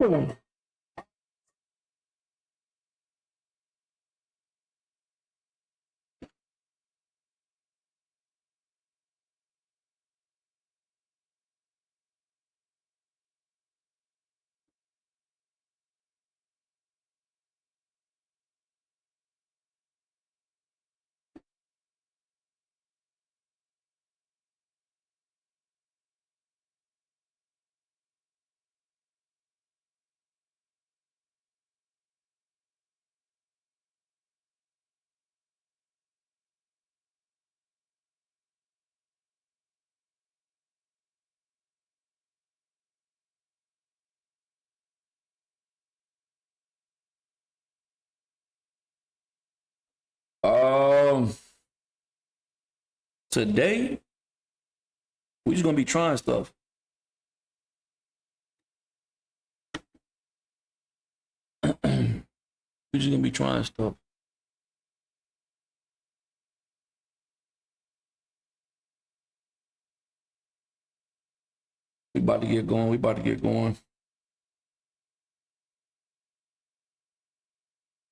Um, Today we're just gonna be trying stuff. We're just gonna be trying stuff. We about to get going. We about to get going.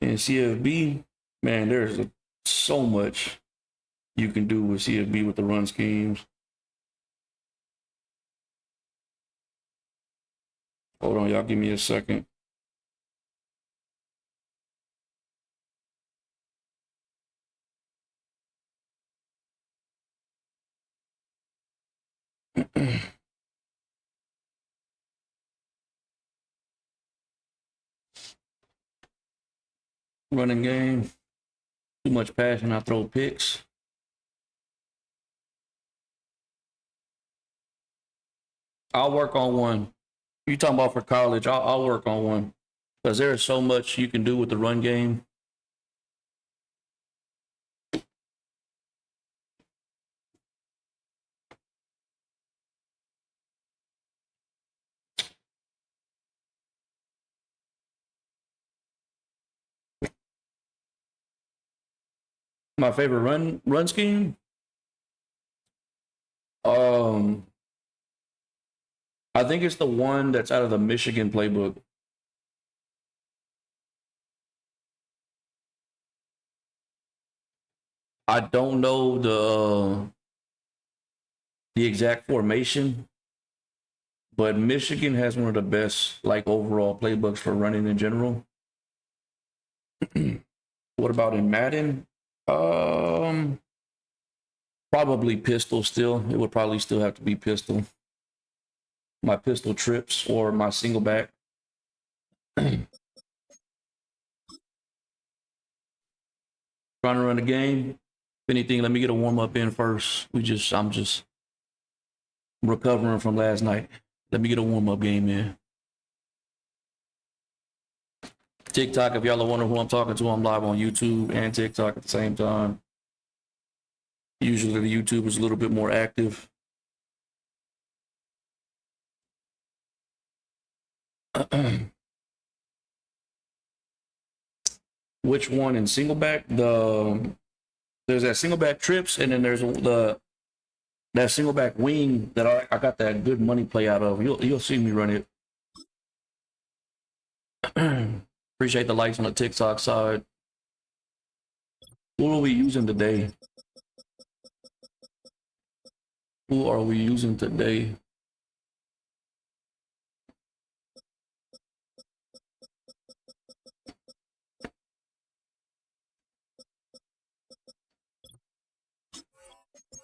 And CFB, man, there's so much you can do with CFB with the run schemes. Hold on, y'all. Give me a second. Running game. Too much passion. I throw picks. I'll work on one. You talking about for college? I'll work on one because there is so much you can do with the run game. My favorite run scheme. Um, I think it's the one that's out of the Michigan playbook. I don't know the exact formation, but Michigan has one of the best like overall playbooks for running in general. What about in Madden? Um, Probably pistol still. It would probably still have to be pistol. My pistol trips or my single back. Trying to run a game. If anything, let me get a warm up in first. I'm just recovering from last night. Let me get a warm up game in. TikTok, if y'all are wondering who I'm talking to, I'm live on YouTube and TikTok at the same time. Usually the YouTube is a little bit more active. Which one in single back? There's that single back trips, and then there's that single back wing that I got that good money play out of. You'll see me run it. Appreciate the likes on the TikTok side. Who are we using today? Who are we using today?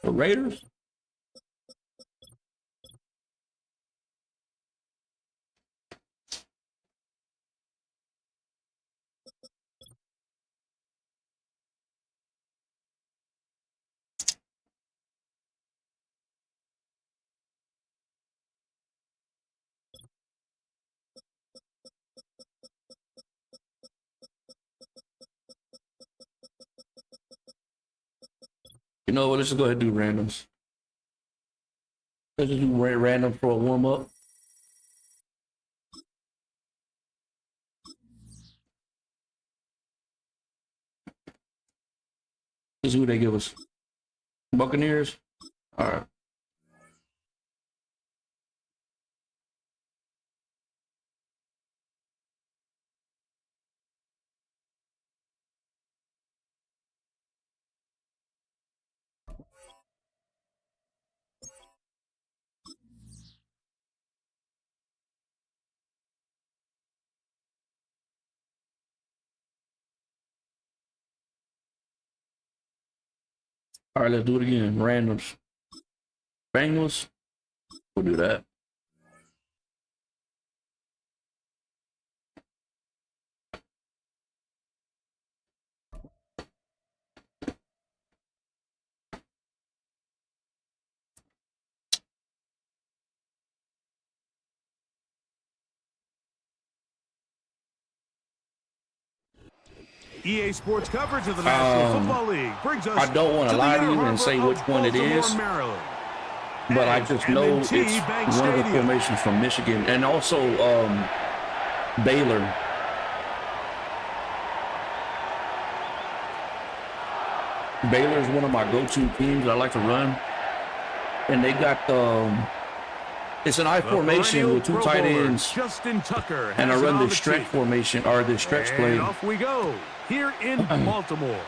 The Raiders? You know what? Let's just go ahead and do randoms. Let's just do random for a warm up. This is who they give us. Buccaneers. All right. All right, let's do it again. Randoms. Bengals. We'll do that. EA Sports coverage of the National Football League brings us. I don't want to lie to you and say which one it is, Maryland. but I just know it's one of the formations from Michigan and also Baylor. Baylor is one of my go-to teams I like to run, and they got it's an I formation with 2 tight ends, and I run the stretch formation or the stretch play. And off we go here in Baltimore.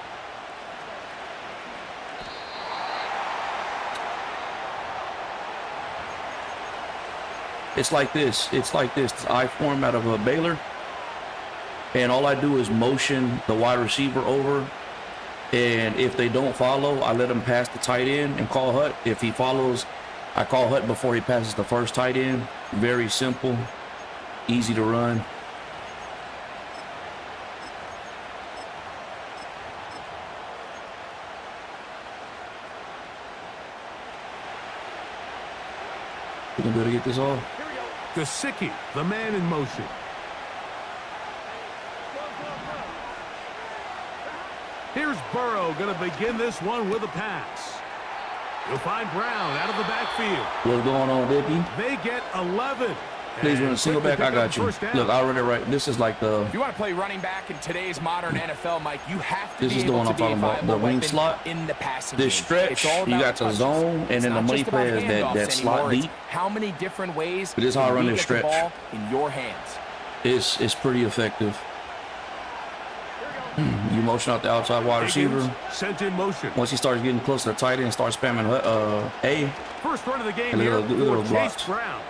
It's like this. It's like this. It's I form out of a Baylor, and all I do is motion the wide receiver over. And if they don't follow, I let him pass the tight end and call hut. If he follows, I call hut before he passes the first tight end. Very simple, easy to run. We can better get this off. Gesicki, the man in motion. Here's Burrow going to begin this one with a pass. You'll find Brown out of the backfield. What's going on, Dippy? They get 11. Please run a single back. I got you. Look, I run it right. This is like the. If you want to play running back in today's modern NFL, Mike, you have to this be is the one I'm talking about. The wing slot. In the passing this stretch, you got the zone, and then the money play is that slot deep. How many different ways? But this is how I run this stretch. Ball in your hands. It's pretty effective. You motion out the outside wide receiver. Sent in motion. Once he starts getting close to the tight end, start spamming A. First run of the game here for Chase Brown.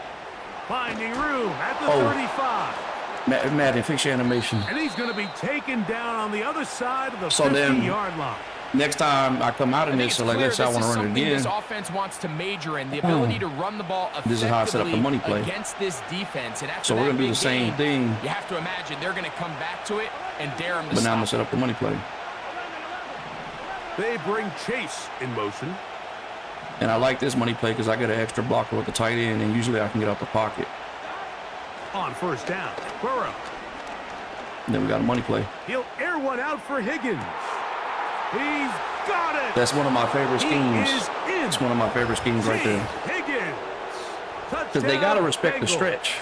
Finding room at the 35. Madden, fix your animation. And he's going to be taken down on the other side of the 50-yard line. Next time I come out in this, so like let's say I want to run it again. This offense wants to major in the ability to run the ball effectively. This is how I set up the money play against this defense. And so we're gonna do the same thing. You have to imagine they're going to come back to it and dare him to But now I'm gonna set up the money play. They bring Chase in motion. And I like this money play because I get an extra blocker with the tight end, and usually I can get out the pocket. On first down, Burrow. And then we got a money play. He'll air one out for Higgins. He's got it. That's one of my favorite schemes. It's one of my favorite schemes right there. Higgins. Because they got to respect the stretch.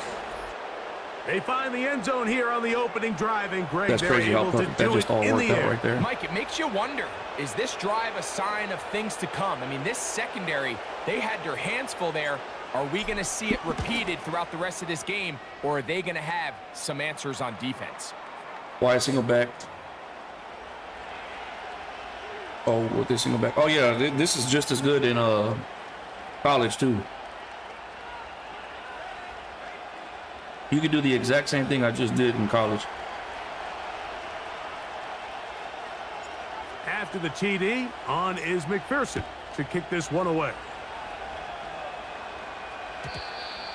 They find the end zone here on the opening drive, and Greg, that's crazy how perfect that just all worked out right there. Mike, it makes you wonder, is this drive a sign of things to come? I mean, this secondary, they had their hands full there. Are we going to see it repeated throughout the rest of this game, or are they going to have some answers on defense? Wide single back. Oh, with this single back. Oh, yeah, this is just as good in college, too. You could do the exact same thing I just did in college. After the TD, on is McPherson to kick this one away.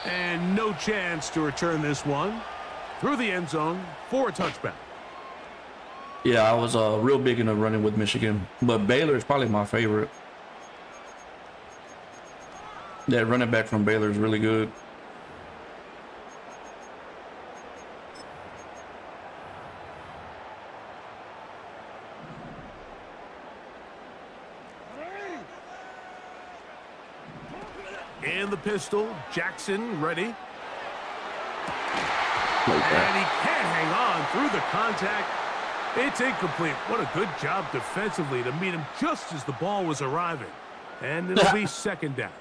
And no chance to return this one through the end zone for a touchback. Yeah, I was real big into running with Michigan, but Baylor is probably my favorite. That running back from Baylor is really good. And the pistol, Jackson ready. Like and he can't hang on through the contact. It's incomplete. What a good job defensively to meet him just as the ball was arriving. And it'll be second down.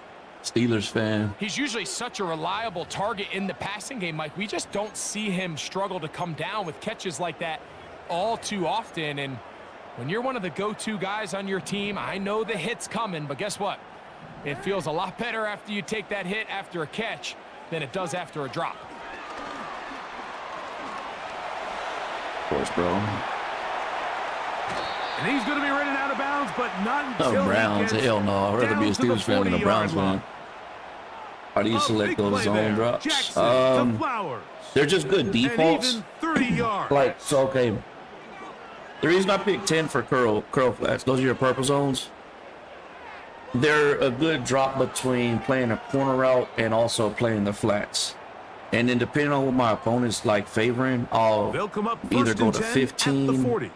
Steelers fan. He's usually such a reliable target in the passing game, Mike. We just don't see him struggle to come down with catches like that all too often. And when you're one of the go-to guys on your team, I know the hit's coming, but guess what? It feels a lot better after you take that hit after a catch than it does after a drop. Of course, bro. And he's going to be running out of bounds, but not until Oh, Browns. he gets Hell no. I'd rather be a down to the Steelers fan than a 40-yard Browns line. fan. How do you A select big those play zone there. drops? Jackson to Flowers. They're just good And defaults. even 30 yards. Like, so, okay. The reason I picked 10 for curl flats, those are your purple zones. They're a good drop between playing a corner route and also playing the flats. And then depending on what my opponent's like favoring, I'll They'll come up either first go and to 10 at 15 the 40.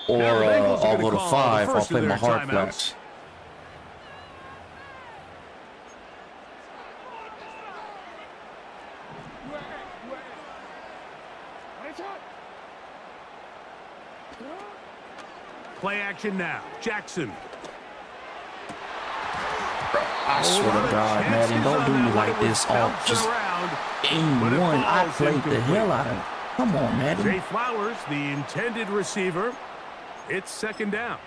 or Now the Bengals are I'll gonna go to call 5. the I'll first of play my their hard timeouts. flats. Play action now. Jackson. I swear to God, Madden, don't do me like this. Oh, just aim one. I played the hell out of it. Come on, Madden. Jay Flowers, the intended receiver. It's second down.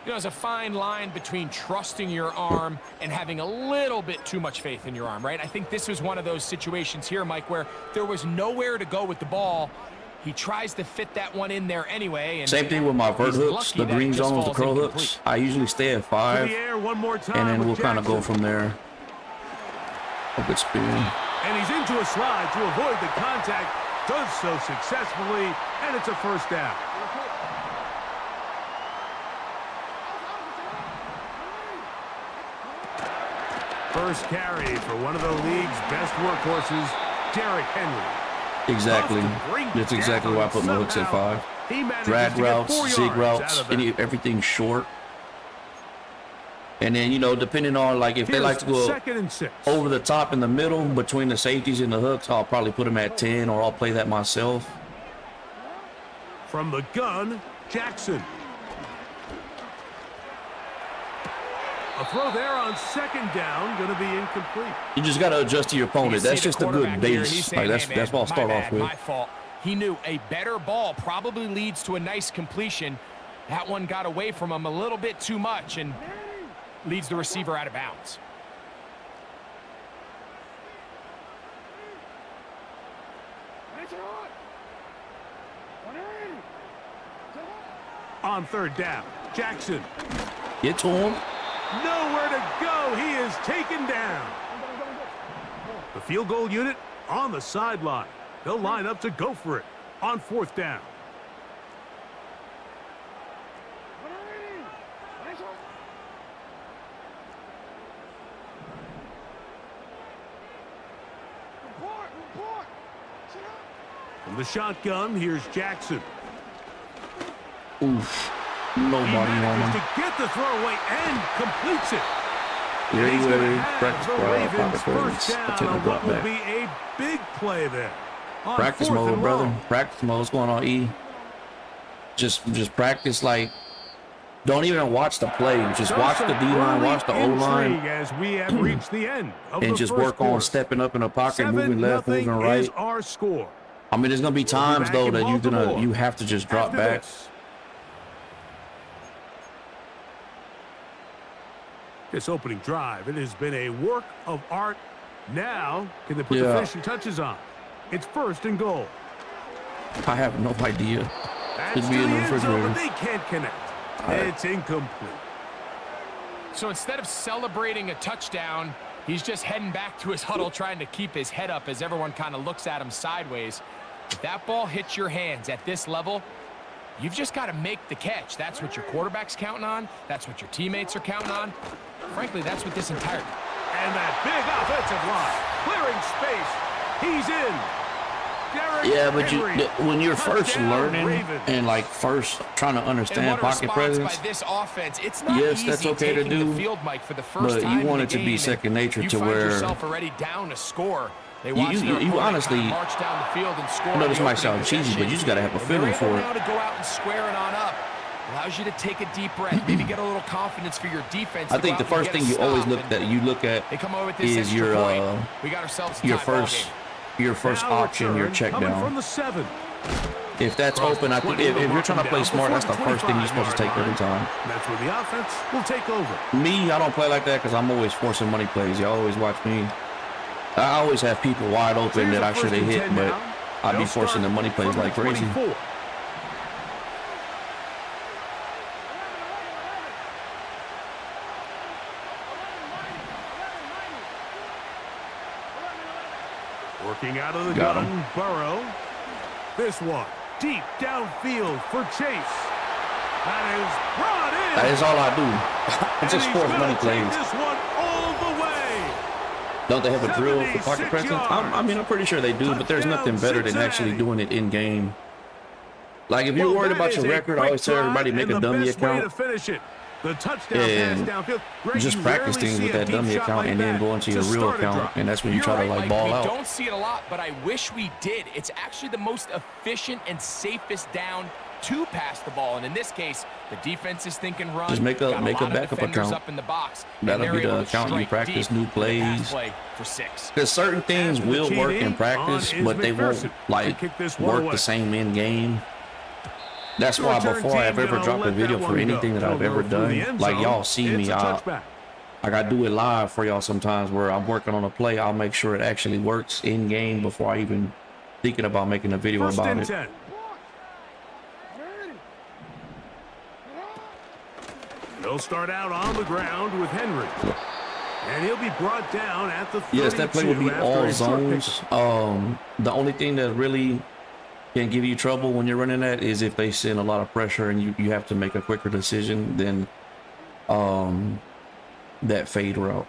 You know, there's a fine line between trusting your arm and having a little bit too much faith in your arm, right? I think this was one of those situations here, Mike, where there was nowhere to go with the ball. He tries to fit that one in there anyway. And Same thing with my vert he's hooks, lucky the that green it just zones, the falls curl incomplete. hooks. I usually stay at To 5, the air one more time and then with we'll kind of go Jackson. from there. A good spin. And he's into a slide to avoid the contact. Does so successfully, and it's a first down. First carry for one of the league's best workhorses, Derrick Henry. Exactly. That's exactly why I put my hooks at 5. Drag routes, zig routes, everything short. And then, you know, depending on, like, if they like to go second and 6. over the top in the middle between the safeties and the hooks, I'll probably put them at 10, or I'll play that myself. From the gun, Jackson. A throw there on second down, going to be incomplete. You just got to adjust to your You opponent. see That's the just a good quarterback here, he's base. saying, Like, "Hey, man, that's what I'll start my off bad, with. My fault. He knew a better ball probably leads to a nice completion. That one got away from him a little bit too much and leads the receiver out of bounds. On third down, Jackson. Get to him. Nowhere to go. He is taken down. The field goal unit on the sideline. They'll line up to go for it on fourth down. From the shotgun, here's Jackson. Oof. He Nobody on manages him. to get the throw away and completes it. Yeah, He's you gonna ready? have Practice the ball, Ravens pocket first presence. I'll down take the on drop what will back. be a big play there. On Practice fourth mode, and brother. long. Practice mode. What's going on, E? Just practice, like, don't even watch the play. Just watch the D-line, watch the O-line, As we have reached the end of and the just first work on quarter. stepping up in the pocket, moving left, 7-0 moving right. is our score. I mean, there's gonna be times back though in that Baltimore you have to just drop after back. this. This opening drive, it has been a work of art. Now, can they put the Yeah. finishing touches on? It's first and goal. I have no idea. That's Could to be the in the end zone, refrigerator. but they can't connect. It's incomplete. So instead of celebrating a touchdown, he's just heading back to his huddle trying to keep his head up as everyone kind of looks at him sideways. If that ball hits your hands at this level, you've just got to make the catch. That's what your quarterback's counting on. That's what your teammates are counting on. Frankly, that's what this entire... And that big offensive line, clearing space. He's in. Derrick Yeah, but Henry. when you're first Touchdown, learning Ravens. and like first trying to And understand what a pocket response presence, by this offense. It's not yes, easy that's okay to taking do, the field, Mike, for the first but time you want in it the to be game, second and nature you to find where yourself already down to score. They you watch their opponent honestly, kind of march down the field and score. I know on this the might opening sound cheesy, but you just got to have a possession. feeling And they're for able it. now to go out and square it on up. Allows you to take a deep breath, maybe get a little confidence for your defense. I to think go the out and first get a thing you always stop, look and at, you look at they come away with this is extra your point. We got ourselves a your tie ball first Now option, your return check coming down. from the 7. If that's Across open, the I think 20 if you're trying to play down smart, that's the before first thing you're supposed to take 25-yard every time. That's where the offense will take over. Me, I don't play like that because I'm always forcing money plays. Y'all always watch me. I always have people wide open Here's that a I should first have and hit, 10 but now. I'd be They'll forcing start the money plays from the like crazy. 24. Working out of the Got gun, him. Burrow. This one, deep downfield for Chase. That is brought in. That is all I do. It's just And he's sports money gonna plays. take this one all the way. Don't they have a drill for pocket 76 presence? yards. I mean, I'm pretty sure they do, but there's nothing better than actually doing it in game. Like, if you're Well, worried that about is your a record, I quick always tell everybody drive make a and the dummy best way to account finish it. The touchdown and pass downfield. Greg, just you practice rarely things see with a that deep dummy shot account like and then that go into to your real start a account, drive. and that's when you You're try to right, like Mike. ball We out. don't see it a lot, but I wish we did. It's actually the most efficient and safest down to pass the ball. And in this case, the defense is thinking run. Just make a got lot of backup defenders account. up in the box, and That'll they're be the able to account you strike practice deep new with a pass plays. play for 6. Because certain things After the will work in TD, practice, on is but they won't McPherson to like kick this one work away. the same in game. That's why Short-term before I've team ever gonna dropped a let video that for one anything go. that I've It'll ever go through the done, end like zone. y'all see It's me, a I touchback. like I do it live for y'all sometimes where I'm working on a play. I'll make sure it actually works in game before I even thinking about making a video First about and it. 10. They'll start out on the ground with Henry. And he'll be brought down at the 32 Yes, that play will be after all a short zones. The only thing that really can give you trouble when you're running that is if they send a lot of pressure and you have to make a quicker decision than that fade route.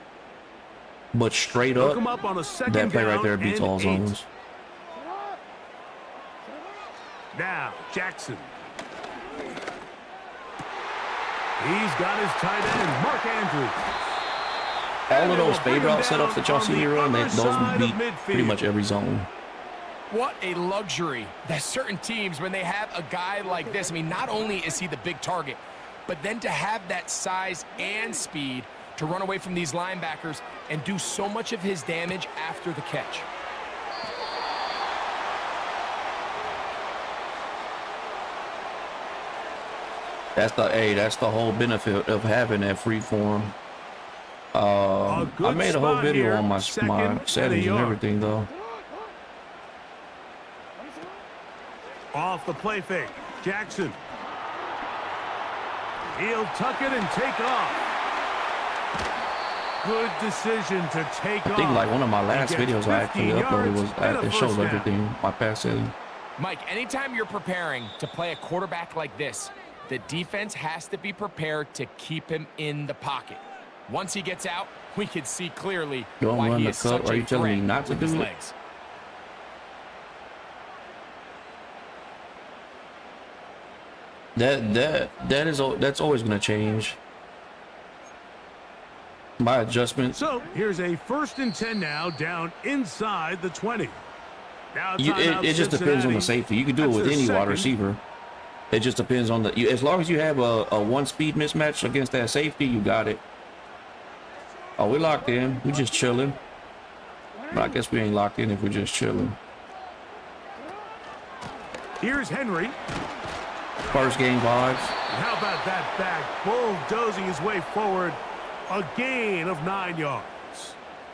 But straight Hook up, him up on a second that play right down there beats and all 8. zones. Now, Jackson. He's got his tight end, Mark Andrews. All of those fade route setups that y'all see me run, those beat pretty much every zone. What a luxury that certain teams, when they have a guy like this, I mean, not only is he the big target, but then to have that size and speed to run away from these linebackers and do so much of his damage after the catch. That's the whole benefit of having that free form. I made a whole video on my settings and everything though. Off the play fake, Jackson. He'll tuck it and take off. Good decision to take off. I think like one of my last He gets videos I actually 15 uploaded yards and a it shows first down. everything, my pass setting. Mike, anytime you're preparing to play a quarterback like this, the defense has to be prepared to keep him in the pocket. Once he gets out, we can see clearly Don't why run he the is cut. such Are a you telling me threat not to with his do it? legs. That's always gonna change. My adjustments. So here's a 1st and 10 now, down inside the 20. Now It just depends on the safety. You can do it with any wide receiver. It just depends on as long as you have a one speed mismatch against that safety, you got it. Oh, we're locked in. We're just chilling. But I guess we ain't locked in if we're just chilling. Here's Henry. First game vibes. How about that back bulldozing his way forward? A gain of 9 yards.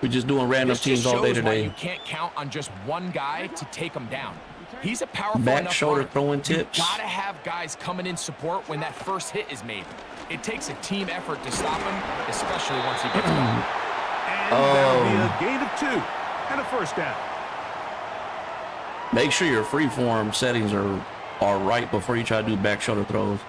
We're just doing random This just teams all day shows why today. you can't count on just one guy to take him down. He's a powerful Back enough shoulder runner. throwing You tips. gotta have guys coming in support when that first hit is made. It takes a team effort to stop him, especially once he gets going. And that'll be a gain of 2 and a first down. Make sure your freeform settings are right before you try to do back shoulder throws.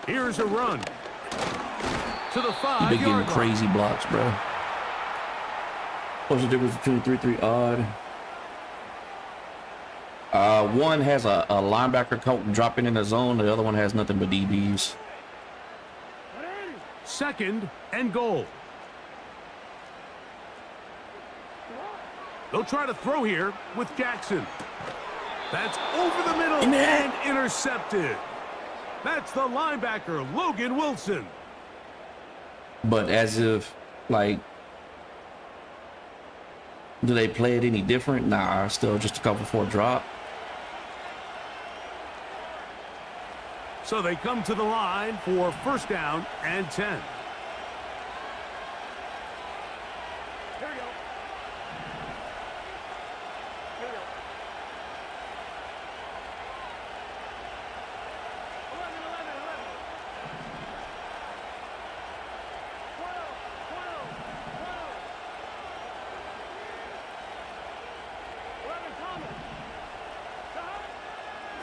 Here's a run. To the You've 5 been getting yard line. crazy blocks, bro. What's the difference between 3-3 odd? One has a linebacker dropping in the zone. The other one has nothing but DBs. 2nd and goal. They'll try to throw here with Jackson. That's over the middle and intercepted. That's the linebacker, Logan Wilson. But as if, like, do they play it any different? Nah, still just a couple for a drop. So they come to the line for 1st down and 10.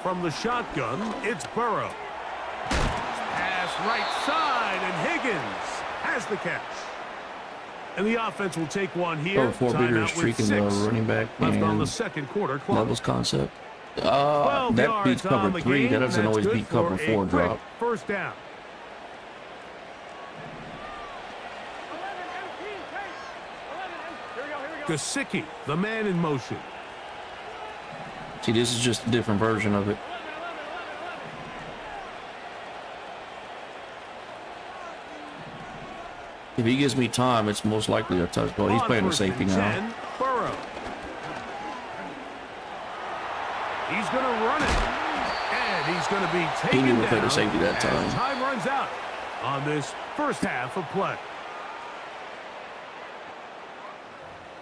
From the shotgun, it's Burrow. Pass right side, and Higgins has the catch. And the offense will take one here. 4-beater streak in the running back. Left on the second quarter clock. Levels concept. That beats cover 3. That doesn't always beat cover 4 drop. First down. Gesicki, the man in motion. See, this is just a different version of it. If he gives me time, it's most likely a touchdown. He's playing the safety now. Burrow. He's going to run it. And he's going to be taken down. He knew to play the safety that time. Time runs out on this first half of play.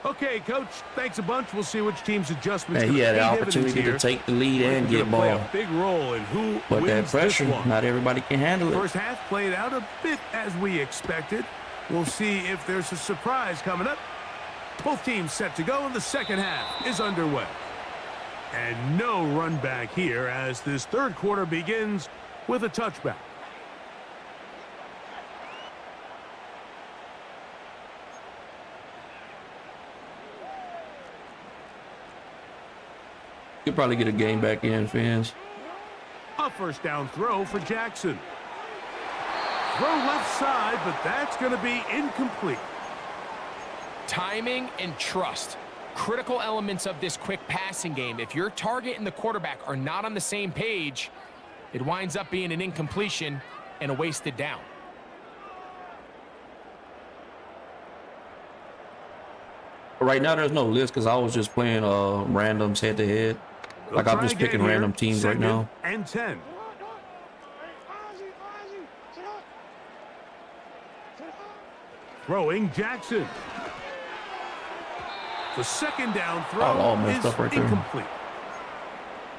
Okay, Coach, thanks a bunch. We'll see which team's adjustments. And he had an opportunity to take the lead and get ball. A big role in who but that wins pressure, this one. not everybody can handle it. First half played out a bit as we expected. We'll see if there's a surprise coming up. Both teams set to go, and the second half is underway. And no run back here as this third quarter begins with a touchback. You'll probably get a game back in, fans. A first down throw for Jackson. Throw left side, but that's going to be incomplete. Timing and trust. Critical elements of this quick passing game. If your target and the quarterback are not on the same page, it winds up being an incompletion and a wasted down. Right now, there's no list because I was just playing randoms head-to-head. Like I'm just picking random teams right now. And 10. Throwing Jackson. The second down throw is incomplete.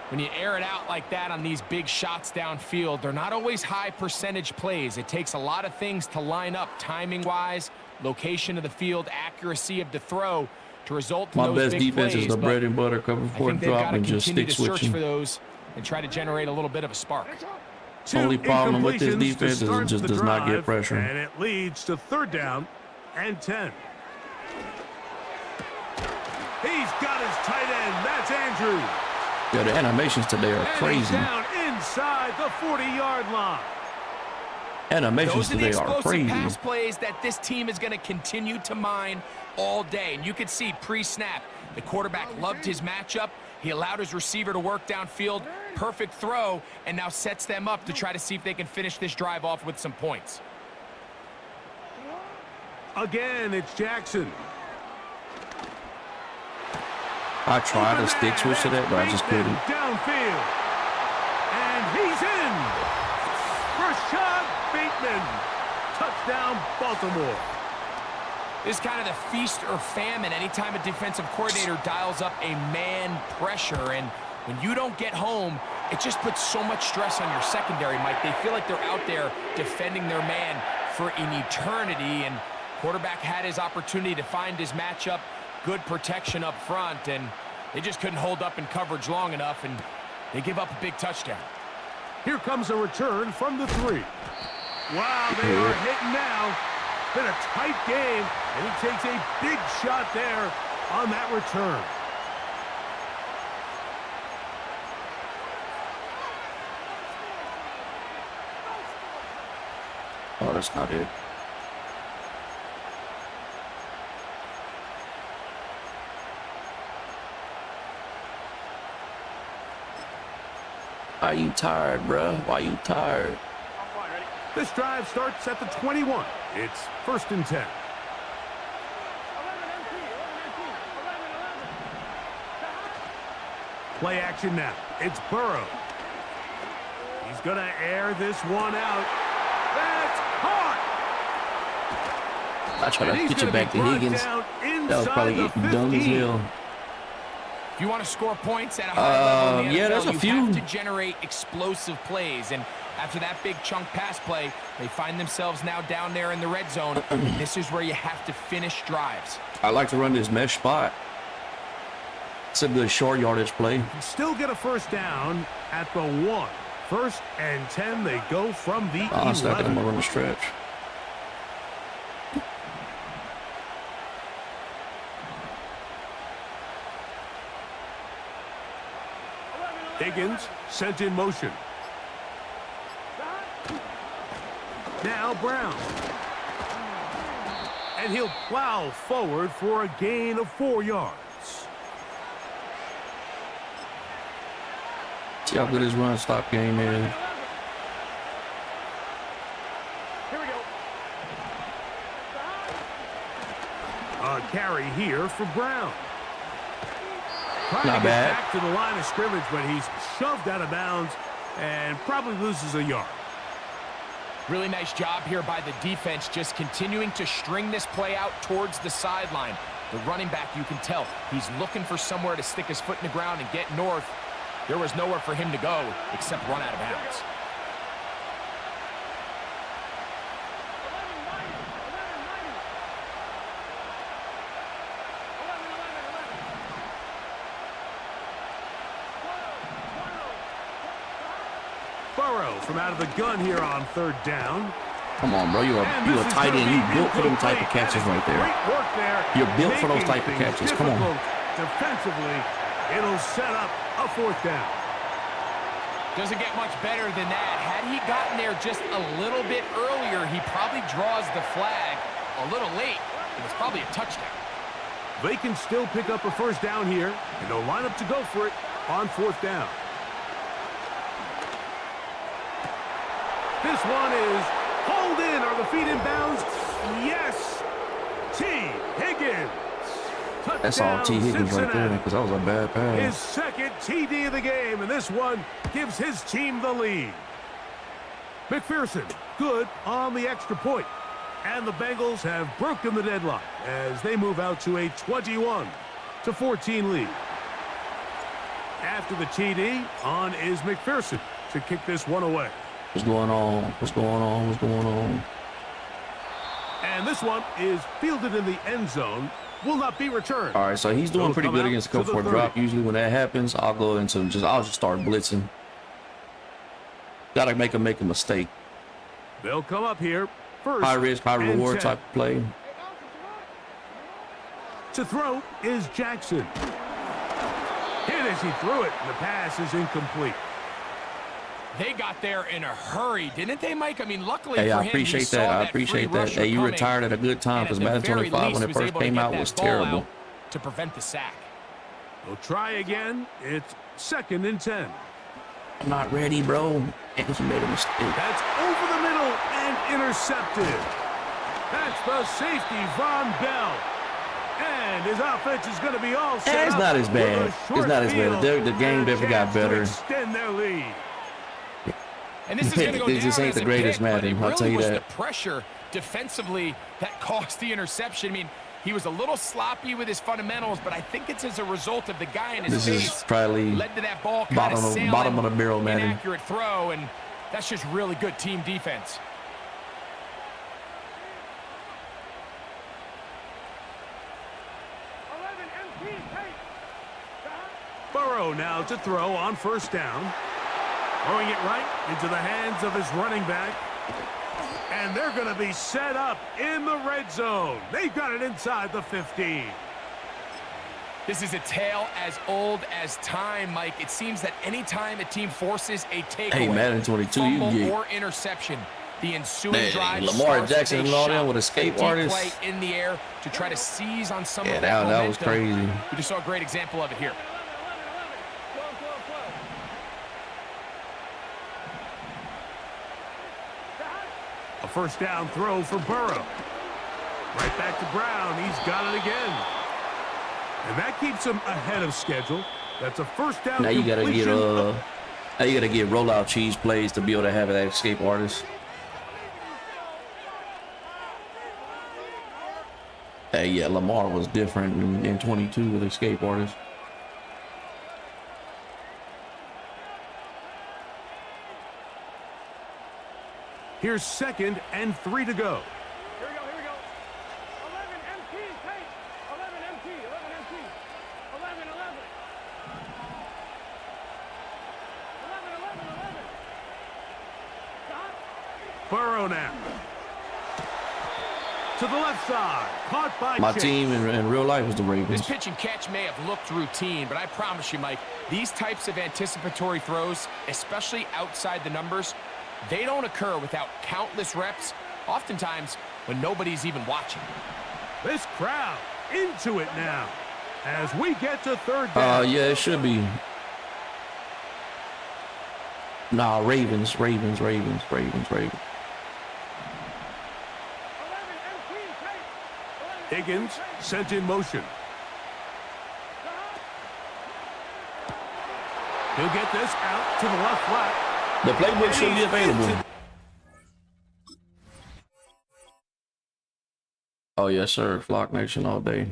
When you air it out like that on these big shots downfield, they're not always high percentage plays. It takes a lot of things to line up timing-wise, location of the field, accuracy of the throw to result in those big plays. My best defense is the bread and butter cover 4 drop and just stick switching. Search for those and try to generate a little bit of a spark. Only problem with this defense is it just does not get pressure. And it leads to third down and 10. He's got his tight end. That's Andrews. Yeah, the animations today are crazy. Down inside the 40-yard line. Animations today are crazy. Those are the explosive pass plays that this team is going to continue to mine all day. And you could see pre-snap, the quarterback loved his matchup. He allowed his receiver to work downfield. Perfect throw, and now sets them up to try to see if they can finish this drive off with some points. Again, it's Jackson. I tried to stick switch to that, but I just couldn't. Downfield. And he's in. Rashad Bateman. Touchdown, Baltimore. This is kind of the feast or famine anytime a defensive coordinator dials up a man pressure. And when you don't get home, it just puts so much stress on your secondary, Mike. They feel like they're out there defending their man for an eternity. And quarterback had his opportunity to find his matchup. Good protection up front, and they just couldn't hold up in coverage long enough, and they give up a big touchdown. Here comes a return from the 3. Wow, they are hitting now. Been a tight game, and he takes a big shot there on that return. Oh, that's not it. Why you tired, bruh? Why you tired? This drive starts at the 21. It's first and 10. Play action now. It's Burrow. He's going to air this one out. That's caught. I try to get you back to Higgins. That was probably getting dumb as hell. If you want to score points at a high level in the NFL, there's a few. You have to generate explosive plays. And after that big chunk pass play, they find themselves now down there in the red zone. This is where you have to finish drives. I like to run this mesh spot. It's a good short yardage play. Still get a first down at the 1. 1st and 10. They go from the 11. I'm gonna run the stretch. Higgins sent in motion. Now Brown. And he'll plow forward for a gain of 4 yards. See how good his run stop game is. Here we go. A carry here for Brown. Trying Not to get bad. back to the line of scrimmage, but he's shoved out of bounds and probably loses a yard. Really nice job here by the defense, just continuing to string this play out towards the sideline. The running back, you can tell, he's looking for somewhere to stick his foot in the ground and get north. There was nowhere for him to go except run out of bounds. Burrow from out of the gun here on 3rd down. Come on, bro. You a tight end. You built for them type of catches right there. Great work there. You're built for those type of Making catches. things Come on. difficult defensively, it'll set up a 4th down. Doesn't get much better than that. Had he gotten there just a little bit earlier, he probably draws the flag a little late. It was probably a touchdown. They can still pick up a 1st down here, and they'll line up to go for it on 4th down. This one is hauled in. Are the feet in bounds? Yes. T. Higgins. Touchdown, That's all T. Higgins right there, Cincinnati. because that was a bad His pass. 2nd TD of the game, and this one gives his team the lead. McPherson, good on the extra point. And the Bengals have broken the deadlock as they move out to a 21-14 lead. After the TD, on is McPherson to kick this one away. What's going on? What's going on? What's going on? And this one is fielded in the end zone. Will not be returned. All right, so he's doing It'll pretty come good out against to cover the for a 30. drop. Usually when that happens, I'll just start blitzing. Gotta make a mistake. They'll come up here first. High risk, high and reward 10. type of play. To throw is Jackson. Hit as he threw it, and the pass is incomplete. They got there in a hurry, didn't they, Mike? I mean, luckily Hey, for I him, he appreciate saw that. I that appreciate free that. rusher Hey, you coming, retired at a good time and because at the Madden very 25 least when it was first able to came get out that was ball terrible. out to prevent the sack. They'll try again. It's 2nd and 10. I'm not ready, bro. And he made a mistake. That's over the middle and intercepted. That's the safety, Von Bell. And his offense is going to be all set It's up not as with a bad. short It's not as bad. field The game and a definitely got chance to better. extend their lead. And this is going to go down This ain't as the a greatest pick, but Madden, it I'll really tell you was that. the pressure defensively that caused the interception. I mean, he was a little sloppy with his fundamentals, but I think it's as a result of the guy in his This face is probably led to that ball kind of sailing, bottom of the barrel, Madden. inaccurate throw, and that's just really good team defense. Burrow now to throw on 1st down. Throwing it right into the hands of his running back. And they're going to be set up in the red zone. They've got it inside the 15. This is a tale as old as time, Mike. It seems that anytime a team forces a takeaway, Hey, Madden 22, you fumble, get or interception, the ensuing Man, drive Lamar starts Jackson with a and all shot, them with escape a deep artists. play in the air to try to seize on some Yeah, of that that was momentum. crazy. We just saw a great example of it here. A 1st down throw for Burrow. Right back to Brown. He's got it again. And that keeps him ahead of schedule. That's a 1st down Now you gotta get completion. now you gotta get rollout cheese plays to be able to have that escape artist. Hey, yeah, Lamar was different in 22 with escape artist. Here's 2nd and 3 to go. Here we go. 11 MT, take. 11 MT, 11 MT. 11. Burrow now. To the left side. Caught by My Chase. team in real life is the This Ravens. pitch and catch may have looked routine, but I promise you, Mike, these types of anticipatory throws, especially outside the numbers, they don't occur without countless reps, oftentimes when nobody's even watching. This crowd into it now as we get to third down. Yeah, it should be. Nah, Ravens. Higgins sent in motion. He'll get this out to the left flat. The playbook should be available. Oh yes, sir. Flock Nation all day.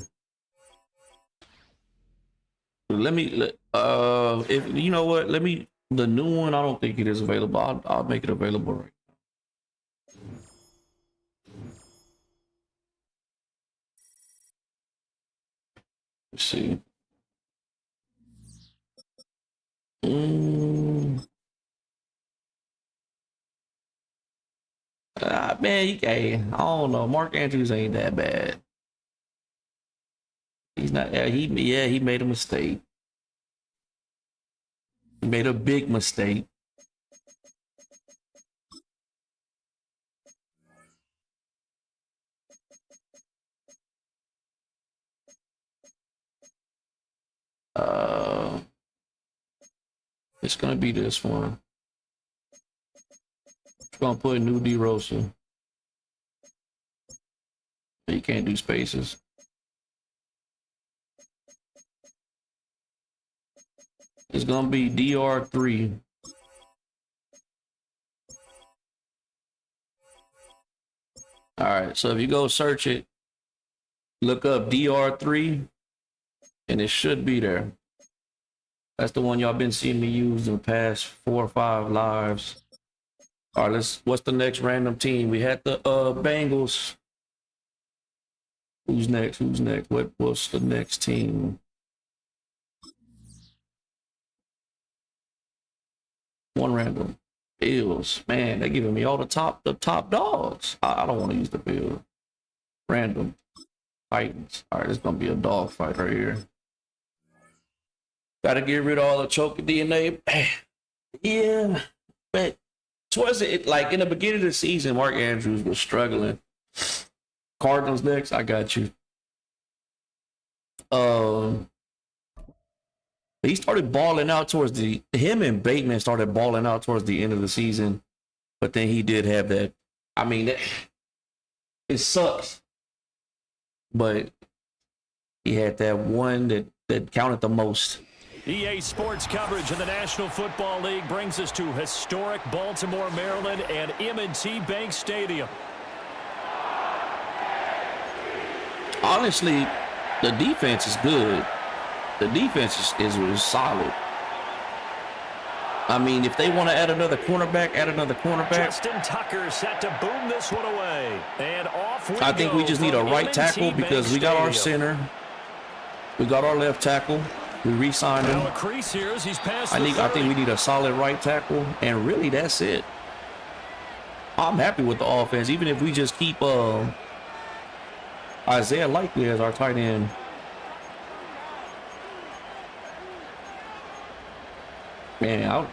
Let me. If you know what, let me. The new one, I don't think it is available. I'll make it available right now. Let's see. Man, I don't know. Mark Andrews ain't that bad. He's not. He made a mistake. He made a big mistake. It's gonna be this one. It's gonna put new D Rosa. You can't do spaces. It's gonna be DR3. All right, so if you go search it, look up DR3, and it should be there. That's the one y'all been seeing me use in the past 4 or 5 lives. All right, what's the next random team? We had the Bengals. Who's next? What's the next team? One random. Bills. Man, they're giving me all the top dogs. I don't want to use the Bills. Random. Titans. All right, it's gonna be a dog fight right here. Got to get rid of all the choking DNA. Yeah, but towards it, like in the beginning of the season, Mark Andrews was struggling. Cardinals next. I got you. He started balling out towards him and Bateman started balling out towards the end of the season, but then he did have that. I mean, it sucks, but he had that one that counted the most. EA Sports coverage in the National Football League brings us to historic Baltimore, Maryland, and M&T Bank Stadium. Honestly, the defense is good. The defense is solid. I mean, if they want to add another cornerback, Justin Tucker set to boom this one away. And off we I think we just need a right tackle because we got our center. We got our left tackle. We re-signed him. I think we need a solid right tackle, and really that's it. I'm happy with the offense, even if we just keep Isaiah Likely as our tight end. Man,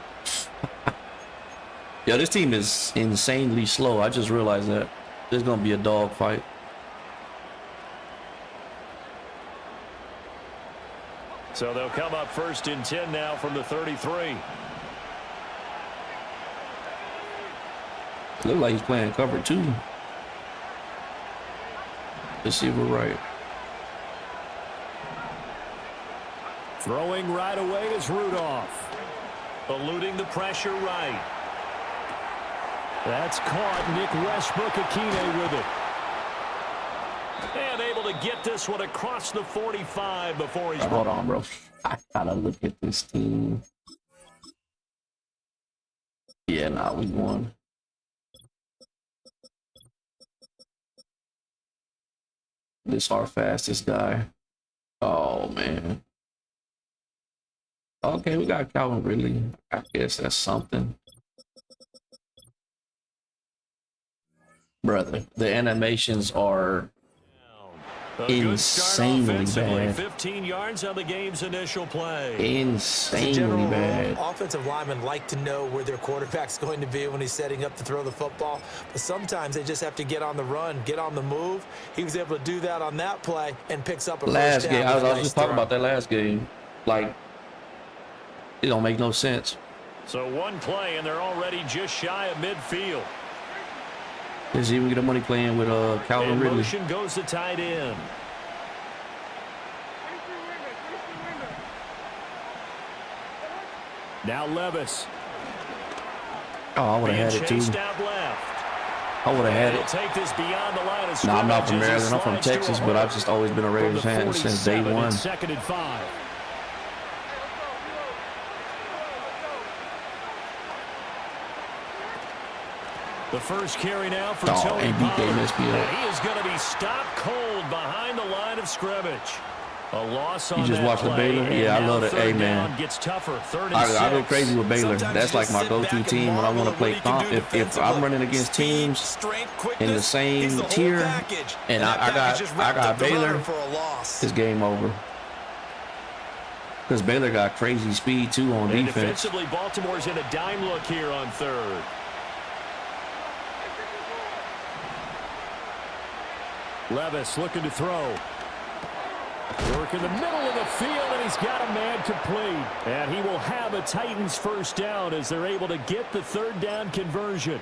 yeah, this team is insanely slow. I just realized that. There's gonna be a dog fight. So they'll come up 1st and 10 now from the 33. Look like he's playing cover 2. Let's see if we're right. Throwing right away is Rudolph. Eluding the pressure right. That's caught. Nick Westbrook-Akine with it. And able to get this one across the 45 before he's... Hold on, bro. I gotta look at this team. Yeah, nah, we won. This our fastest guy. Oh, man. Okay, we got Calvin Ridley. I guess that's something. brother, the animations are A good start insanely offensively. bad. 15 yards on the game's initial play. As a Insanely general rule, bad. offensive linemen like to know where their quarterback's going to be when he's setting up to throw the football. But sometimes they just have to get on the run, get on the move. He was able to do that on that play and picks up a Last first down. game, I with a was nice just talking throw. about that last game. Like, it don't make no sense. So one play, and they're already just shy of midfield. Does he even get a money playing with Calvin In Ridley? motion goes the tight end. Now Levis. Oh, I would Being have had it too. chased out left. I would have had He'll it. take this beyond the line of No, I'm not scrimmage from as he Maryland. I'm from slides through Texas, a but hole. I've just always been a Raiders From the fan since day 47, one. it's 2nd and 5. The first carry now for Oh, Tony and DK Pollard. messed me up. And he is going to be stopped cold behind the line of scrimmage. A loss on You just that watched the play, Baylor? and Yeah, I now love it. third Hey, down man. gets tougher. 3rd and I go 6. crazy with Baylor. Sometimes That's you like just my sit go-to back and team when I want to marvel play at what he can comp. do If I'm defensively. running against Speed, teams strength, in quickness, the same he's the whole tier, package. and that I package just wrapped got up the runner Baylor, for a loss. it's game over. Because Baylor got crazy speed too on And defense. defensively, Baltimore's in a dime look here on 3rd. Levis looking to throw. Work in the middle of the field, and he's got a man complete. And he will have a Titans first down as they're able to get the 3rd down conversion.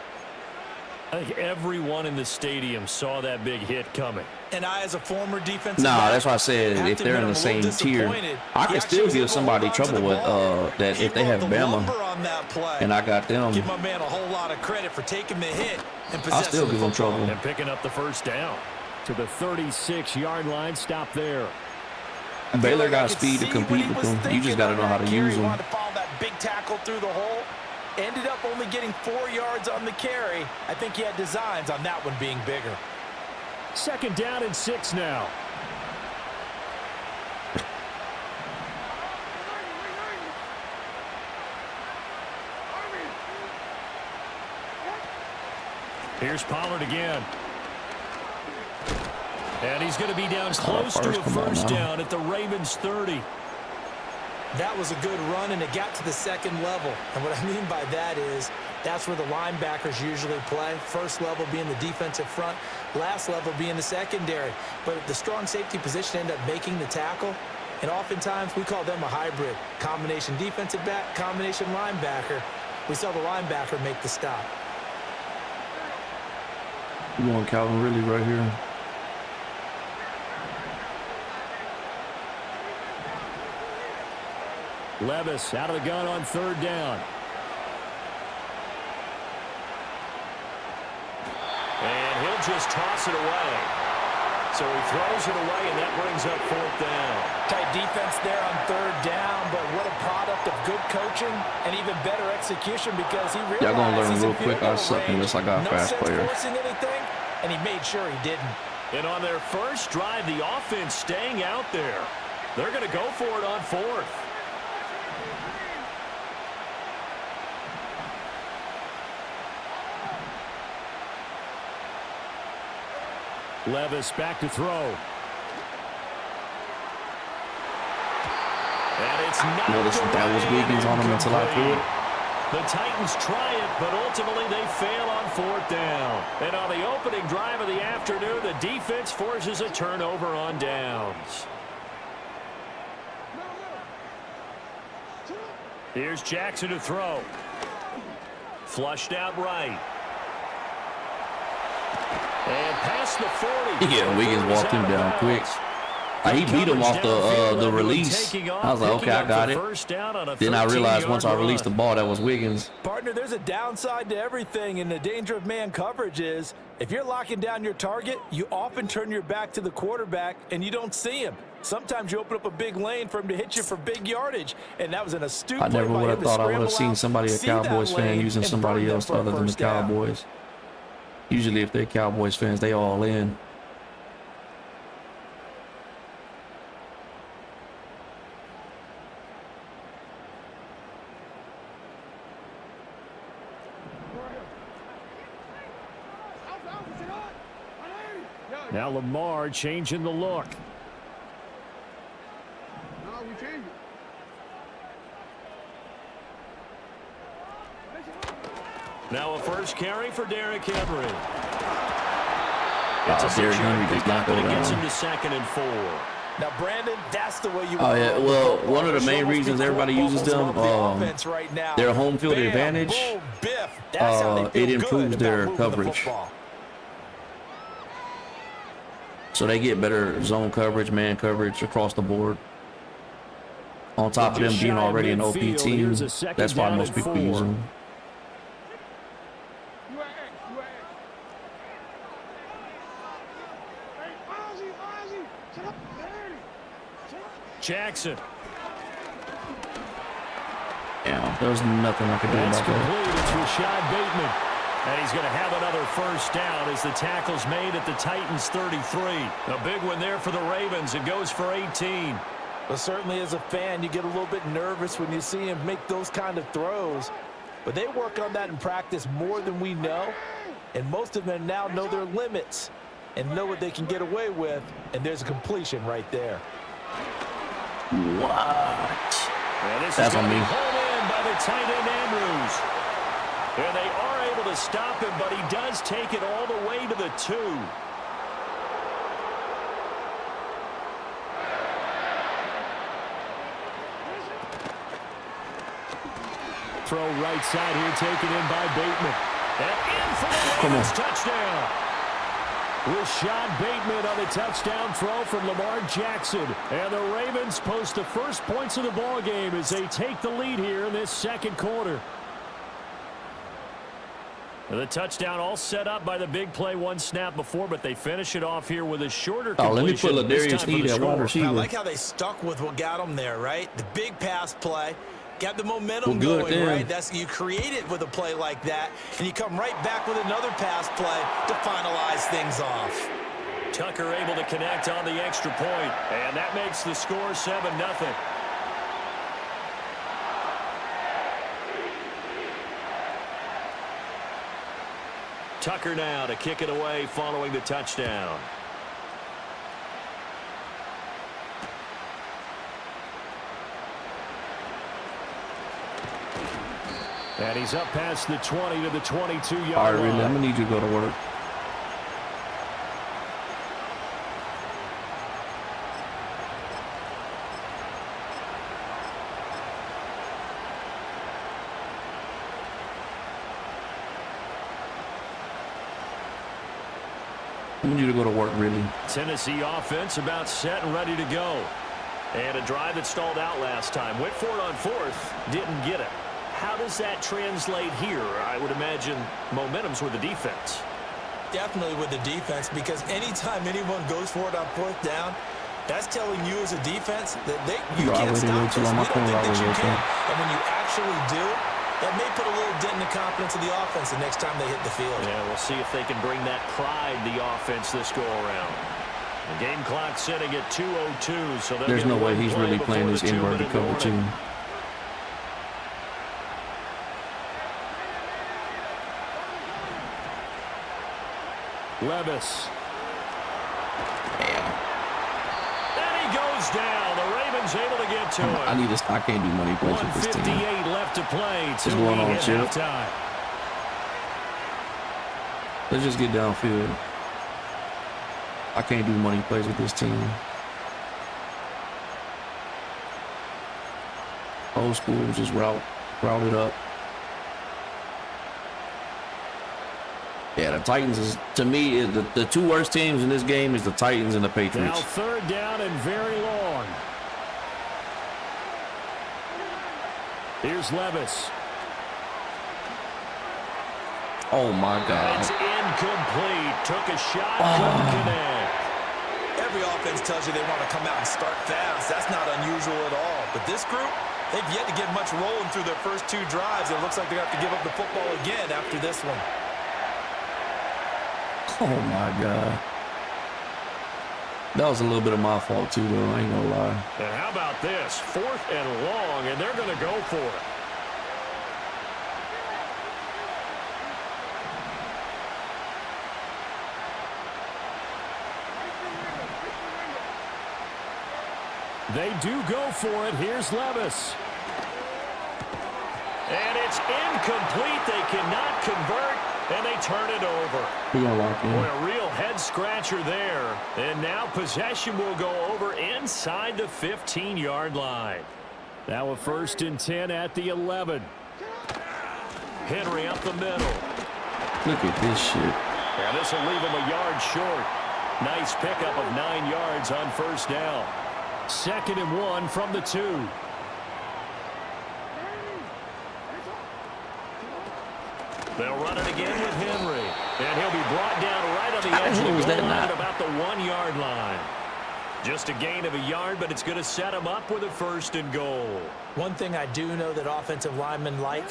I think everyone in the stadium saw that big hit coming. And I, as a former defensive Nah, back, that's why I said have if to they're admit in the I'm a little same tier, disappointed. I He can actually still was able give to somebody hold on to trouble the with ball. that He if they have brought the Bama lumber on that play. and I got them. Give my man a whole lot of credit for taking the hit and I possessing still the give them football. trouble. And picking up the first down to the 36-yard line. Stop there. Baylor got I could speed to see compete what he with was them. You thinking just got to on know how that to carry. use He them. wanted to follow that big tackle through the hole. Ended up only getting 4 yards on the carry. I think he had designs on that one being bigger. 2nd down and 6 now. Here's Pollard again. And he's going to be down close to a first down at the Ravens 30. That was a good run, and it got to the 2nd level. And what I mean by that is that's where the linebackers usually play. First level being the defensive front, last level being the secondary. But the strong safety position ended up making the tackle, and oftentimes we call them a hybrid. Combination defensive back, combination linebacker. We saw the linebacker make the stop. You want Calvin Ridley right here. Levis out of the gun on 3rd down. And he'll just toss it away. So he throws it away, and that brings up 4th down. Tight defense there on 3rd down, but what a product of good coaching and even better execution because he realized Y'all gonna learn he's in real quick. field I goal suck range. unless I got a No fast sense player. forcing anything, and he made sure he didn't. And on their first drive, the offense staying out there. They're going to go for it on 4th. Levis back to throw. And it's not Notice that was Wiggins on him until I threw it. The Titans try it, but ultimately they fail on 4th down. And on the opening drive of the afternoon, the defense forces a turnover on downs. Here's Jackson to throw. Flushed out right. And past the 40. Yeah, Wiggins walked him down quick. He beat him off the release. I was like, okay, I got it. Then I realized once I released the ball, that was Wiggins. Partner, there's a downside to everything, and the danger of man coverage is if you're locking down your target, you often turn your back to the quarterback, and you don't see him. Sometimes you open up a big lane for him to hit you for big yardage, and that was an astute I play never by would him have to thought I would scramble have seen out, somebody, a see that Cowboys fan, lane, using and somebody burn them else for a other than the first down. Cowboys. Usually if they're Cowboys fans, they all in. Now Lamar changing the look. No, we changed it. Now a first carry for Derrick Henry. Derrick Henry does not go down. Gets him to 2nd and 4. Now, Brandon, that's the way you Oh, yeah. Well, one of the main reasons everybody uses them, their home field advantage, it improves their coverage. So they get better zone coverage, man coverage across the board. On top of them being already an OP team, that's why most people use them. Jackson. Yeah, there's nothing I could do about that. It's Rashad Bateman. And he's going to have another first down as the tackle's made at the Titans' 33. A big one there for the Ravens. It goes for 18. Well, certainly as a fan, you get a little bit nervous when you see him make those kind of throws. But they work on that in practice more than we know. And most of them now know their limits and know what they can get away with. And there's a completion right there. What? That's on me. Pulled in by the tight end Andrews. And they are able to stop him, but he does take it all the way to the 2. Throw right side here, taken in by Bateman. And in for the Ravens touchdown. Rashad Bateman on the touchdown throw from Lamar Jackson. And the Ravens post the first points of the ball game as they take the lead here in this second quarter. And the touchdown all set up by the big play one snap before, but they finish it off here with a shorter completion. Let me put Ladarius Heed at wide receiver. I like how they stuck with what got them there, right? The big pass play. Got the momentum going, right? You create it with a play like that, and you come right back with another pass play to finalize things off. Tucker able to connect on the extra point, and that makes the score 7-0. Tucker now to kick it away following the touchdown. And he's up past the 20 to the 22-yard line. All right, really, I'm going to need you to go to work. I need you to go to work, really. Tennessee offense about set and ready to go. And a drive that stalled out last time. Went for it on 4th. Didn't get it. How does that translate here? I would imagine momentum's with the defense. Definitely with the defense, because anytime anyone goes for it on 4th down, that's telling you as a defense that you can't stop this. We don't think that you can. And when you actually do, that may put a little dent in the confidence of the offense the next time they hit the field. Yeah, we'll see if they can bring that pride, the offense, this go-around. The game clock setting at 2:02, so there's no way he's really playing this inverted cover 2. Levis. And he goes down. The Ravens able to get to him. I can't do money plays with this team. 1:58 left to play. What's going on, Chip? Let's just get downfield. I can't do money plays with this team. Old school, just route it up. Yeah, the Titans is, to me, the two worst teams in this game is the Titans and the Patriots. Now 3rd down and very long. Here's Levis. Oh my God. It's incomplete. Took a shot, couldn't connect. Every offense tells you they want to come out and start fast. That's not unusual at all. But this group, they've yet to get much rolling through their first 2 drives. It looks like they have to give up the football again after this one. Oh my God. That was a little bit of my fault too, though. I ain't gonna lie. And how about this? 4th and long, and they're gonna go for it. They do go for it. Here's Levis. And it's incomplete. They cannot convert, and they turn it over. Boy, a real head-scratcher there. And now possession will go over inside the 15-yard line. Now a 1st and 10 at the 11. Henry up the middle. Look at this shit. And this will leave him a yard short. Nice pickup of 9 yards on 1st down. 2nd and 1 from the 2. They'll run it again with Henry. And he'll be brought down right on the edge of the goal line at about the 1-yard line. Just a gain of a yard, but it's going to set him up with a 1st and goal. One thing I do know that offensive linemen like,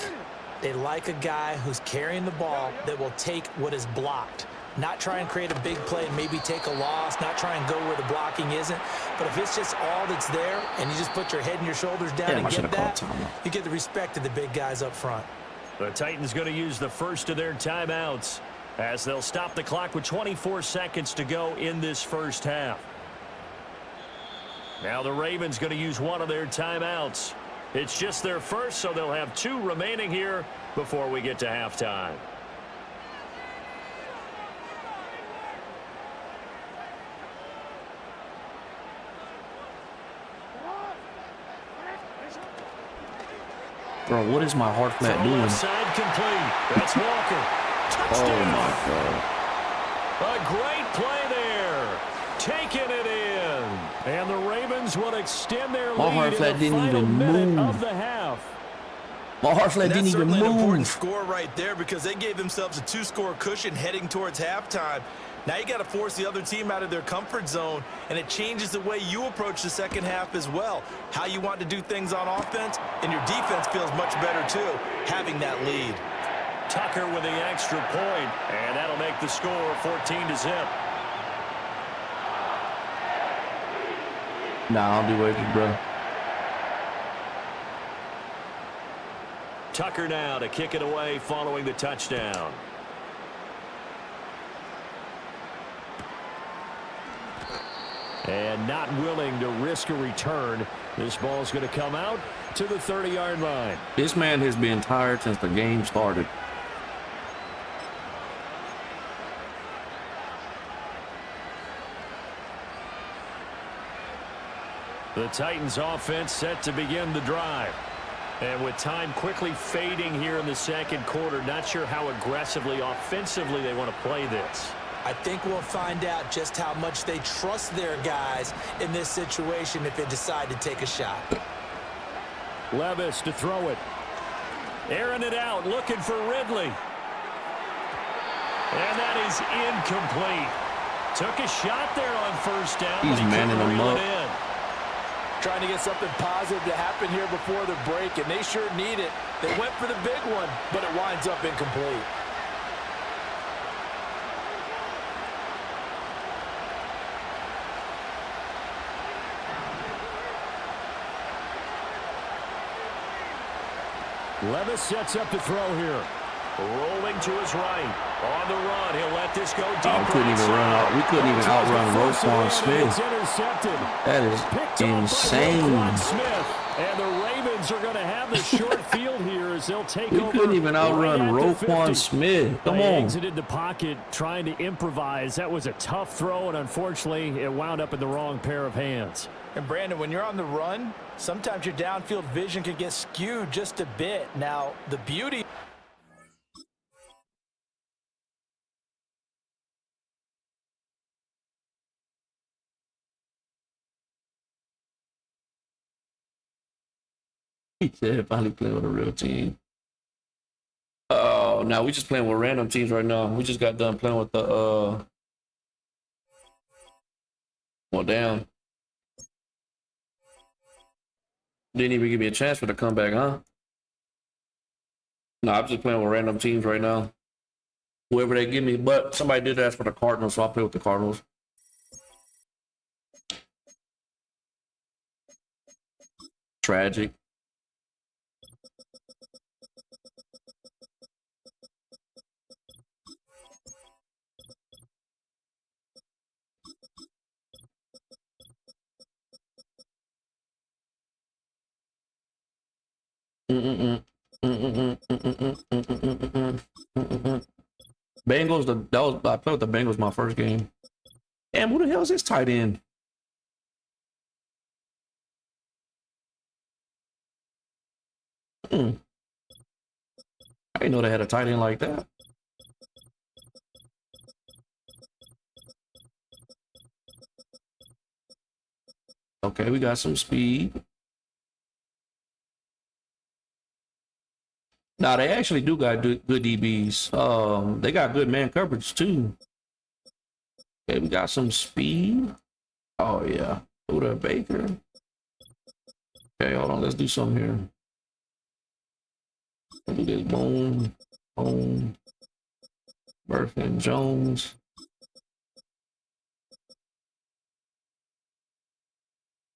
they like a guy who's carrying the ball that will take what is blocked. Not try and create a big play and maybe take a loss, not try and go where the blocking isn't. But if it's just all that's there and you just put your head and your shoulders down and get that, you get the respect of the big guys up front. The Titans going to use the first of their timeouts as they'll stop the clock with 24 seconds to go in this 1st half. Now the Ravens going to use one of their timeouts. It's just their first, so they'll have 2 remaining here before we get to halftime. Bro, what is my heart flat doing? Side complete. That's Walker. Touchdown. Oh, my God. A great play there. Taking it in. And the Ravens will extend their My heart lead flat in the didn't final even minute move. of the half. My heart flat didn't even That's certainly an important move. score right there because they gave themselves a 2-score cushion heading towards halftime. Now you got to force the other team out of their comfort zone, and it changes the way you approach the second half as well. How you want to do things on offense, and your defense feels much better too, having that lead. Tucker with the extra point, and that'll make the score 14-0. Nah, I'll do wages, bro. Tucker now to kick it away following the touchdown. And not willing to risk a return. This ball's going to come out to the 30-yard line. This man has been tired since the game started. The Titans offense set to begin the drive. And with time quickly fading here in the 2nd quarter, not sure how aggressively, offensively they want to play this. I think we'll find out just how much they trust their guys in this situation if they decide to take a shot. Levis to throw it. Airing it out, looking for Ridley. And that is incomplete. Took a shot there on 1st down. He's manning them up. Trying to get something positive to happen here before the break, and they sure need it. They went for the big one, but it winds up incomplete. Levis sets up to throw here. Rolling to his right. On the run. He'll let this go deep. Oh, we couldn't even run out. We couldn't even outrun Roquan Smith. That is insane. Smith. And the Ravens are going to have the short field here as they'll take over. We couldn't even outrun Roquan Smith. Come They on. exited the pocket trying to improvise. That was a tough throw, and unfortunately, it wound up in the wrong pair of hands. And Brandon, when you're on the run, sometimes your downfield vision can get skewed just a bit. Now, the beauty... He said finally playing with a real team. Oh, now we just playing with random teams right now. We just got done playing with the well, damn. Didn't even give me a chance for the comeback, huh? No, I'm just playing with random teams right now. Whoever they give me, but somebody did ask for the Cardinals, so I'll play with the Cardinals. Tragic. Mm-mm-mm. Mm-mm-mm. Mm-mm-mm. Mm-mm-mm. Mm-mm-mm. Bengals. I played with the Bengals my first game. Damn, who the hell is this tight end? I didn't know they had a tight end like that. Okay, we got some speed. Now they actually do got good DBs. They got good man coverage too. Okay, we got some speed. Oh yeah, Buda Baker. Okay, hold on. Let's do something here. Let's do this. Boom, boom. Murphy and Jones.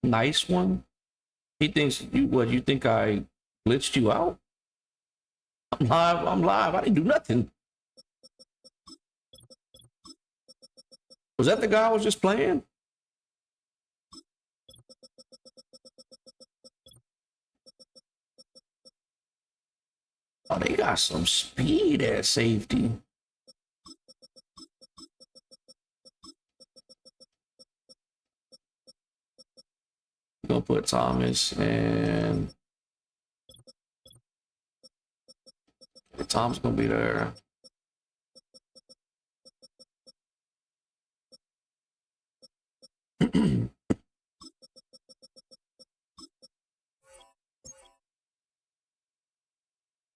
Nice one. He thinks you. What you think? I blitzed you out? I'm live. I'm live. I didn't do nothing. Was that the guy I was just playing? Oh, they got some speed at safety. Gonna put Thomas and Tom's gonna be there.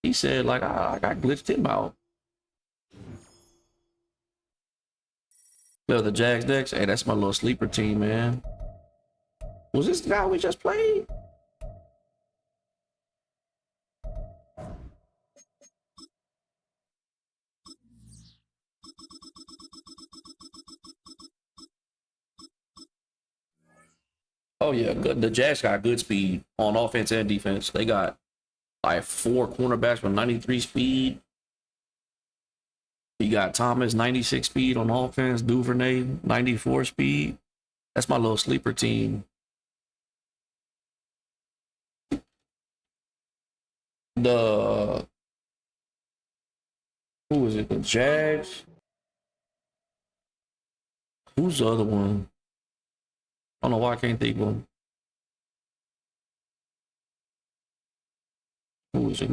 He said, like, I glitched him out. Yo, the Jags decks. Hey, that's my little sleeper team, man. Was this the guy we just played? Oh yeah, good. The Jags got good speed on offense and defense. They got like 4 cornerbacks with 93 speed. You got Thomas 96 speed on offense, Duvernay 94 speed. That's my little sleeper team. Who was it? The Jags. Who's the other one? I don't know why I can't think of him. Who is it?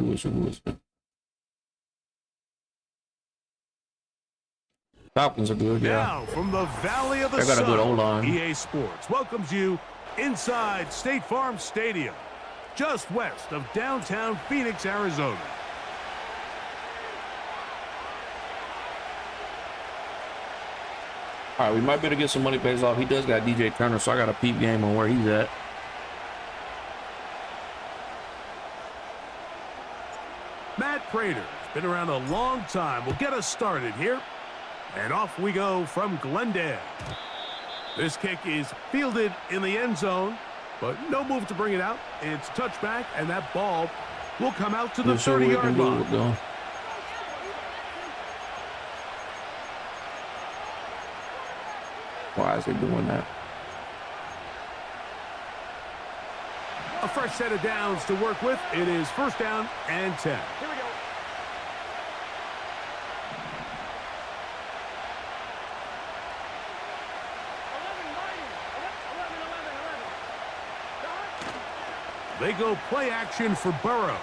Falcons are good, yeah. Now, from the Valley of the They got a good Sun, O-line. EA Sports welcomes you inside State Farm Stadium, just west of downtown Phoenix, Arizona. All right, we might be able to get some money pays off. He does got DJ Turner, so I got a peep game on where he's at. Matt Prater's been around a long time. Will get us started here. And off we go from Glendale. This kick is fielded in the end zone, but no move to bring it out. It's touchback, and that ball will come out to the 30-yard line. Why is he doing that? A fresh set of downs to work with. It is first down and 10. Here we go. They go play action for Burrow.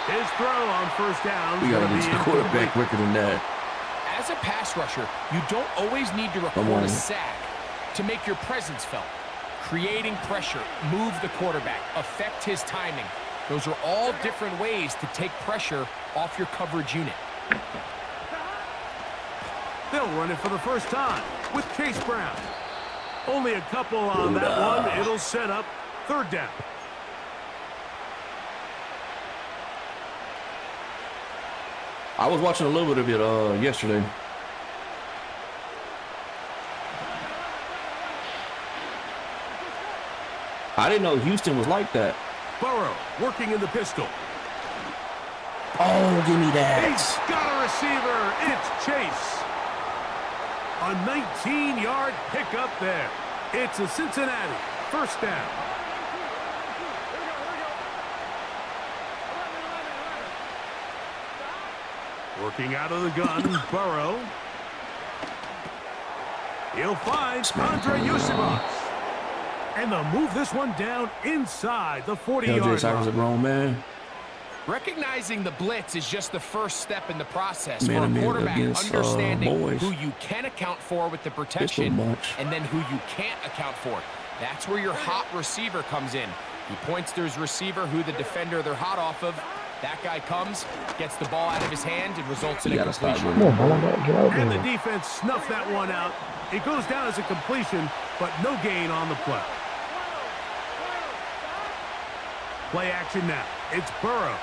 His throw on first down. We got to get to the quarterback quicker than that. As a pass rusher, you don't always need to record a sack to make your presence felt. Creating pressure, move the quarterback, affect his timing. Those are all different ways to take pressure off your coverage unit. They'll run it for the first time with Chase Brown. Only a couple on that one. It'll set up third down. I was watching a little bit of it yesterday. I didn't know Houston was like that. Burrow working in the pistol. Oh, give me that. He's got a receiver. It's Chase. A 19-yard pickup there. It's a Cincinnati first down. Working out of the gun, Burrow. He'll find Andre Yusibas. And they'll move this one down inside the 40-yard Cyrus a line. grown man. Recognizing the blitz is just the first step in the process Man for to a man quarterback, against, understanding boys. who you can account for with the protection bunch. and then who you can't account for. That's where your hot receiver comes in. He points to his receiver, who the defender they're hot off of. That guy comes, gets the ball out of his hand, and results in a completion. And the defense snuffed that one out. It goes down as a completion, but no gain on the play. Play action now. It's Burrow.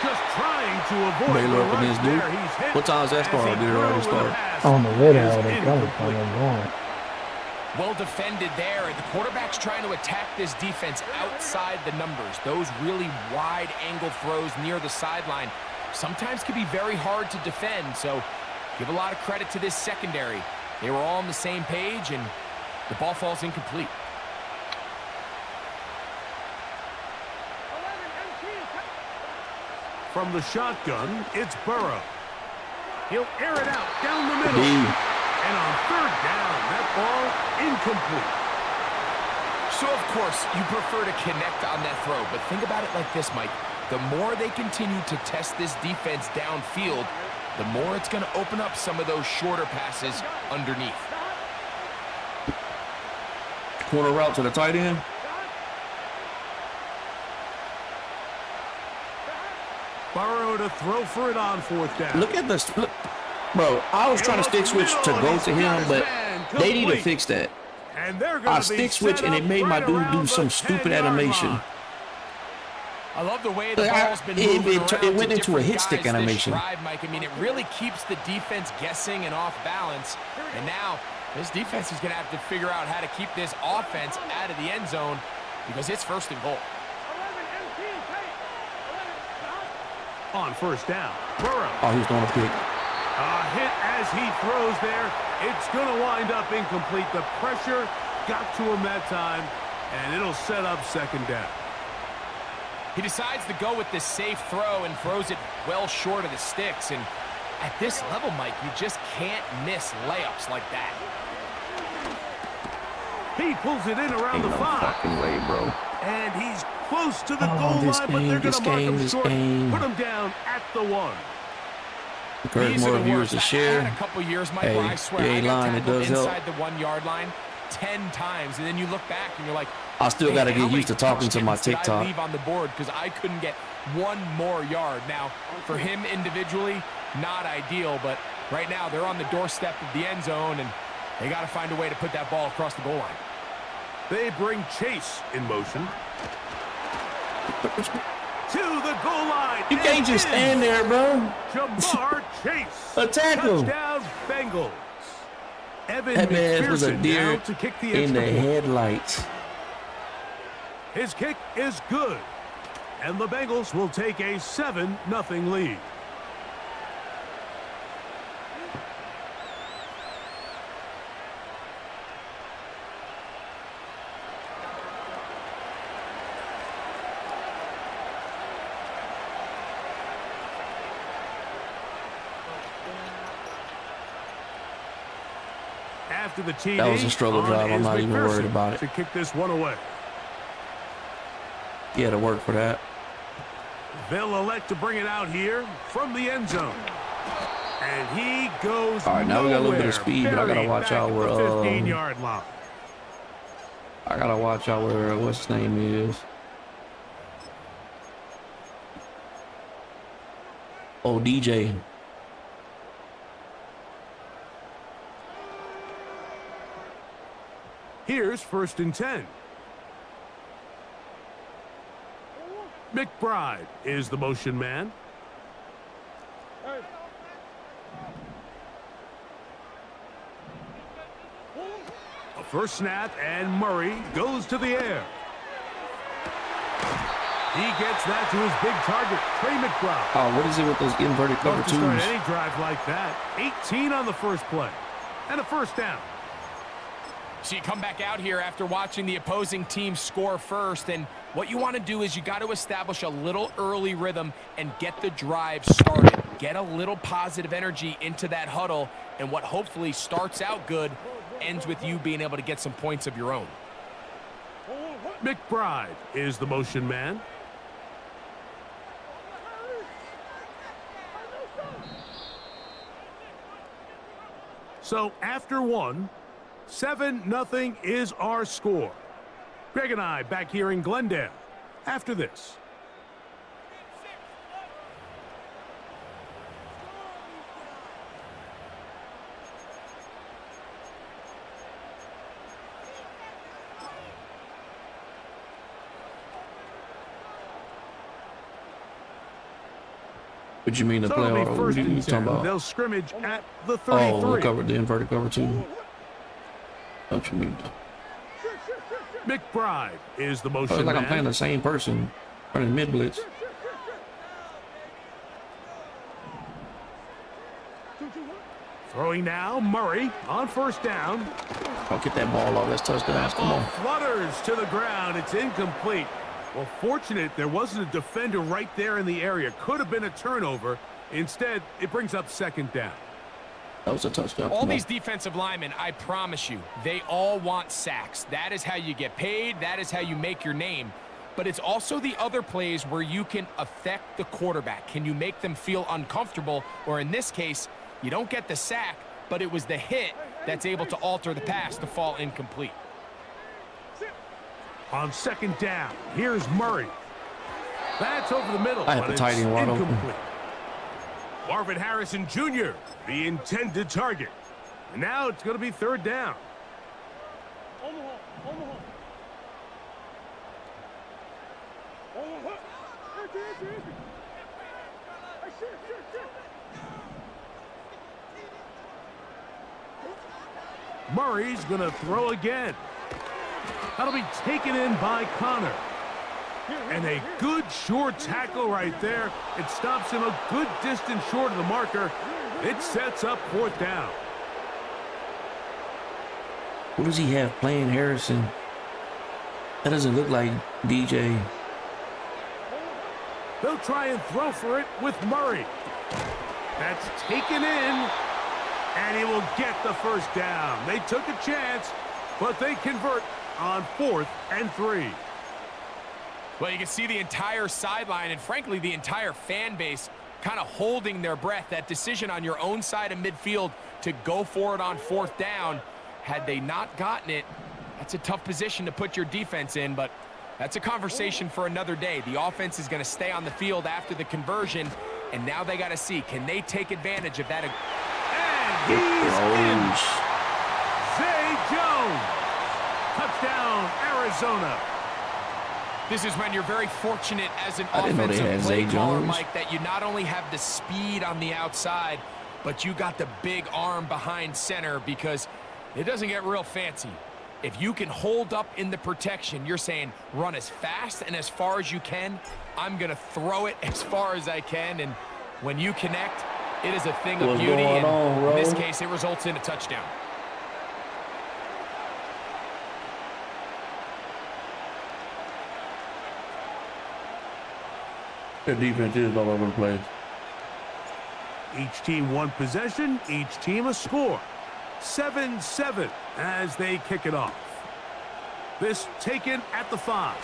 Just trying to avoid Baylor the up rush against Duke. there. He's hit What time's that as start? he Did it already threw with a start? pass. On the way Is out, they got it incomplete. going. Well defended there. The quarterback's trying to attack this defense outside the numbers. Those really wide angle throws near the sideline sometimes can be very hard to defend. So give a lot of credit to this secondary. They were all on the same page, and the ball falls incomplete. From the shotgun, it's Burrow. He'll air it out down the middle. And on third down, that ball incomplete. So, of course, you prefer to connect on that throw, but think about it like this, Mike. The more they continue to test this defense downfield, the more it's going to open up some of those shorter passes underneath. Corner route to the tight end. Burrow to throw for it on fourth down. Look at this. Look. Bro, I was trying to stick switch to go to him, but they need to fix that. And they're I gonna be stick switch set and it up made my right dude around do the some stupid 10-yard animation. line. I love the way the Like, ball's been it- moving it- around it went to into a hit different stick guys this animation. drive, Mike. I mean, it really keeps the defense guessing and off balance. And now this defense is going to have to figure out how to keep this offense out of the end zone because it's first and goal. On first down, Burrow. Oh, he was going to pick. A hit as he throws there. It's going to wind up incomplete. The pressure got to him that time, and it'll set up second down. He decides to go with this safe throw and throws it well short of the sticks. And at this level, Mike, you just can't miss layups like that. He pulls it in around the 5. Fucking way, bro. And he's close to the Oh, goal this line, but game, they're going this to mark game, him this short. game. Put him down at the 1. Encourage These are more the viewers worst. to I share. had a couple years, Mike, Hey, where I swear you I ain't got lying, it tackled does help. inside the 1 yard line 10 times, and then you look back and you're like, I still got to how get many used to talking to my touchdowns did I TikTok. leave on the board because I couldn't get one more yard. Now, for him individually, not ideal, but right now they're on the doorstep of the end zone, and they got to find a way to put that ball across the goal line. They bring Chase in motion. To the goal line. You can't just stand there, bro. Jamar Chase. Attack him. Touchdown, Bengals. Evan That man was a McPherson deer down to kick the in the extra point. headlights. His kick is good. And the Bengals will take a 7-0 lead. After the TD, That was a struggle on drive. I'm is not even worried McPherson about it. to kick this one away. He had to work for that. They'll elect to bring it out here from the end zone. And he goes All right, now we got a little bit of nowhere, speed, but I gotta buried watch back out at where, the 15-yard line. I gotta watch out where what's his name is. Oh, DJ. Here's 1st and 10. McBride is the motion man. A first snap, and Murray goes to the air. He gets that to his big target, Trey McBride. Oh, what is it with those inverted cover Tough to start twos? any drive like that. 18 on the first play. And a first down. So you come back out here after watching the opposing team score first, and what you want to do is you got to establish a little early rhythm and get the drive started. Get a little positive energy into that huddle, and what hopefully starts out good ends with you being able to get some points of your own. McBride is the motion man. So after one, 7-0 is our score. Greg and I back here in Glendale after this. What you mean the So play it'll be auto? What first are you and talking 10. about? They'll scrimmage at the Oh, 33. the inverted cover two. What you mean? McBride is the Oh, motion it's like man. I'm playing the same person running mid blitz. Throwing now, Murray on first down. I'll get that ball off. That's touchdowns. Come Ball on. flutters to the ground. It's incomplete. Well, fortunate there wasn't a defender right there in the area. Could have been a turnover. Instead, it brings up second down. That was a touchdown. All Come these on. defensive linemen, I promise you, they all want sacks. That is how you get paid. That is how you make your name. But it's also the other plays where you can affect the quarterback. Can you make them feel uncomfortable? Or in this case, you don't get the sack, but it was the hit that's able to alter the pass to fall incomplete. On second down, here's Murray. That's over the middle, I have but the it's tight end wide open. incomplete. Marvin Harrison Jr., the intended target. And now it's going to be third down. Murray's going to throw again. That'll be taken in by Connor. And a good short tackle right there. It stops him a good distance short of the marker. It sets up fourth down. Who does he have playing Harrison? That doesn't look like DJ. They'll try and throw for it with Murray. That's taken in. And he will get the first down. They took a chance, but they convert on 4th and 3. Well, you can see the entire sideline and, frankly, the entire fan base kind of holding their breath. That decision on your own side of midfield to go for it on 4th down, had they not gotten it, that's a tough position to put your defense in, but that's a conversation for another day. The offense is going to stay on the field after the conversion, and now they got to see, can they take advantage of that? And he's in. Zay Jones. Touchdown, Arizona. This is when you're very fortunate as an I didn't know they offensive had play Zay caller, Jones. Mike, that you not only have the speed on the outside, but you got the big arm behind center, because it doesn't get real fancy. If you can hold up in the protection, you're saying run as fast and as far as you can. I'm going to throw it as far as I can, and when you connect, it is a thing of What's beauty, going and on, bro? in this case, it results in a touchdown. Their defense is all over the place. Each team one possession, each team a score. 7-7 as they kick it off. This taken at the 5.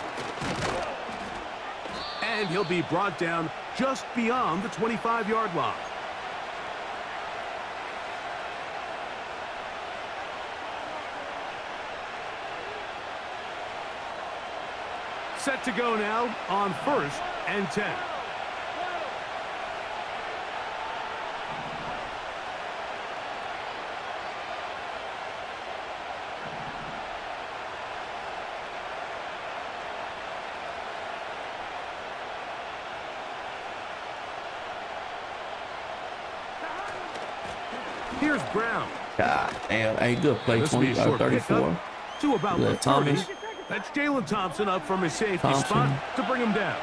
And he'll be brought down just beyond the 25-yard line. Set to go now on 1st and 10. Here's Brown. God damn. Hey, good play. This will be a 20 short 34. pickup to about Is the that 30. Thomas? That's Jalen Thompson up from his safety Thompson. spot to bring him down.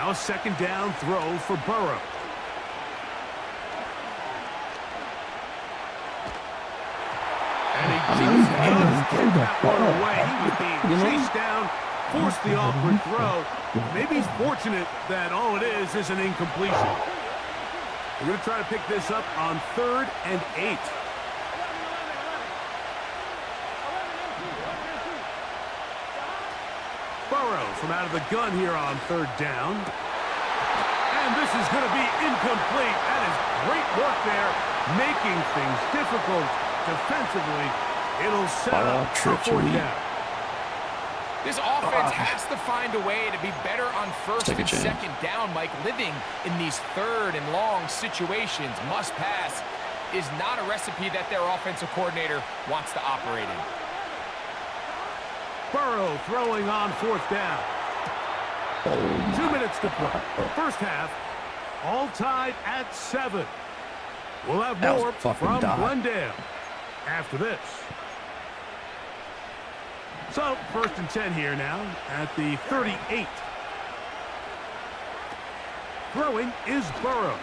Now a second down throw for Burrow. And he just does get that one away. He was being chased down, forced the awkward throw. Maybe he's fortunate that all it is an incompletion. We're going to try to pick this up on 3rd and 8. Burrow from out of the gun here on 3rd down. And this is going to be incomplete. That is great work there, making things difficult defensively. It'll set up for 4th down. This offense has to find a way to be better on 1st and 2nd down, Mike. Living in these 3rd and long situations, must pass, is not a recipe that their offensive coordinator wants to operate in. Burrow throwing on 4th down. 2 minutes to play. First half, all tied at 7. We'll have more from Glendale after this. So, 1st and 10 here now at the 38. Throwing is Burrow.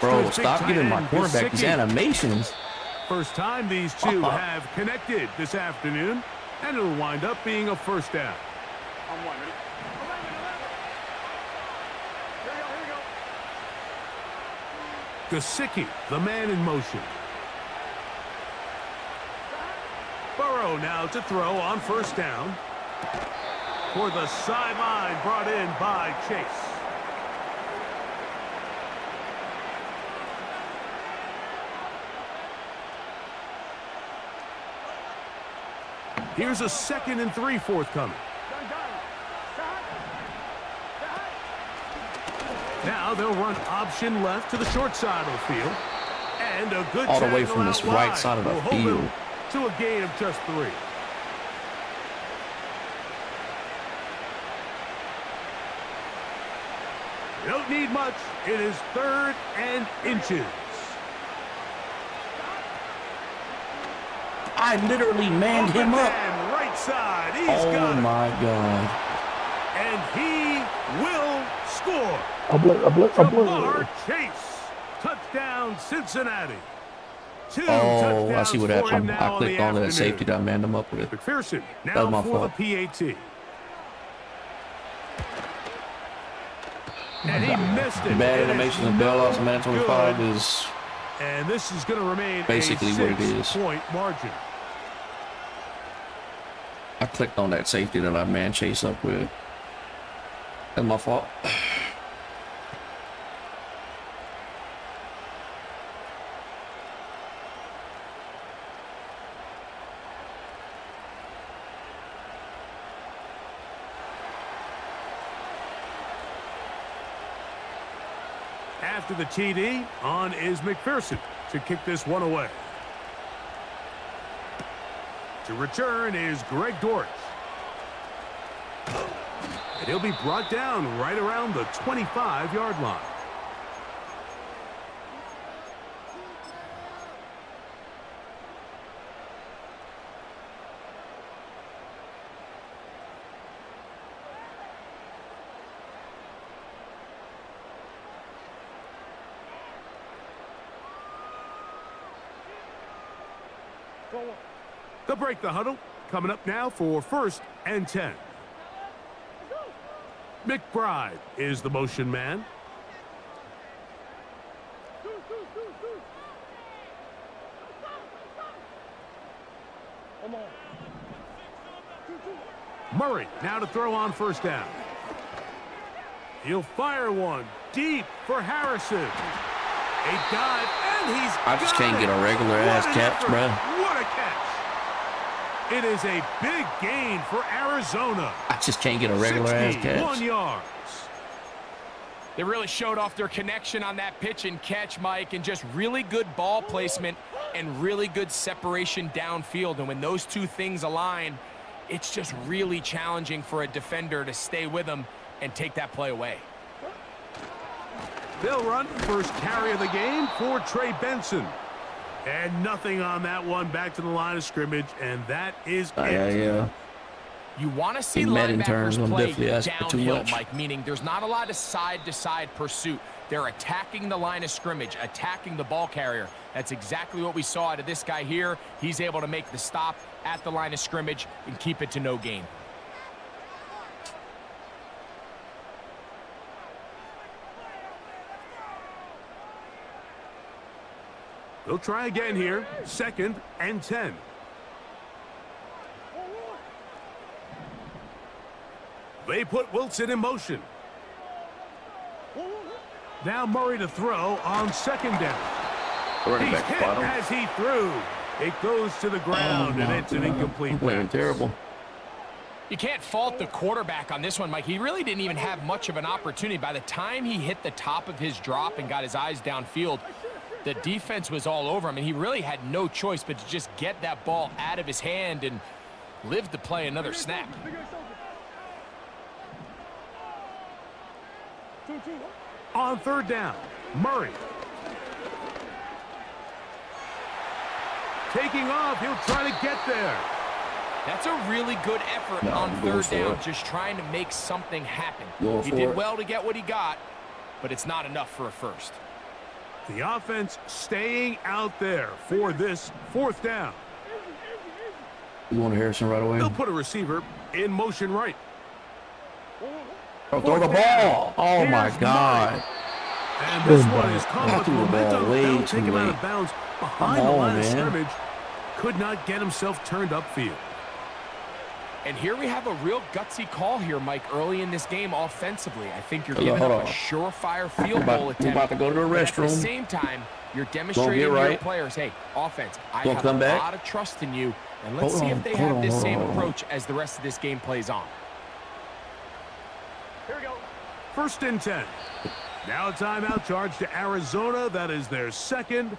Bro, stop giving my quarterback these animations. First time these two have connected this afternoon, and it'll wind up being a 1st down. Gesicki, the man in motion. Burrow now to throw on 1st down. For the sideline, brought in by Chase. Here's a 2nd and 3 forthcoming. Now they'll run option left to the short side of the field. And a good all the way from this right side of the field. To a gain of just 3. You don't need much. It is 3rd and inches. I literally manned him up. Right side. He's got my God. And he will score. Jamar Chase. Touchdown, Cincinnati. Oh, I see what happened. I clicked on that safety that I manned him up with. McPherson now that was my for fault. the PAT. And he missed it. Bad animation of bailouts in Madden 25 is and this is going to remain basically a what it is. 6-point margin. I clicked on that safety that I man chase up with. That's my fault. After the TD, on is McPherson to kick this one away. To return is Greg Dortch. And he'll be brought down right around the 25-yard line. They'll break the huddle. Coming up now for 1st and 10. McBride is the motion man. Murray now to throw on 1st down. He'll fire one deep for Harrison. A dive, and he's I just can't get a regular ass catch, bro. What a catch. It is a big gain for Arizona. I just can't get a regular ass catch. 61 yards. They really showed off their connection on that pitch and catch, Mike, and just really good ball placement and really good separation downfield. And when those two things align, it's just really challenging for a defender to stay with them and take that play away. They'll run first carry of the game for Trey Benson. And nothing on that one, back to the line of scrimmage, and that is it. Yeah. You want to see In Madden terms, linebackers I'm play definitely asking for too downhill, much. Mike, meaning there's not a lot of side-to-side pursuit. They're attacking the line of scrimmage, attacking the ball carrier. That's exactly what we saw out of this guy here. He's able to make the stop at the line of scrimmage and keep it to no gain. They'll try again here. 2nd and 10. They put Wilson in motion. Now Murray to throw on 2nd down. Running He's back hit bottom. as he threw. It goes to the ground, and it's an incomplete Playing pass. terrible. You can't fault the quarterback on this one, Mike. He really didn't even have much of an opportunity. By the time he hit the top of his drop and got his eyes downfield, the defense was all over him, and he really had no choice but to just get that ball out of his hand and live to play another snap. On 3rd down, Murray. Taking off, he'll try to get there. That's a really good effort No, on I'm going 3rd for down, it. just trying to make something happen. Going He for did it. well to get what he got, but it's not enough for a first. The offense staying out there for this 4th down. You want Harrison right away? They'll put a receiver in motion right. Oh, throw the ball. Oh, my Here's God. And this Good one ball. is caught I with threw the ball momentum. way They'll too take him out late. of bounds behind Come the on, line of man. scrimmage. Could not get himself turned upfield. And here we have a real gutsy call here, Mike, early in this game offensively. I think you're Hold giving on, up a hold on. surefire field We're goal about attempt. to go to the but at the restroom. same time, you're demonstrating to your right. players, hey, offense, I Gonna have come a back. lot of trust in you, and let's Hold see on, if they hold have on, this hold same on. approach as the rest of this game plays on. Here we go. 1st and 10. Now a timeout charge to Arizona. That is their 2nd.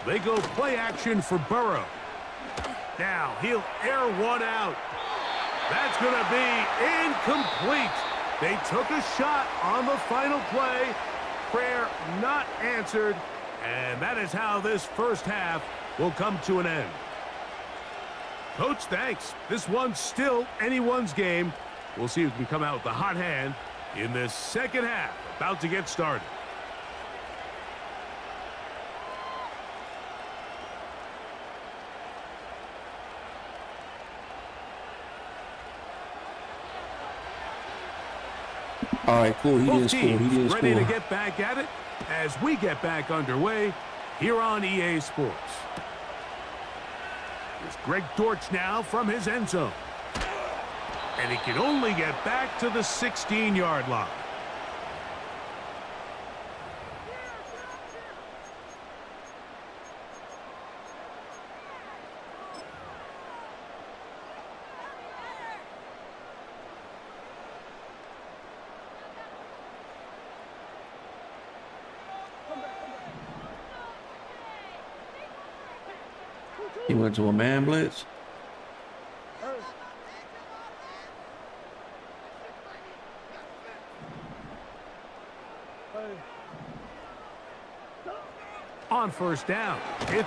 They go play action for Burrow. Now he'll air one out. That's going to be incomplete. They took a shot on the final play. Prayer not answered. And that is how this first half will come to an end. Coach, thanks. This one's still anyone's game. We'll see who can come out with the hot hand in this second half. About to get started. All right, cool. He Both did score. He teams did ready to score. get back at it as we get back underway here on EA Sports. Here's Greg Dortch now from his end zone. And he can only get back to the 16-yard line. He went to a man blitz. On first down, and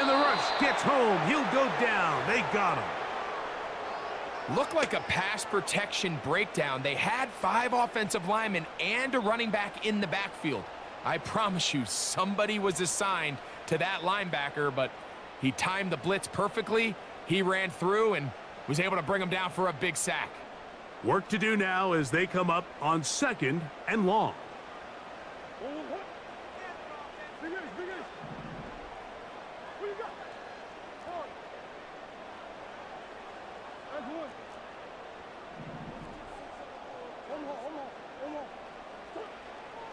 the rush gets home. He'll go down. They got him. Looked like a pass protection breakdown. They had 5 offensive linemen and a running back in the backfield. I promise you, somebody was assigned to that linebacker, but he timed the blitz perfectly. He ran through and was able to bring him down for a big sack. Work to do now as they come up on 2nd and long.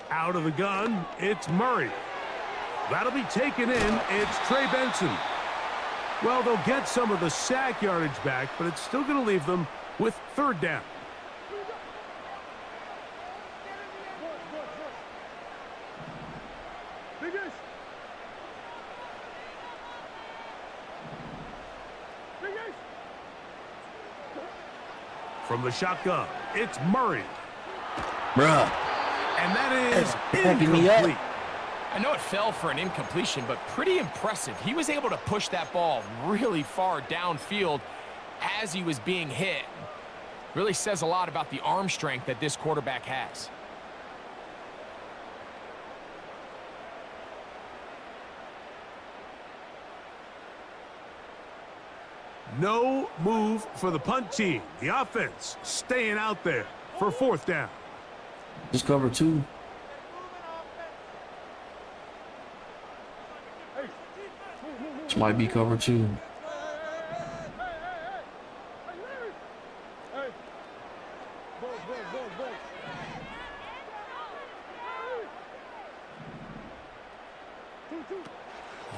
Out of the gun, it's Murray. That'll be taken in. It's Trey Benson. Well, they'll get some of the sack yardage back, but it's still going to leave them with third down. From the shotgun, it's Murray. Bruh. And that is backing me up. incomplete. I know it fell for an incompletion, but pretty impressive. He was able to push that ball really far downfield as he was being hit. Really says a lot about the arm strength that this quarterback has. No move for the punt team. The offense staying out there for fourth down. Just cover 2. This might be cover 2.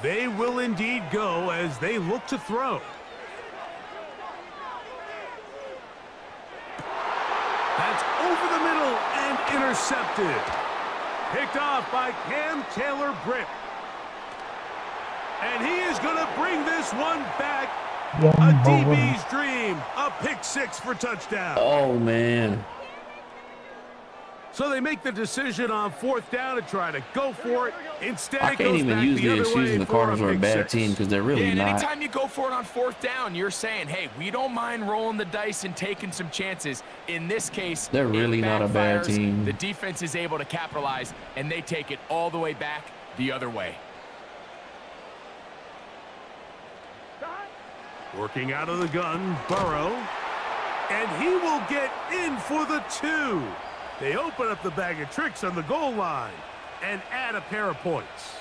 They will indeed go as they look to throw. That's over the middle and intercepted. Picked off by Cam Taylor-Britt. And he is going to bring this one back. A DB's dream. A pick 6 for touchdown. Oh, man. So they make the decision on fourth down to try to go for it. Instead, I it can't goes even back use the the other excuse way the for Cardinals are a pick bad 6. team because they're really And not. anytime you go for it on fourth down, you're saying, hey, we don't mind rolling the dice and taking some chances. In this case, They're really it not a bad backfires. team. The defense is able to capitalize, and they take it all the way back the other way. Working out of the gun, Burrow. And he will get in for the 2. They open up the bag of tricks on the goal line and add a pair of points.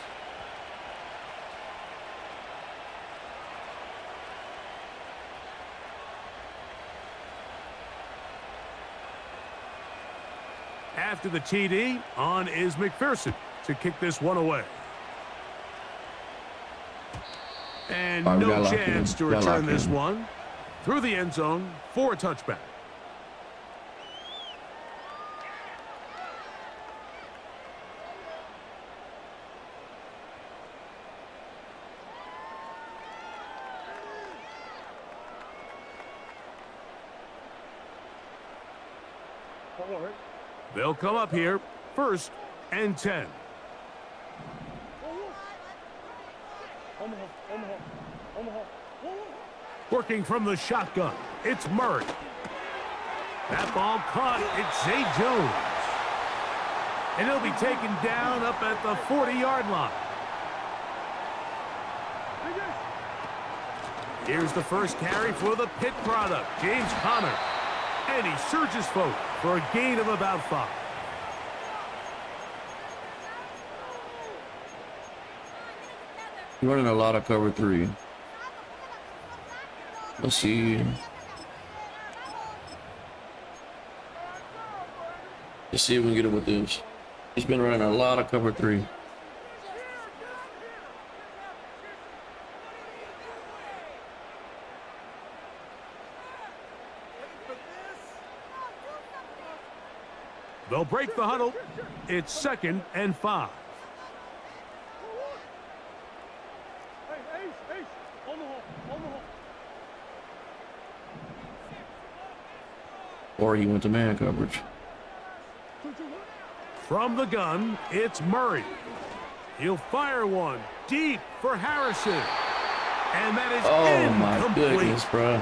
After the TD, on is McPherson to kick this one away. And All right, we no gotta lock chance in. to We gotta return lock this in. one through the end zone for a touchback. They'll come up here, 1st and 10. Working from the shotgun, it's Murray. That ball caught, it's Zay Jones. And he'll be taken down up at the 40-yard line. Here's the first carry for the Pitt product, James Conner. And he surges forward for a gain of about 5. You're running a lot of cover 3. Let's see. Let's see if we can get it with this. He's been running a lot of cover 3. They'll break the huddle. It's 2nd and 5. Or he went to man coverage. From the gun, it's Murray. He'll fire one deep for Harrison. And that is Oh my incomplete. goodness, bro.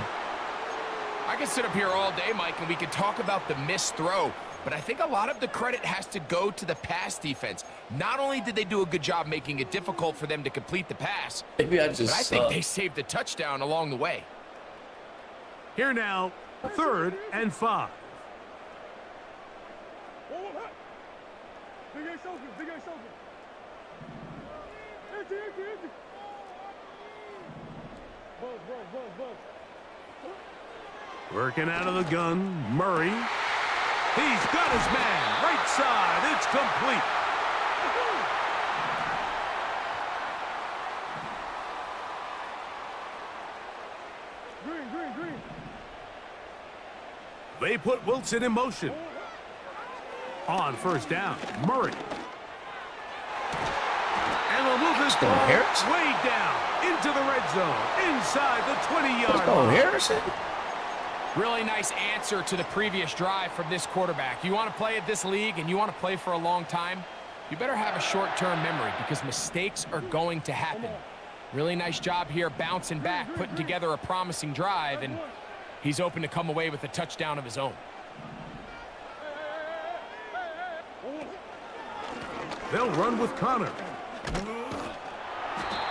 I could sit up here all day, Mike, and we could talk about the missed throw, but I think a lot of the credit has to go to the pass defense. Not only did they do a good job making it difficult for them to complete the pass, Maybe I but just I think suck. they saved the touchdown along the way. Here now, 3rd and 5. Working out of the gun, Murray. He's got his man. Right side. It's complete. They put Wilson in motion. On first down, Murray. And they'll move this ball way down into the red zone, inside the 20-yard line. Harrison. Really nice answer to the previous drive from this quarterback. You want to play at this league and you want to play for a long time, you better have a short-term memory because mistakes are going to happen. Really nice job here bouncing back, putting together a promising drive, and he's open to come away with a touchdown of his own. They'll run with Connor.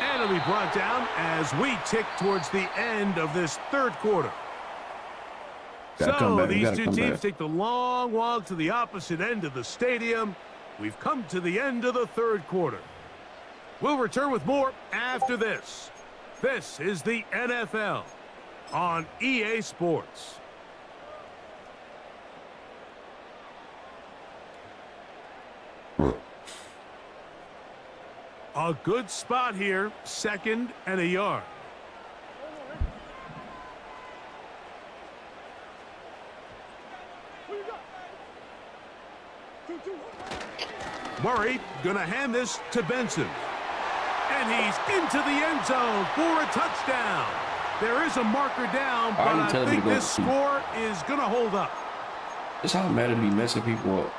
And it'll be brought down as we tick towards the end of this third quarter. So these two teams take the long walk to the opposite end of the stadium. We've come to the end of the third quarter. We'll return with more after this. This is the NFL on EA Sports. A good spot here, 2nd and a yard. Murray gonna hand this to Benson. And he's into the end zone for a touchdown. There is a marker down, but I think this score is gonna hold up. That's how Madden be messing people up.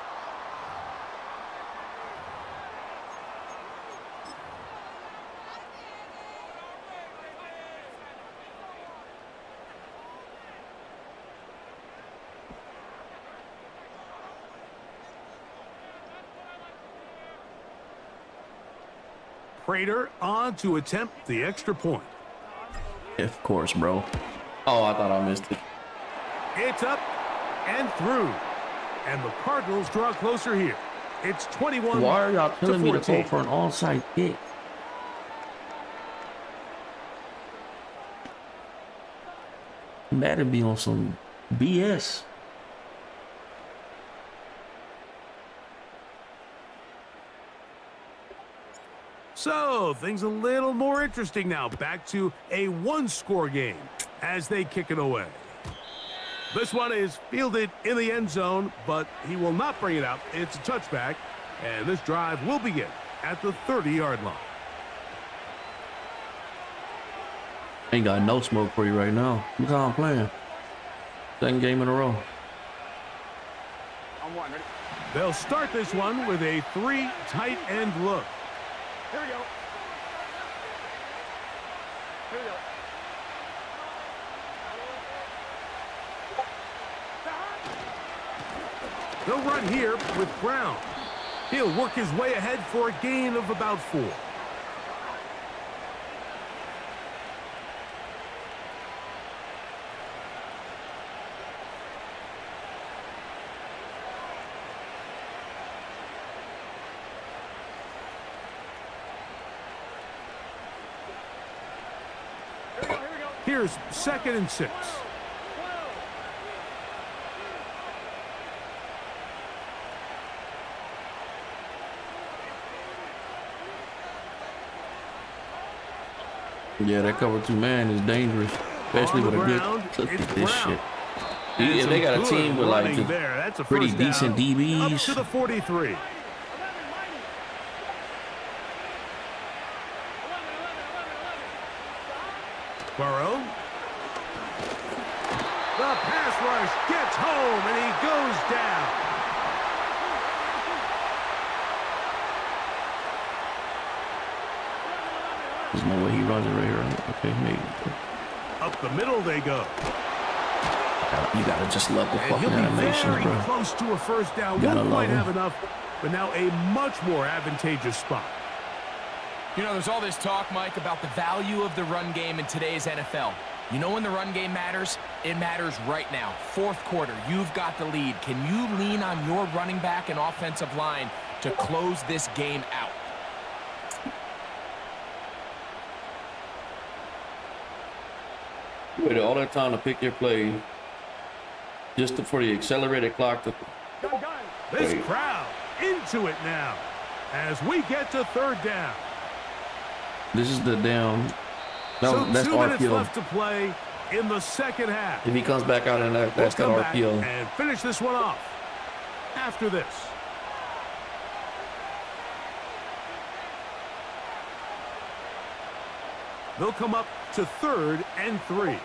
Prater on to attempt the extra point. Of course, bro. Oh, I thought I missed it. It's up and through. And the Cardinals draw closer here. It's 21. Why are y'all telling me to call 14. for an onside kick? Madden be on some BS. So, things a little more interesting now. Back to a one-score game as they kick it away. This one is fielded in the end zone, but he will not bring it out. It's a touchback, and this drive will begin at the 30-yard line. Ain't got no smoke for you right now. Look how I'm playing. 2nd game in a row. They'll start this one with a 3 tight end look. Here we go. Here we go. They'll run here with Brown. He'll work his way ahead for a gain of about 4. Here's 2nd and 6. Yeah, that cover 2 man is dangerous, especially with a good. Look at this shit. Yeah, they got a team with like just pretty decent DBs. Up to the 43. Burrow. The pass rush gets home, and he goes down. There's no way he runs it right here. Okay, maybe. Up the middle they go. You gotta just love the And fucking he'll be animation, very bro. close to a first down. Gotta Won't quite love have him. enough, but now a much more advantageous spot. You know, there's all this talk, Mike, about the value of the run game in today's NFL. You know when the run game matters? It matters right now. 4th quarter, you've got the lead. Can you lean on your running back and offensive line to close this game out? You waited all that time to pick your play for the accelerated clock to. This Wait. crowd into it now as we get to third down. This is the down. So That's 2 minutes RPO. left to play in the second half. If he comes back out in that, that's We'll the come back RPO. and finish this one off after this. They'll come up to 3rd and 3.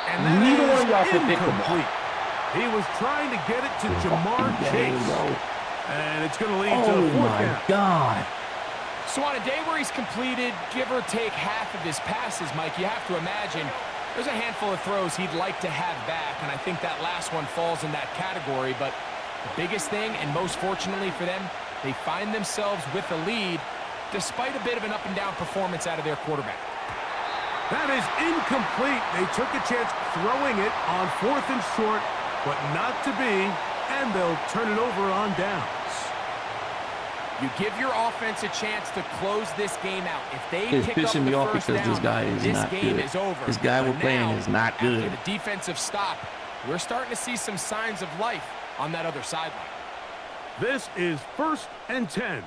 And that Neither one of y'all is can pick the ball. incomplete. He was trying to get it to Jamar Chase. And it's going to lead to Oh a 4th my down. God. So on a day where he's completed, give or take half of his passes, Mike, you have to imagine there's a handful of throws he'd like to have back, and I think that last one falls in that category. But the biggest thing, and most fortunately for them, they find themselves with a lead despite a bit of an up-and-down performance out of their quarterback. That is incomplete. They took a chance throwing it on 4th and short, but not to be, and they'll turn it over on downs. You give your offense a chance to close this game out. If they It's pick up pissing me the off first because down, this guy is this not game good. is over. This guy But we're playing now, is not good. After the defensive stop, we're starting to see some signs of life on that other sideline. This is 1st and 10.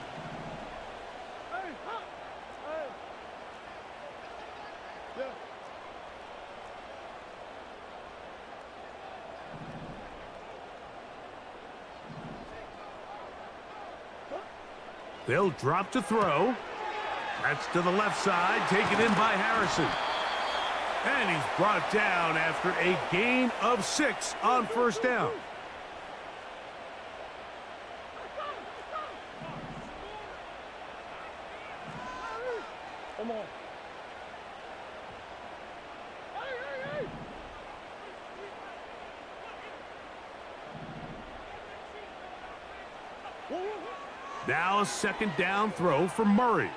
They'll drop to throw. That's to the left side, taken in by Harrison. And he's brought down after a gain of 6 on 1st down. Come on. Now a 2nd down throw for Murray.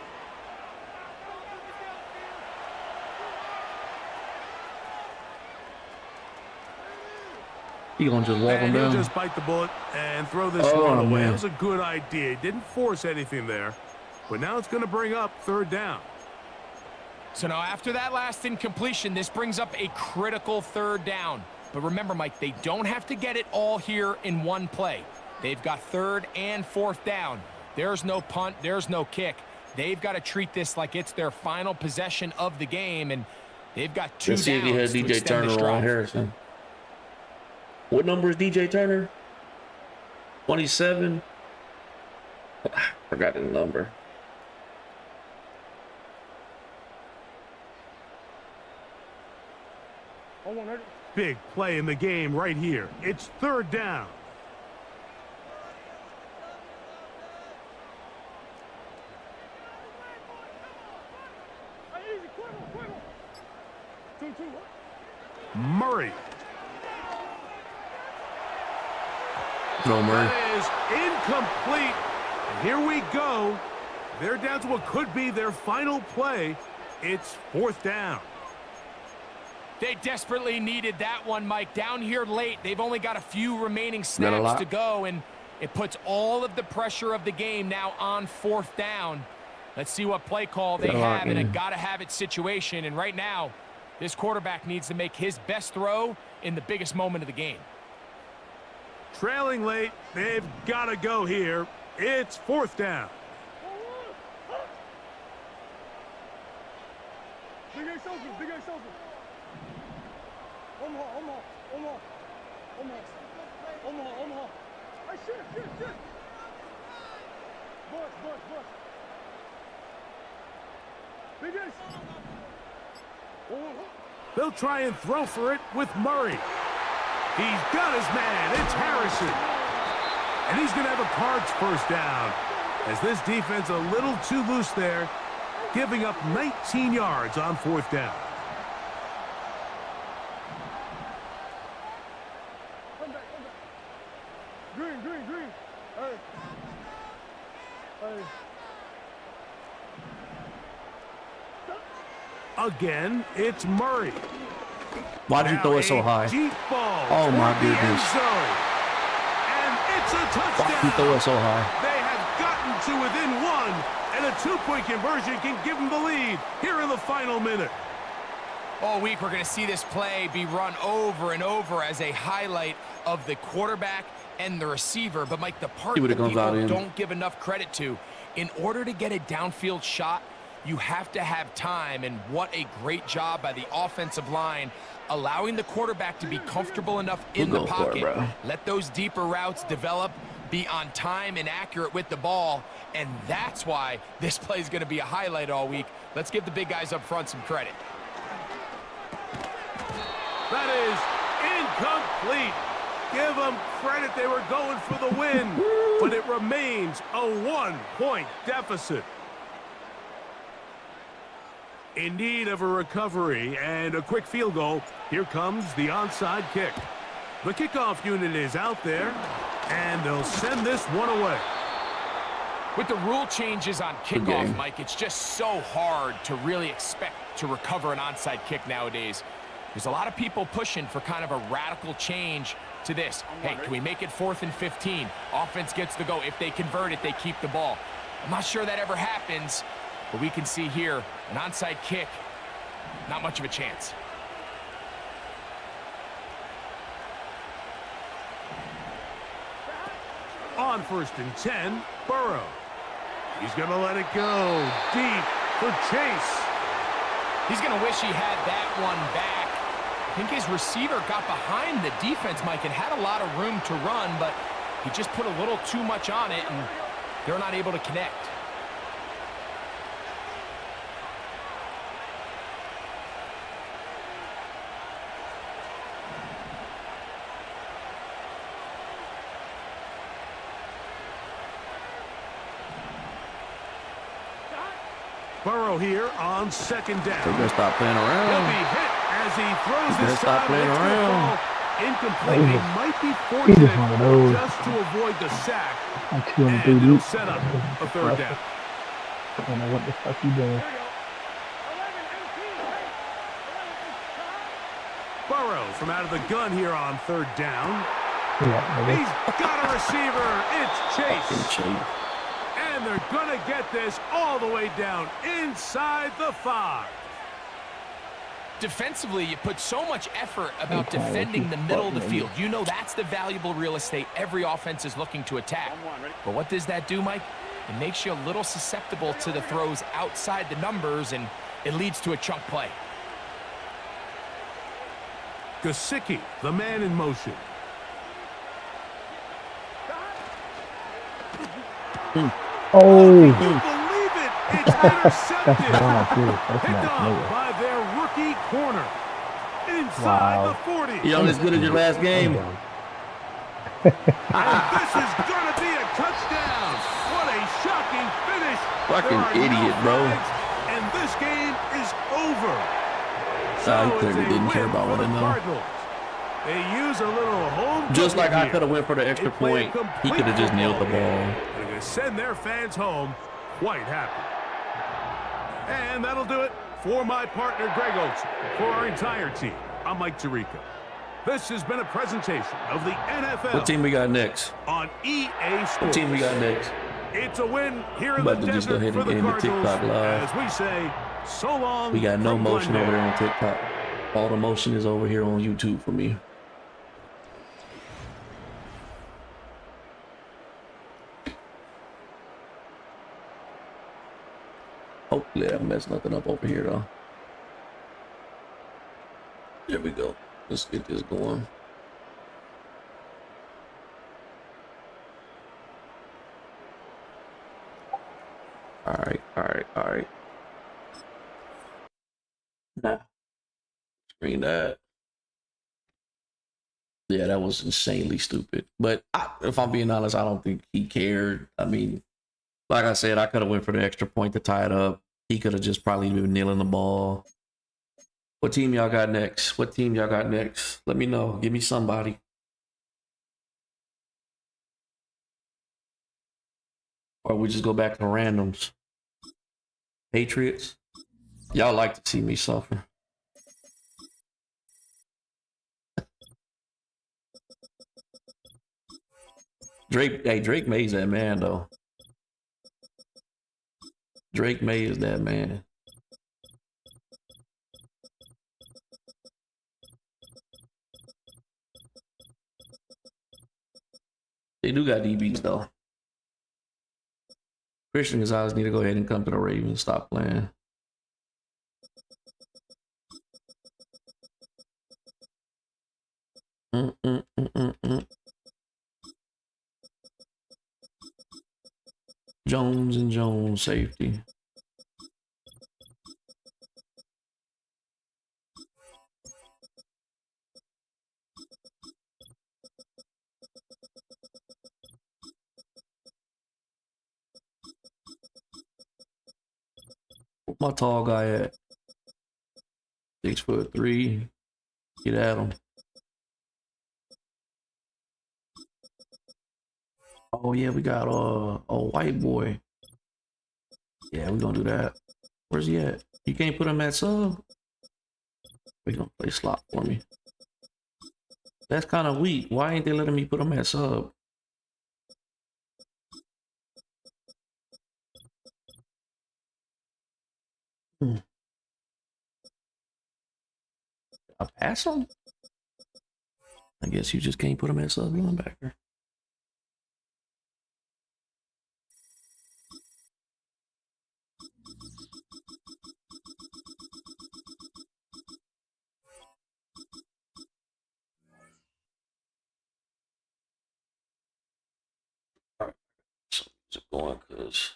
He gonna just walk him And he'll down. just bite the bullet and throw this Oh, one away. man. It was a good idea. He didn't force anything there. But now it's going to bring up 3rd down. So now after that last incompletion, this brings up a critical 3rd down. But remember, Mike, they don't have to get it all here in one play. They've got 3rd and 4th down. There's no punt. There's no kick. They've got to treat this like it's their final possession of the game, and they've got 2 Let's see if he downs had to DJ extend this Turner on drive. Harrison. What number is DJ Turner? 27. Forgot the number. Big play in the game right here. It's 3rd down. Murray. No, Murray. That is incomplete. And here we go. They're down to what could be their final play. It's 4th down. They desperately needed that one, Mike. Down here late, they've only got a few remaining Not a snaps lot. to go, and it puts all of the pressure of the game now on 4th down. Let's see what play call they Got a lot, have in a man. gotta-have-it situation. And right now, this quarterback needs to make his best throw in the biggest moment of the game. Trailing late, they've got to go here. It's 4th down. They'll try and throw for it with Murray. He's got his man. It's Harrison. And he's going to have a Cards 1st down as this defense a little too loose there, giving up 19 yards on 4th down. Green. Hey. Again, it's Murray. Why did you throw it so high? Deep ball Oh, my toward the end goodness. zone. And it's a Why touchdown. did you throw it so high? They have gotten to within 1, and And a 2-point conversion can give them the lead here in the final minute. All week, we're going to see this play be run over and over as a highlight of the quarterback and the receiver. But, Mike, the part that people don't give enough credit to, in order to get a downfield shot, you have to have time. And what a great job by the offensive line, allowing the quarterback to be comfortable enough in the pocket. Let those deeper routes develop, be on time and accurate with the ball. And that's why this play is going to be a highlight all week. Let's give the big guys up front some credit. That is incomplete. Give them credit. They were going for the win, but it remains a 1-point deficit. In need of a recovery and a quick field goal, here comes the onside kick. The kickoff unit is out there, and they'll send this one away. With the rule changes on kickoff, Mike, it's just so hard to really expect to recover an onside kick nowadays. There's a lot of people pushing for kind of a radical change to this. Hey, can we make it 4th and 15? Offense gets the go. If they convert it, they keep the ball. I'm not sure that ever happens, but we can see here an onside kick, not much of a chance. On 1st and 10, Burrow. He's going to let it go deep for Chase. He's going to wish he had that one back. I think his receiver got behind the defense, Mike, and had a lot of room to run, but he just put a little too much on it, and they're not able to connect. Burrow here on 2nd down. They're gonna stop playing around. He'll be hit as he throws this stop playing around. Incomplete. He might be fortunate just to avoid the sack. And it'll set up a 3rd down. I don't know what the fuck you doing. Burrow from out of the gun here on 3rd down. Yeah, He's got a receiver. It's Chase. And they're going to get this all the way down inside the 5. Defensively, you put so much effort about defending the middle of the field. You know that's the valuable real estate every offense is looking to attack. But what does that do, Mike? It makes you a little susceptible to the throws outside the numbers, and it leads to a chunk play. Gesicki, the man in motion. Oh! Can you believe it? It's intercepted. Picked off by their rookie corner. Inside the 40. You only as good as your last game. And this is going to be a touchdown. What a shocking finish. Fucking idiot, bro. And this game is over. He clearly didn't care about what I know. They use a little home. Just like I could have went for the extra point, he could have just nailed the ball. They're going to send their fans home quite happy. And that'll do it for my partner, Greg Olson. For our entire team, I'm Mike Tirico. This has been a presentation of the NFL. What team we got next? On EA Sports. What team we got next? It's a win here in the desert just go ahead for and the end the Cardinals. TikTok live. As we say, so long. We got no from motion Glendale. over there on TikTok. All the motion is over here on YouTube for me. Hopefully I don't mess nothing up over here though. There we go. Let's get this going. All right. Nah. Screen that. Yeah, that was insanely stupid. But if I'm being honest, I don't think he cared. I mean, like I said, I could have went for the extra point to tie it up. He could have just probably been kneeling the ball. What team y'all got next? Let me know. Give me somebody. Or we just go back to randoms. Patriots? Y'all like to see me suffer. Drake May's that man though. Drake May is that man. They do got DBs though. Christian Gonzalez need to go ahead and come to the Ravens. Stop playing. Jones and Jones safety. Where's my tall guy at? 6'3". Get at him. Oh yeah, we got a white boy. Yeah, we're gonna do that. Where's he at? You can't put him at sub? We're gonna play slot for me. That's kind of weak. Why ain't they letting me put him at sub? I pass him? I guess you just can't put him at sub linebacker. Going because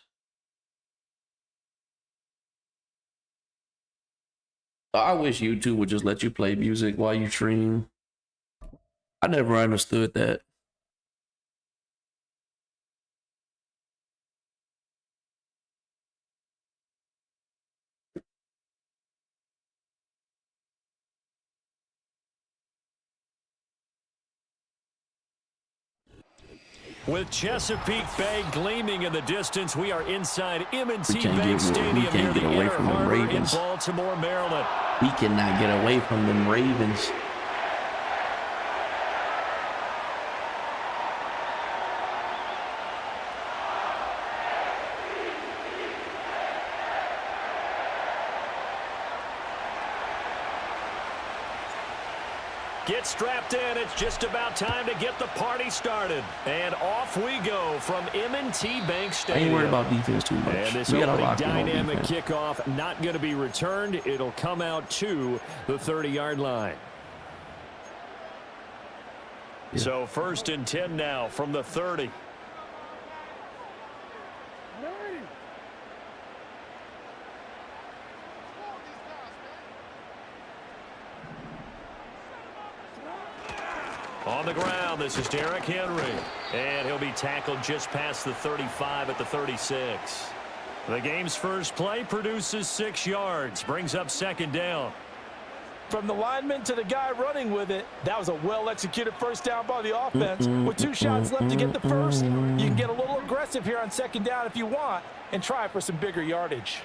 I wish YouTube would just let you play music while you stream. I never understood that. With Chesapeake Bay gleaming in the distance, we are inside M&T Bank Stadium near the Inner Harbor in Baltimore, Maryland. We cannot get away from them Ravens. Get strapped in. It's just about time to get the party started. And off we go from M&T Bank Stadium. I ain't worried about defense too much. And this opening dynamic kickoff not going to be returned. It'll come out to the 30-yard line. Yeah. So 1st and 10 now from the 30. On the ground, this is Derrick Henry. And he'll be tackled just past the 35 at the 36. The game's first play produces 6 yards, brings up 2nd down. From the lineman to the guy running with it, that was a well-executed first down by the offense. With 2 shots left to get the first, you can get a little aggressive here on 2nd down if you want and try for some bigger yardage.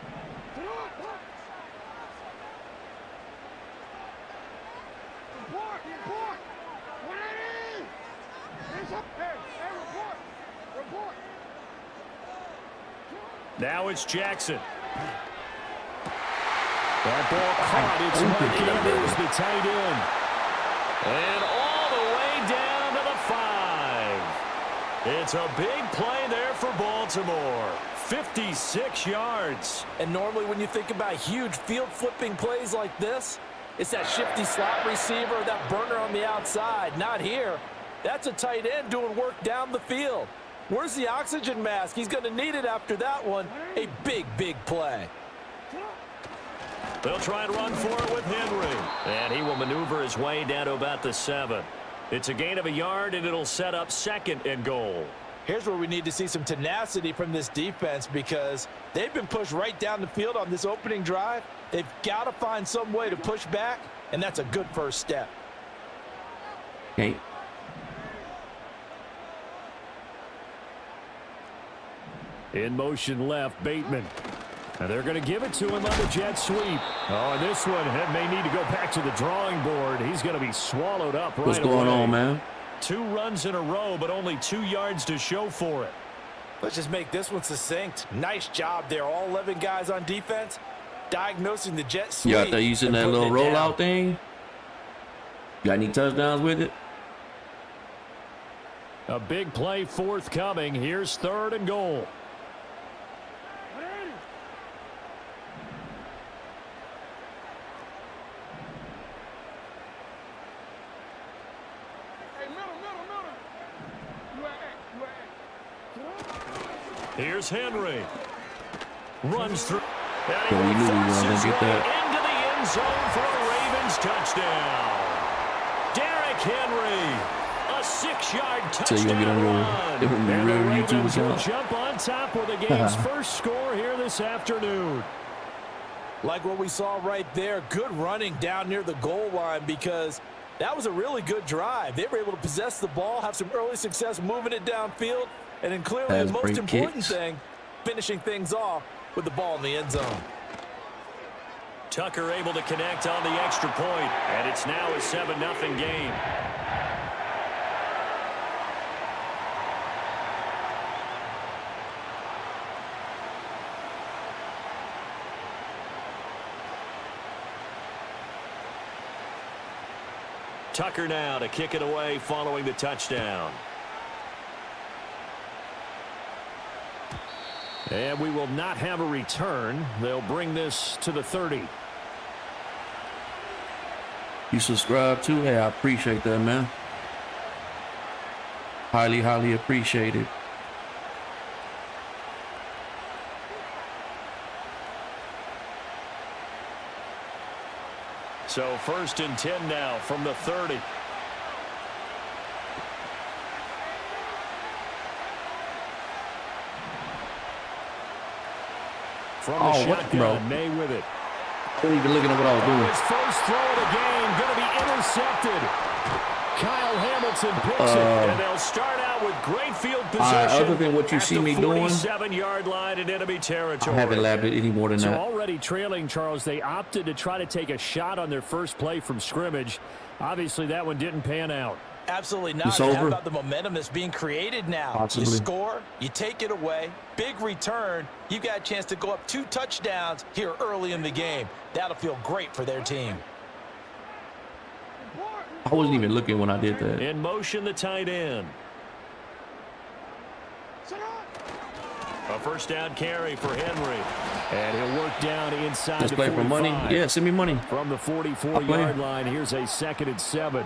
Now it's Jackson. That ball caught. It's Mike Evers, the tight end. And all the way down to the 5. It's a big play there for Baltimore. 56 yards. And normally when you think about huge field-flipping plays like this, it's that shifty slot receiver, that burner on the outside. Not here. That's a tight end doing work down the field. Where's the oxygen mask? He's going to need it after that one. A big, big play. They'll try and run for it with Henry. And he will maneuver his way down to about the 7. It's a gain of 1 yard, and it'll set up 2nd and goal. Here's where we need to see some tenacity from this defense because they've been pushed right down the field on this opening drive. They've got to find some way to push back, and that's a good first step. Okay. In motion left, Bateman. And they're going to give it to him on the jet sweep. Oh, and this one may need to go back to the drawing board. He's going to be swallowed up right away. What's going on, man? 2 runs in a row, but only 2 yards to show for it. Let's just make this one succinct. Nice job there. All 11 guys on defense diagnosing the jet sweep. You out there using that little rollout thing? Got any touchdowns with it? A big play forthcoming. Here's 3rd and goal. Here's Henry. Runs through. And he we knew we weren't forces going to get that. into the end zone for a Ravens touchdown. Derrick Henry, a 6-yard touchdown So you're going to get on your run. And the real YouTube Ravens will account. jump on top with the game's first score here this afternoon. Like what we saw right there, good running down near the goal line because that was a really good drive. They were able to possess the ball, have some early success moving it downfield, and then clearly That's the most great important kicks. thing, finishing things off with the ball in the end zone. Tucker able to connect on the extra point, and it's now a 7-0 game. Tucker now to kick it away following the touchdown. And we will not have a return. They'll bring this to the 30. You subscribe too? Hey, I appreciate that, man. Highly, highly appreciated. So 1st and 10 now from the 30. From the shotgun, May with it. I wasn't even looking at what I was doing. His first throw of the game going to be intercepted. Kyle Hamilton picks it, and they'll start out with great field position. Other than what you see me doing, 47-yard line in enemy territory. I haven't labbed it any more than that. Already trailing, Charles, they opted to try to take a shot on their first play from scrimmage. Obviously, that one didn't pan out. Absolutely not. It's How over. about the momentum that's being created now? Possibly. You score, you take it away, big return. You got a chance to go up 2 touchdowns here early in the game. That'll feel great for their team. I wasn't even looking when I did that. In motion, the tight end. A first down carry for Henry. And he'll work down inside Just the play 45. for money. Yeah, send me money. From the 44-yard line, here's a 2nd and 7.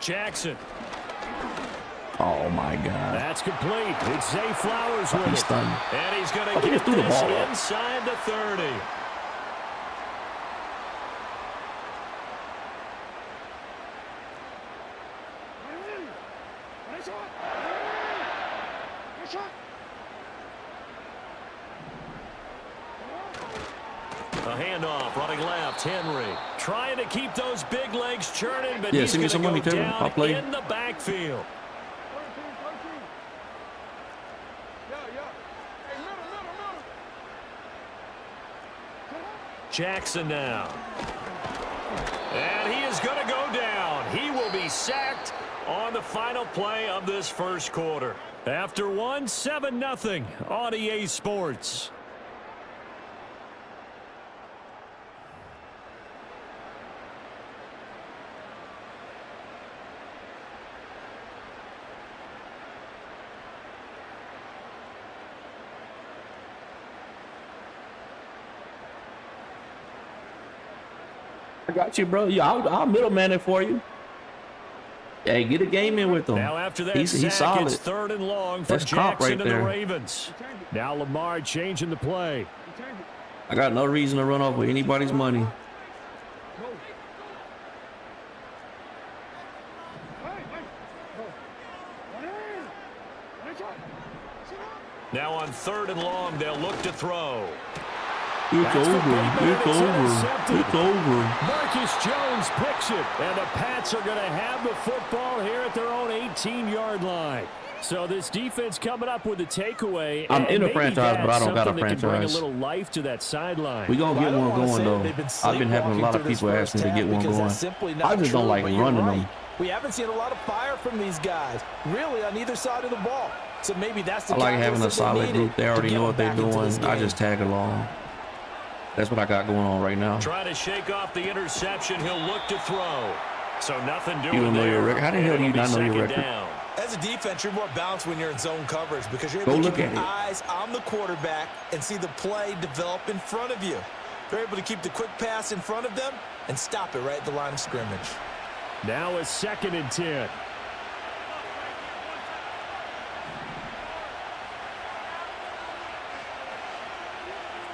Jackson. Oh my God. That's complete. It's Zay Flowers with He's it. stunned. And he's going I to think get he threw the this ball up. inside the 30. A handoff, running left, Henry. Trying to keep those big legs churning, but he's send me going some to money, go Taylor. down I'll play. in the backfield. Jackson now. And he is going to go down. He will be sacked on the final play of this first quarter. After 7-0 on EA Sports. I got you, bro. Yeah, I'll middleman it for you. Hey, get a game in with him. Now after that he's sack, solid. it's 3rd and long for That's Cop Jackson right and there. the Ravens. Now Lamar changing the play. I got no reason to run off with anybody's money. Now on 3rd and long, they'll look to throw. It's over. It's over. It's over. Marcus Jones picks it, and the Pats are going to have the football here at their own 18-yard line. So this defense coming up with a takeaway. I'm in a franchise, but I don't got a Bring a franchise. little life to that sideline. We gonna get one going though. I've been having a lot of people ask me to get one going. I just don't like running them. We haven't seen a lot of fire from these guys, really, on either side of the ball. So maybe that's the I like having a catalyst that they solid needed group. They already to know get what they're back into this doing. I game. just tag along. That's what I got going on right now. Trying to shake off the interception. He'll look to throw. So nothing doing You don't know there. your record? How the hell do you not know your record? Down. As a defense, you're more balanced when you're in zone coverage because you're Go able to look keep at your it. eyes on the quarterback and see the play develop in front of you. They're able to keep the quick pass in front of them and stop it right at the line of scrimmage. Now a 2nd and 10.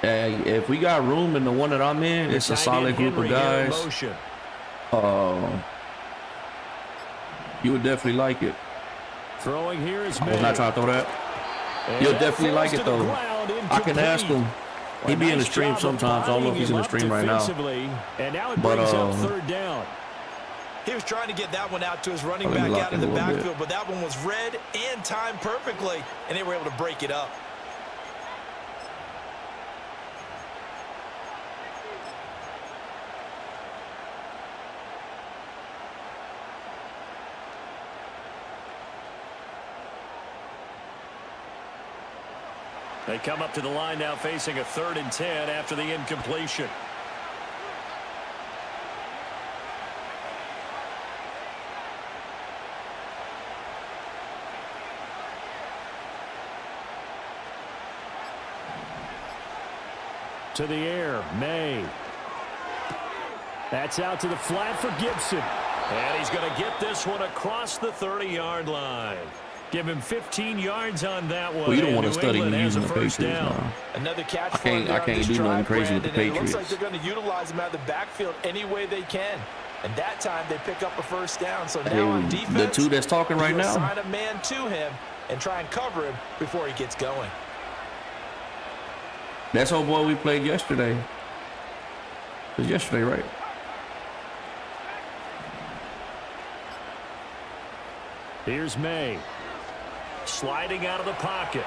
Hey, if we got room in the one that I'm in, it's a solid group of guys. You would definitely like it. Throwing here is I was not trying to throw that. You'll definitely like it though. I can ask him. He be in the stream sometimes. I don't know if he's in the stream right now. And now it But, brings up 3rd down. He was trying to get that one out to his running Let me back lock out of in the a little backfield, bit. but that one was read and timed perfectly, and they were able to break it up. They come up to the line now facing a 3rd and 10 after the incompletion. To the air, May. That's out to the flat for Gibson. And he's going to get this one across the 30-yard line. Give him 15 yards on that one. Well, you don't want to New study England me has using a the first Patriots down. now. Another catch. I can't do nothing crazy with the It looks Patriots. like they're going to utilize him out of the backfield any way they can. And that time they pick up a first down. So now on Hey, defense, the two that's talking right you now. assign a man to him and try and cover him before he gets going. That's old boy we played yesterday. It was yesterday, right? Here's May. Sliding out of the pocket.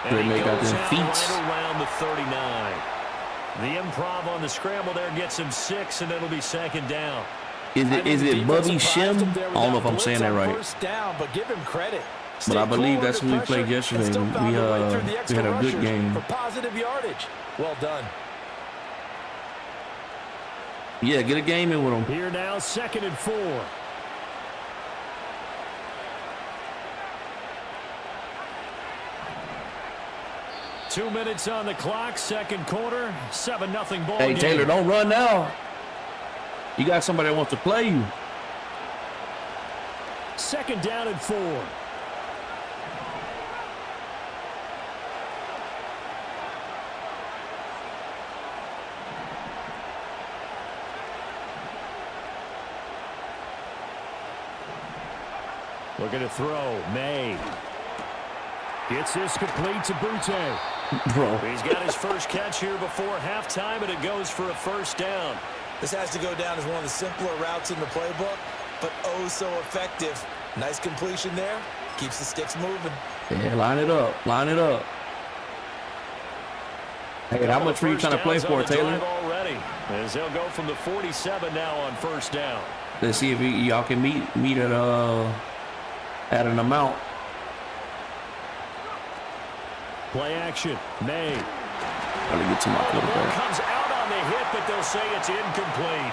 And They he make out goes them out feats. right around the 39. The improv on the scramble there gets him 6, and it'll be 2nd down. Is it Bubby Shim? I don't know if I'm saying that right. First down, but give him credit. But I Stay believe cool that's under who we played pressure yesterday. and still found a way through the We extra had a good rushers game. for positive yardage. Well done. Yeah, get a game in with him. Here now, 2nd and 4. Two minutes on the clock, 2nd quarter, 7-0 ball Hey, game. Taylor, don't run now. You got somebody that wants to play you. 2nd down and 4. Looking to throw, May. Gets this complete to Butte. Bro. He's got his first catch here before halftime, and it goes for a first down. This has to go down as one of the simpler routes in the playbook, but oh so effective. Nice completion there. Keeps the sticks moving. Yeah, line it up. Line it up. Hey, how much were you trying to play for, Taylor? Already, as they'll go from the 47 now on first down. Let's see if y'all can meet at an amount. Play action. May. Gotta get to my The ball quarterback. comes out on the hit, but they'll say it's incomplete.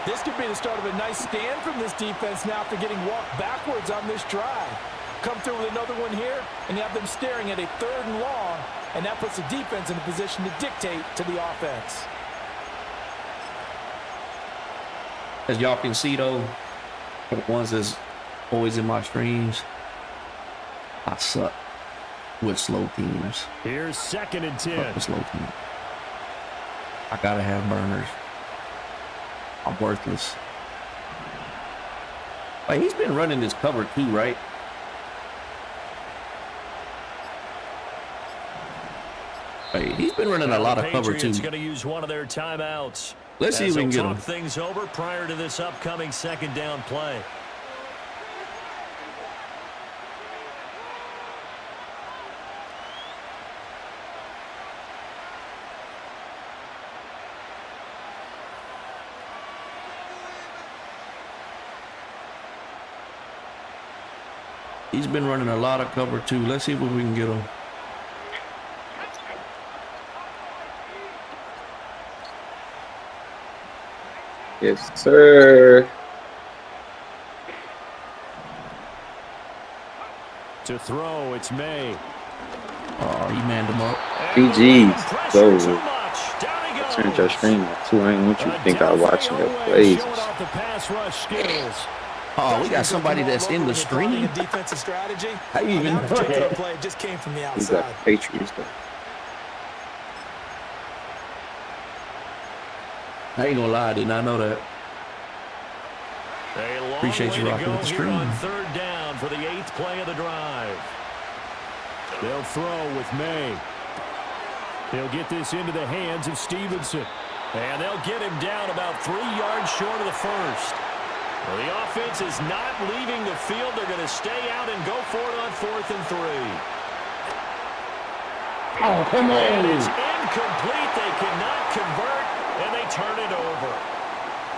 This could be the start of a nice stand from this defense now after getting walked backwards on this drive. Come through with another one here, and you have them staring at a 3rd and long, and that puts the defense in a position to dictate to the offense. As y'all can see, though, for the ones that's always in my streams, I suck with slow teams. Here's 2nd and 10. With slow teams. I gotta have burners. I'm worthless. Like, he's been running this cover too, right? Hey, he's been running a lot of cover too. Patriots going to use one of their timeouts. Let's see if we can get him. Talk things over prior to this upcoming second down play. He's been running a lot of cover too. Let's see if we can get him. Yes, sir. To throw, it's May. Oh, he manned him up. PG's go. Turned your screen off too. I ain't want you to think I was watching your plays. Oh, we got somebody that's in the screen. Defensive strategy. How you even know that? Play just came from the He's outside. got Patriots though. I ain't gonna lie, I did not know that. Appreciate you rocking with the stream. On third down for the 8th play of the drive. They'll throw with May. They'll get this into the hands of Stevenson. And they'll get him down about 3 yards short of the first. Well, the offense is not leaving the field. They're going to stay out and go for it on 4th and 3. Oh, come on. And it's incomplete. They cannot convert, and they turn it over.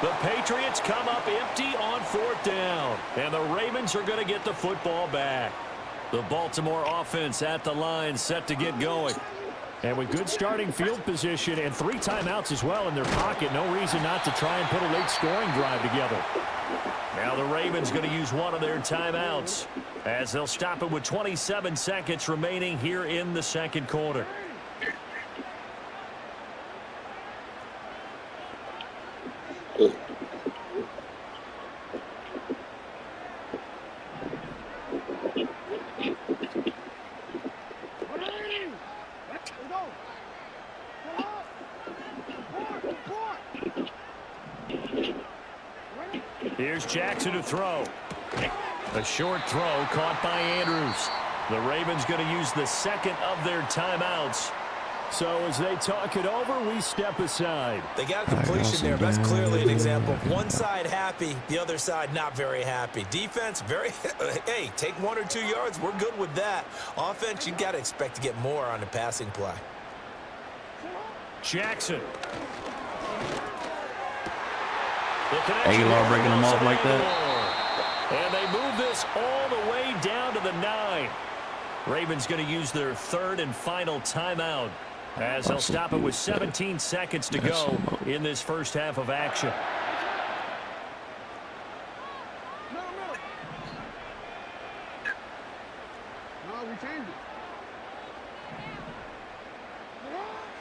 The Patriots come up empty on 4th down, and the Ravens are going to get the football back. The Baltimore offense at the line, set to get going. And with good starting field position and 3 timeouts as well in their pocket, no reason not to try and put a late scoring drive together. Now the Ravens going to use one of their timeouts as they'll stop it with 27 seconds remaining here in the second quarter. Here's Jackson to throw. A short throw caught by Andrews. The Ravens going to use the second of their timeouts. So as they talk it over, we step aside. They got a completion there. That's clearly an example. One side happy, the other side not very happy. Defense, very, hey, take 1 or 2 yards. We're good with that. Offense, you got to expect to get more on the passing play. Jackson. Aguilar breaking them off like that. And they move this all the way down to the 9. Ravens going to use their 3rd and final timeout as they'll stop it with 17 seconds to go in this first half of action.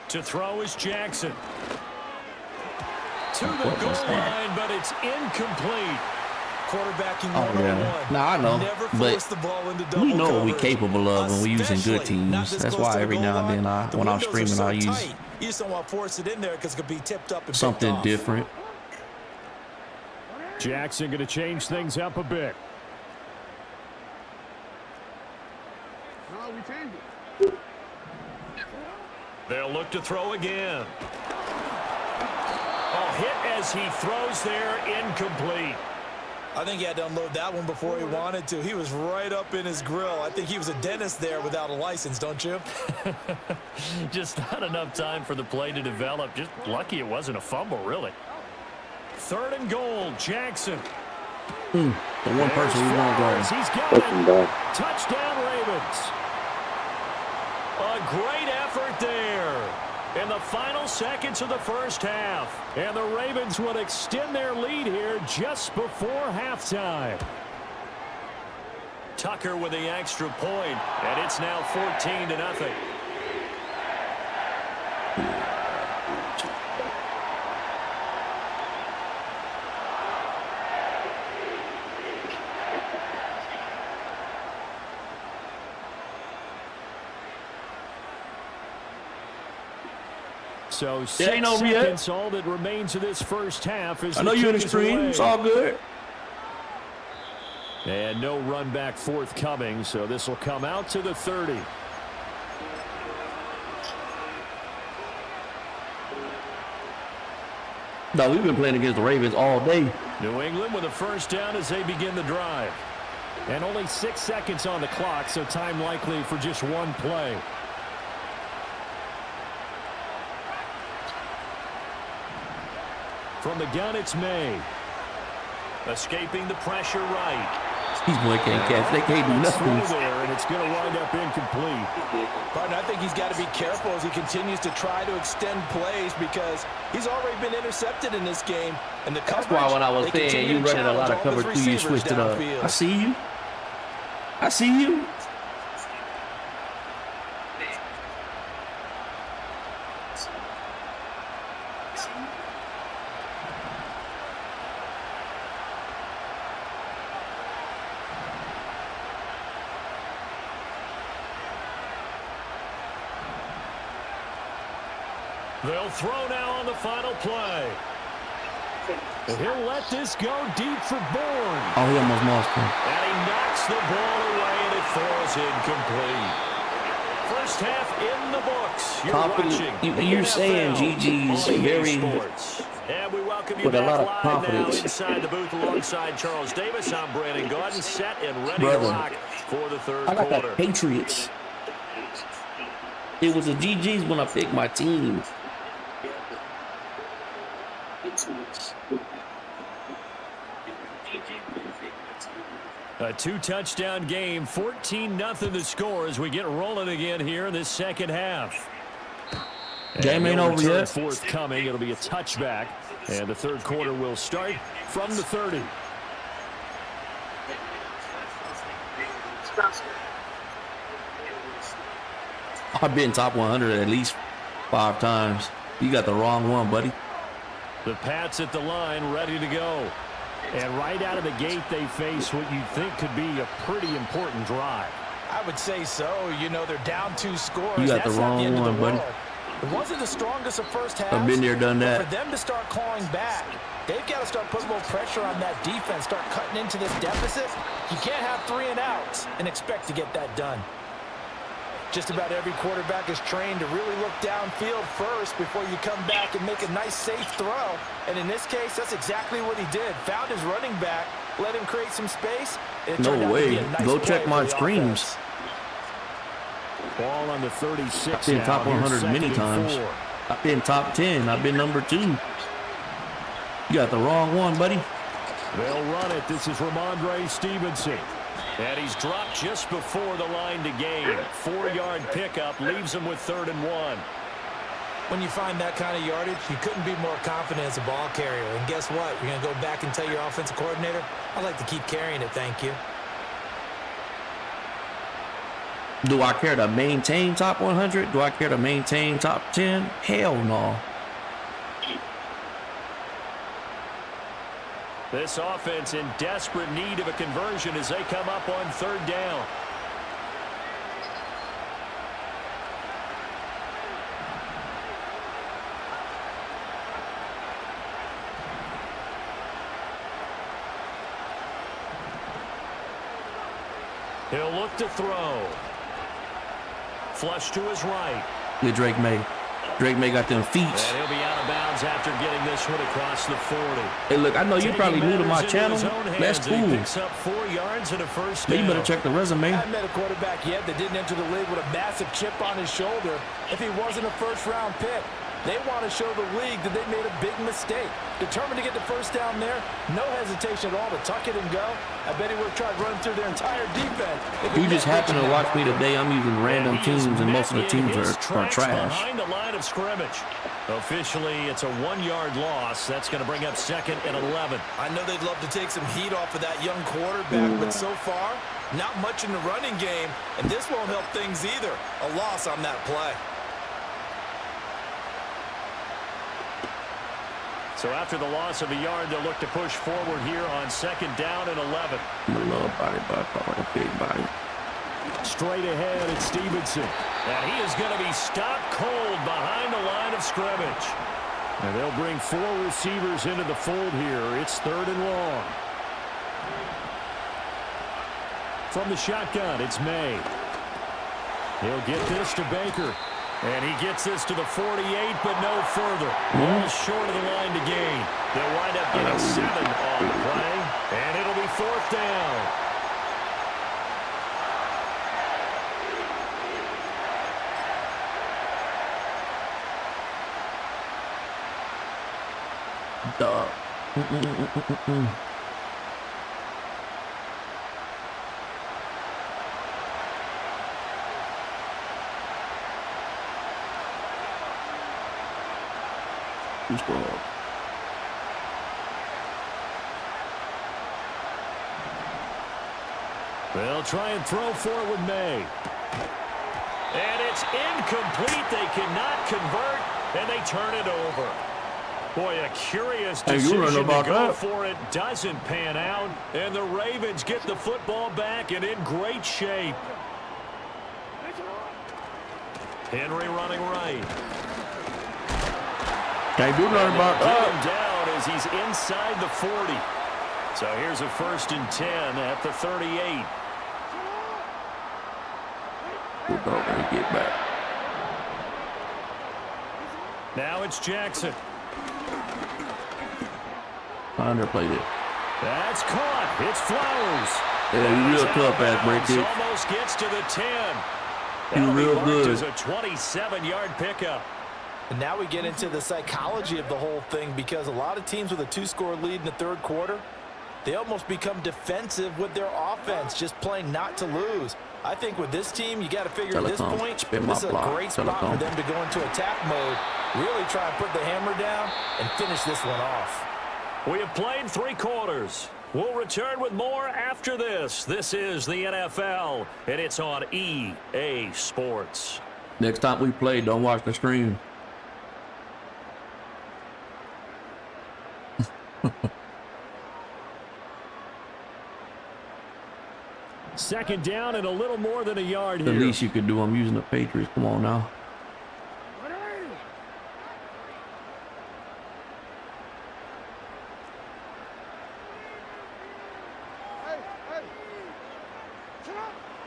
To throw is Jackson. To the goal line, but it's incomplete. Quarterbacking Oh, yeah. No, I know. Never But force the ball into double we know what we're coverage, capable of when we're using good especially not teams. this That's close why to the every goal now and then line. The when I'm windows are streaming, so I use tight, you just don't want to force it in there because it could be tipped up and something picked off. different. Jackson going to change things up a bit. They'll look to throw again. Oh, hit as he throws there, incomplete. I think he had to unload that one before he wanted to. He was right up in his grill. I think he was a dentist there without a license, don't you? Just not enough time for the play to develop. Just lucky it wasn't a fumble, really. 3rd and goal, Jackson. The one person we want going. He's got it. Touchdown, Ravens. A great effort there in the final seconds of the first half. And the Ravens will extend their lead here just before halftime. Tucker with the extra point, and it's now 14-0. So 6 ain't over yet. seconds, all that remains of this first half. Is I know you're in the stream. It's all good. And no run back forthcoming, so this will come out to the 30. No, we've been playing against the Ravens all day. New England with a first down as they begin the drive. And only 6 seconds on the clock, so time likely for just one play. From the gun, it's May. Escaping the pressure right. These boys can't catch. They can't do nothing. There, and it's going to wind up incomplete. Partner, I think he's got to be careful as he continues to try to extend plays because he's already been intercepted in this game. And the That's why when I was saying you running a lot of cover 2, you switched it up. I see you. I see you. They'll throw now on the final play. And he'll let this go deep for Bourne. Oh, he almost lost him. And he knocks the ball away, and it falls incomplete. First half in the books. You're watching. You're saying GG's very and we welcome you with a back lot of live confidence. now inside the booth alongside Charles Davis. I'm Brandon Gordon, set and ready Brother, to rock for the third I got quarter. the Patriots. It was the GG's when I picked my team. A 2-touchdown game, 14-0 the score as we get rolling again here in this second half. Game ain't over yet. Forthcoming, it'll be a touchback, and the third quarter will start from the 30. I've been top 100 at least 5 times. You got the wrong one, buddy. The Pats at the line, ready to go. And right out of the gate, they face what you think could be a pretty important drive. I would say so. You know, they're down 2 scores. You got the That's not wrong end of one, the buddy. world. It wasn't the strongest of first half. I've been there, done that. For them to start clawing back, they've got to start putting more pressure on that defense, start cutting into this deficit. You can't have 3 and outs and expect to get that done. Just about every quarterback is trained to really look downfield first before you come back and make a nice, safe throw. And in this case, that's exactly what he did. Found his running back, let him create some space. No way. Go check my screens. Ball on the 36. I've been top 100 many times. I've been top 10. I've been number 2. You got the wrong one, buddy. They'll run it. This is Ramondre Stevenson. And he's dropped just before the line to gain. 4-yard pickup leaves him with 3rd and 1. When you find that kind of yardage, you couldn't be more confident as a ball carrier. And guess what? You're going to go back and tell your offensive coordinator, I'd like to keep carrying it, thank you. Do I care to maintain top 100? Do I care to maintain top 10? Hell no. This offense in desperate need of a conversion as they come up on 3rd down. He'll look to throw. Flush to his right. With Drake May. Drake May got them feet. And he'll be out of bounds after getting this one across the 40. Hey, look, I know you probably new to my channel. That's cool. Picks up 4 yards and a first But down. you better check the resume. I haven't met a quarterback yet that didn't enter the league with a massive chip on his shoulder if he wasn't a first-round pick. They want to show the league that they made a big mistake. Determined to get the first down there, no hesitation at all to tuck it and go. I bet he would have tried running through their entire defense. You just happen to watch me today. I'm using random teams, and most of the teams are trash. Behind the line of scrimmage. Officially, it's a 1-yard loss. That's going to bring up 2nd and 11. I know they'd love to take some heat off of that young quarterback, but so far, not much in the running game, and this won't help things either. A loss on that play. So after the loss of a yard, they'll look to push forward here on 2nd down and 11. I'm a little body, but I like a big body. Straight ahead, it's Stevenson. And he is going to be stopped cold behind the line of scrimmage. And they'll bring 4 receivers into the fold here. It's 3rd and long. From the shotgun, it's May. He'll get this to Baker. And he gets this to the 48, but no further. Ball short of the line to gain. They'll wind up getting 7 on the play, and it'll be 4th down. Duh. Who's going on? They'll try and throw for it with May. And it's incomplete. They cannot convert, and they turn it over. Boy, a curious decision to go for it doesn't pan out, and the Ravens get the football back and in great shape. Henry running right. Can't do nothing about that. Down as he's inside the 40. So here's a 1st and 10 at the 38. We're going to get back. Now it's Jackson. I underplayed it. That's caught. It's Flowers. Yeah, you real tough ass break it. Almost gets to the 10. You real good. It's a 27-yard pickup. And now we get into the psychology of the whole thing, because a lot of teams with a 2-score lead in the 3rd quarter, they almost become defensive with their offense, just playing not to lose. I think with this team, you got to figure at this point, this is a great spot for them to go into attack mode, really try and put the hammer down and finish this one off. We have played 3 quarters. We'll return with more after this. This is the NFL, and it's on EA Sports. Next time we play, don't watch the stream. Second down and a little more than a yard here. The least you could do, I'm using the Patriots. Come on now.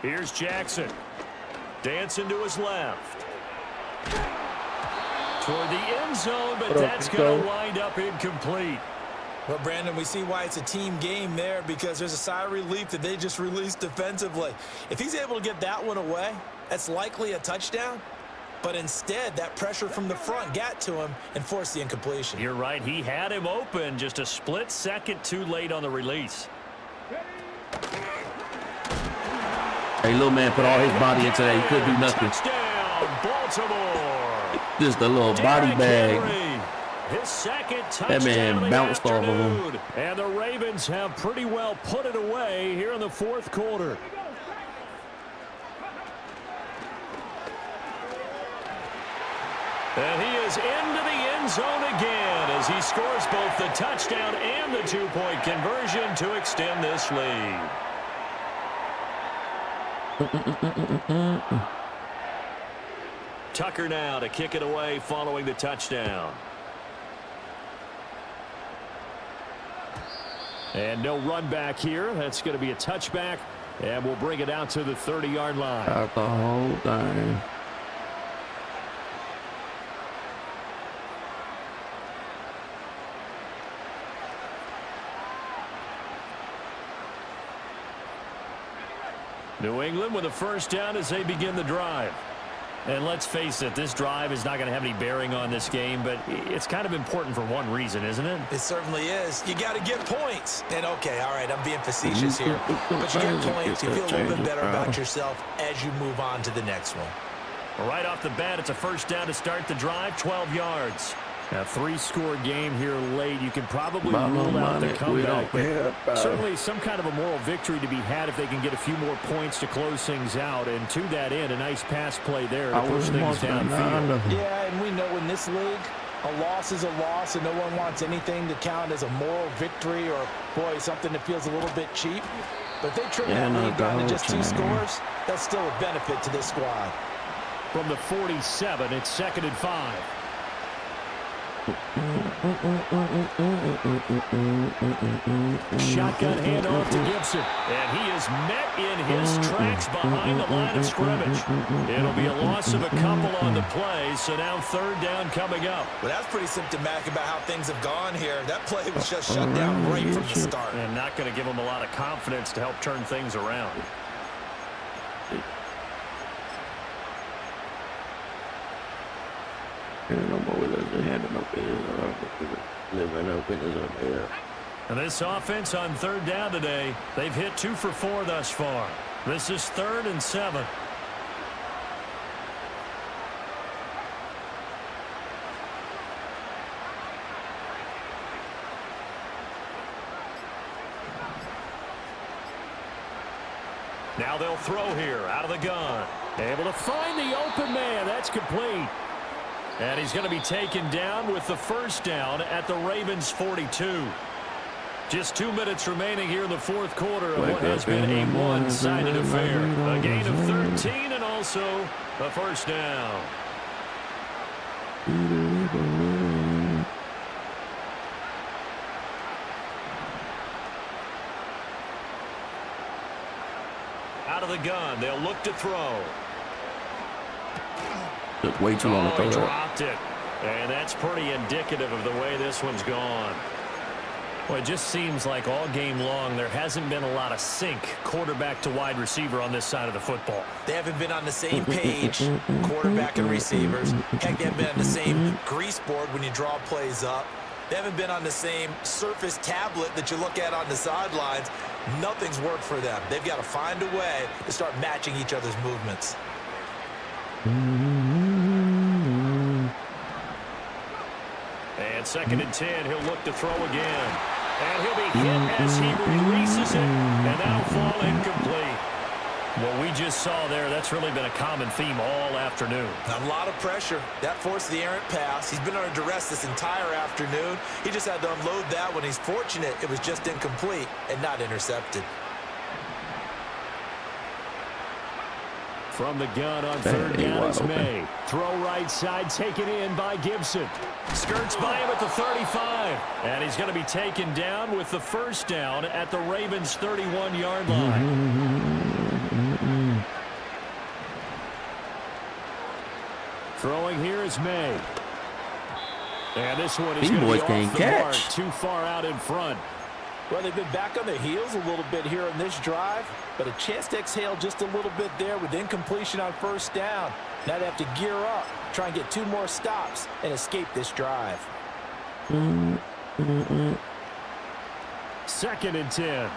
Here's Jackson. Dancing to his left. Toward the end zone, but that's going to wind up incomplete. Well, Brandon, we see why it's a team game there, because there's a sigh of relief that they just released defensively. If he's able to get that one away, that's likely a touchdown. But instead, that pressure from the front got to him and forced the incompletion. You're right. He had him open, just a split second too late on the release. Hey, little man put all his body into that. He couldn't do nothing. Touchdown, Baltimore. Just a little body bag. His second touchdown. That man bounced off of him. And the Ravens have pretty well put it away here in the 4th quarter. And he is into the end zone again as he scores both the touchdown and the 2-point conversion to extend this lead. Tucker now to kick it away following the touchdown. And no run back here. That's going to be a touchback, and we'll bring it out to the 30-yard line. Out the whole thing. New England with a 1st down as they begin the drive. And let's face it, this drive is not going to have any bearing on this game, but it's kind of important for one reason, isn't it? It certainly is. You got to get points. And, okay, all right, I'm being facetious here. But you get points, you feel a little bit better about yourself as you move on to the next one. Right off the bat, it's a 1st down to start the drive, 12 yards. A 3-score game here late. You can probably rule out the comeback. Certainly some kind of a moral victory to be had if they can get a few more points to close things out. And to that end, a nice pass play there to push things downfield. Yeah, and we know in this league, a loss is a loss, and no one wants anything to count as a moral victory or, boy, something that feels a little bit cheap. But if they trim that lead down to just 2 scores, that's still a benefit to this squad. From the 47, it's 2nd and 5. Shotgun handoff to Gibson. And he is met in his tracks behind the line of scrimmage. It'll be a loss of a couple on the play, so now third down coming up. Well, that's pretty symptomatic about how things have gone here. That play was just shut down right from the start. And not going to give him a lot of confidence to help turn things around. And this offense on third down today, they've hit 2 for 4 thus far. This is 3rd and 7. Now they'll throw here out of the gun. Able to find the open man. That's complete. And he's going to be taken down with the first down at the Ravens' 42. Just 2 minutes remaining here in the fourth quarter of what has been a one-sided affair. A gain of 13 and also a first down. Out of the gun, they'll look to throw. Took way too long to throw He that. dropped it. And that's pretty indicative of the way this one's gone. Well, it just seems like all game long there hasn't been a lot of sync quarterback to wide receiver on this side of the football. They haven't been on the same page, quarterback and receivers. Heck, they haven't been on the same grease board when you draw plays up. They haven't been on the same Surface tablet that you look at on the sidelines. Nothing's worked for them. They've got to find a way to start matching each other's movements. And 2nd and 10, he'll look to throw again. And he'll be hit as he releases it, and that'll fall incomplete. What we just saw there, that's really been a common theme all afternoon. A lot of pressure. That forced the errant pass. He's been under duress this entire afternoon. He just had to unload that one. He's fortunate it was just incomplete and not intercepted. From the gun on third down is May. Throw right side, taken in by Gibson. Skirts by him at the 35. And he's going to be taken down with the first down at the Ravens' 31-yard line. Throwing here is May. And this one is going to be off the mark, too far out in front. Well, they've been back on their heels a little bit here on this drive, but a chance to exhale just a little bit there with incompletion on first down. Now they have to gear up, try and get 2 more stops, and escape this drive. 2nd and 10.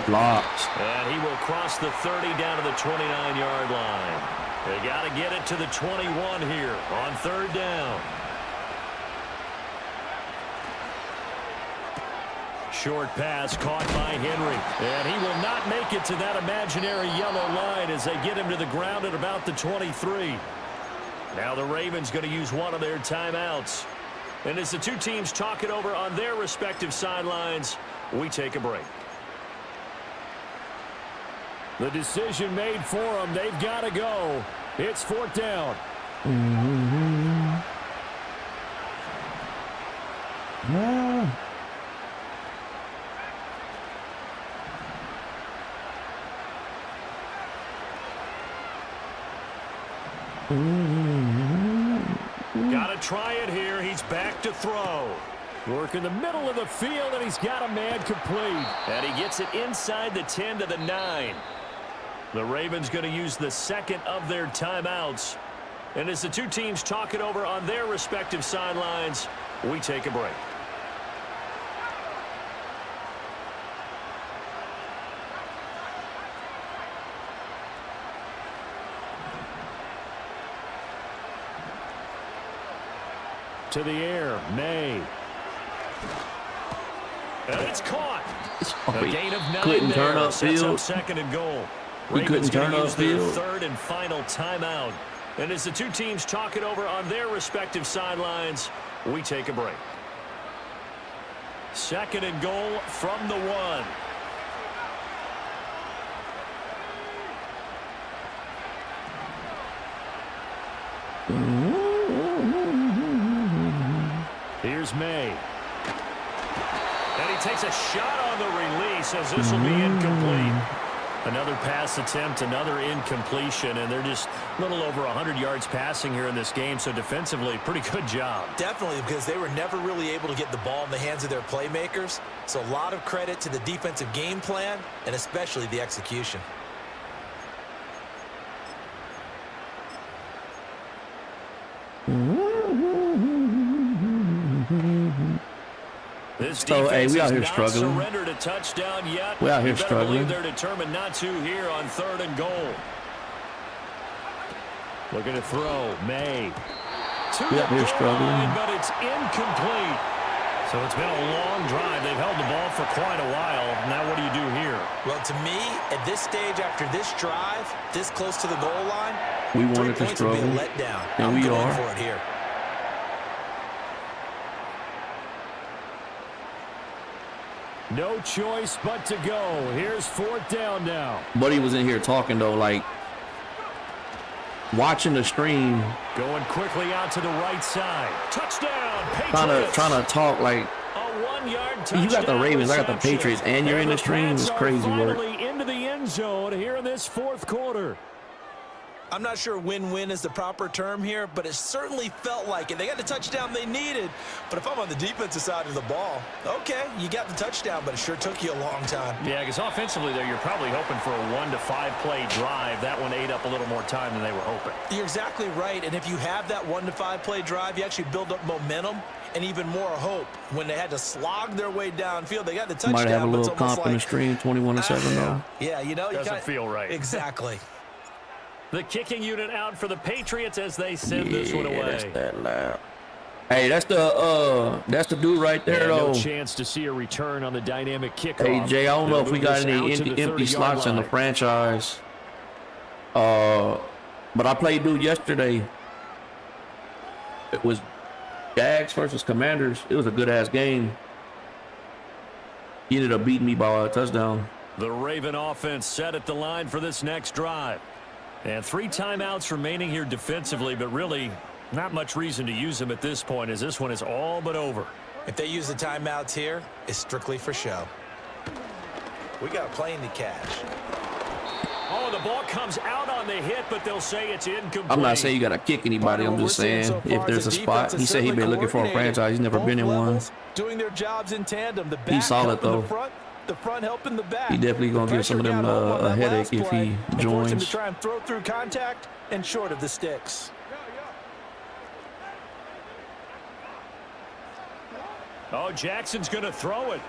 Blocks. And he will cross the 30 down to the 29-yard line. They got to get it to the 21 here on third down. Short pass caught by Henry. And he will not make it to that imaginary yellow line as they get him to the ground at about the 23. Now the Ravens going to use one of their timeouts. And as the two teams talk it over on their respective sidelines, we take a break. The decision made for them. They've got to go. It's fourth down. Got to try it here. He's back to throw. Work in the middle of the field, and he's got a man complete. And he gets it inside the 10 to the 9. The Ravens going to use the second of their timeouts. And as the two teams talk it over on their respective sidelines, we take a break. To the air, May. And it's caught. A gain of 9 couldn't there. turn Sets upfield. up second and goal. We couldn't turn use their upfield. third and final timeout. And as the two teams talk it over on their respective sidelines, we take a break. Second and goal from the 1. Here's May. And he takes a shot on the release as this will be incomplete. Another pass attempt, another incompletion, and they're just a little over 100 yards passing here in this game, so defensively, pretty good job. Definitely, because they were never really able to get the ball in the hands of their playmakers. So a lot of credit to the defensive game plan, and especially the execution. This So, hey, we out here not struggling. surrendered a touchdown yet. We out here You better struggling. believe they're determined not to here on 3rd and goal. Looking to throw. May. We out here struggling. But it's incomplete. So it's been a long drive. They've held the ball for quite a while. Now what do you do here? Well, to me, at this stage after this drive, this close to the goal line, We 3 wanted to points would be a struggle. letdown. And I'm we going are. for it here. No choice but to go. Here's 4th down now. Buddy was in here talking though, like watching the stream, Going quickly out to the right side. Touchdown, Patriots. trying to talk like A 1-yard touchdown. you got the Ravens, I got the reception. Patriots, and you're in the stream. Pats It's are crazy work. finally into the end zone here in this 4th quarter. I'm not sure win-win is the proper term here, but it certainly felt like it. They got the touchdown they needed, but if I'm on the defensive side of the ball, okay, you got the touchdown, but it sure took you a long time. Yeah, because offensively there, you're probably hoping for a 1 to 5 play drive. That one ate up a little more time than they were hoping. You're exactly right, and if you have that 1 to 5 play drive, you actually build up momentum and even more hope. When they had to slog their way downfield, they got the touchdown. Might have a but it's little almost comp in the like, stream, 21-7 though. yeah, you know, you Doesn't got feel right. Exactly. The kicking unit out for the Patriots as they send this one away. That's that loud. Hey, that's the dude right there And though. no chance to see a return on the dynamic kickoff. Hey Jay, I don't know They'll if we move got this any out to the empty 30-yard slots in the line. franchise. But I played dude yesterday. It was Jags versus Commanders. It was a good ass game. He ended up beating me by a touchdown. The Raven offense set at the line for this next drive. And 3 timeouts remaining here defensively, but really not much reason to use them at this point as this one is all but over. If they use the timeouts here, it's strictly for show. We got a plane to catch. Oh, the ball comes out on the hit, but they'll say it's incomplete. I'm not saying you gotta kick anybody. I'm just saying if there's a spot. He said he'd been looking for a franchise. He's never been in one. Doing their jobs in tandem. The back He's solid helping though. the front helping the back. He definitely gonna give some of them a headache if he Force him joins. to try and throw through contact and short of the sticks. Oh, Jackson's going to throw it.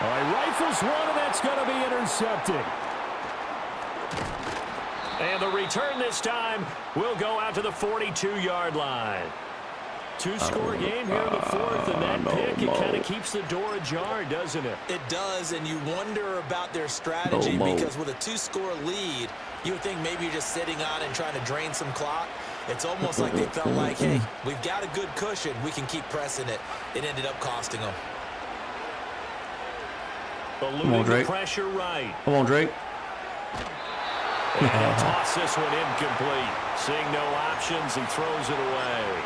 Oh, he rifles one, and that's going to be intercepted. And the return this time will go out to the 42-yard line. 2-score game here in the 4th, and that pick, it kind of keeps the door ajar, doesn't it? It does, and you wonder about their strategy because with a 2-score lead, you would think maybe you're just sitting on and trying to drain some clock. It's almost like they felt like, hey, we've got a good cushion. We can keep pressing it. It ended up costing them. Come on, Drake. Pressure right. Come on, Drake. And he'll toss this one incomplete. Seeing no options, he throws it away.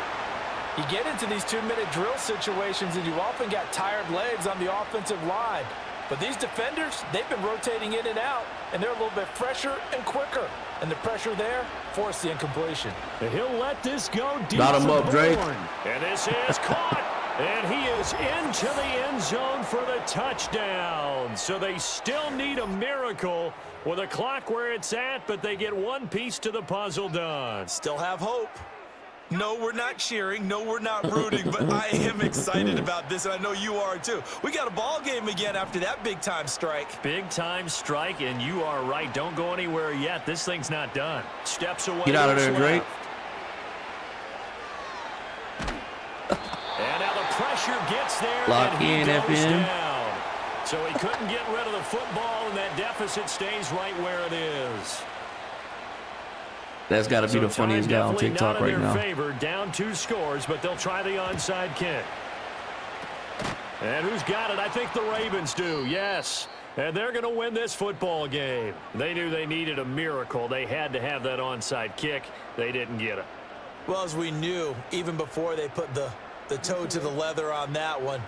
You get into these 2-minute drill situations, and you often got tired legs on the offensive line. But these defenders, they've been rotating in and out, and they're a little bit fresher and quicker. And the pressure there forced the incompletion. And he'll let this go deep. Got him up, Drake. And this is caught. And he is into the end zone for the touchdown. So they still need a miracle with a clock where it's at, but they get one piece to the puzzle done. Still have hope. No, we're not cheering. No, we're not rooting. But I am excited about this, and I know you are too. We got a ball game again after that big-time strike. Big-time strike, and you are right. Don't go anywhere yet. This thing's not done. Steps away. Get out of there, Drake. And now the pressure gets there. Lock and he in, goes FN. down. So he couldn't get rid of the football, and that deficit stays right where it is. That's got to be the funniest guy on TikTok right now. Favor, down 2 scores, but they'll try the onside kick. And who's got it? I think the Ravens do. Yes. And they're going to win this football game. They knew they needed a miracle. They had to have that onside kick. They didn't get it. Well, as we knew, even before they put the toe to the leather on that one,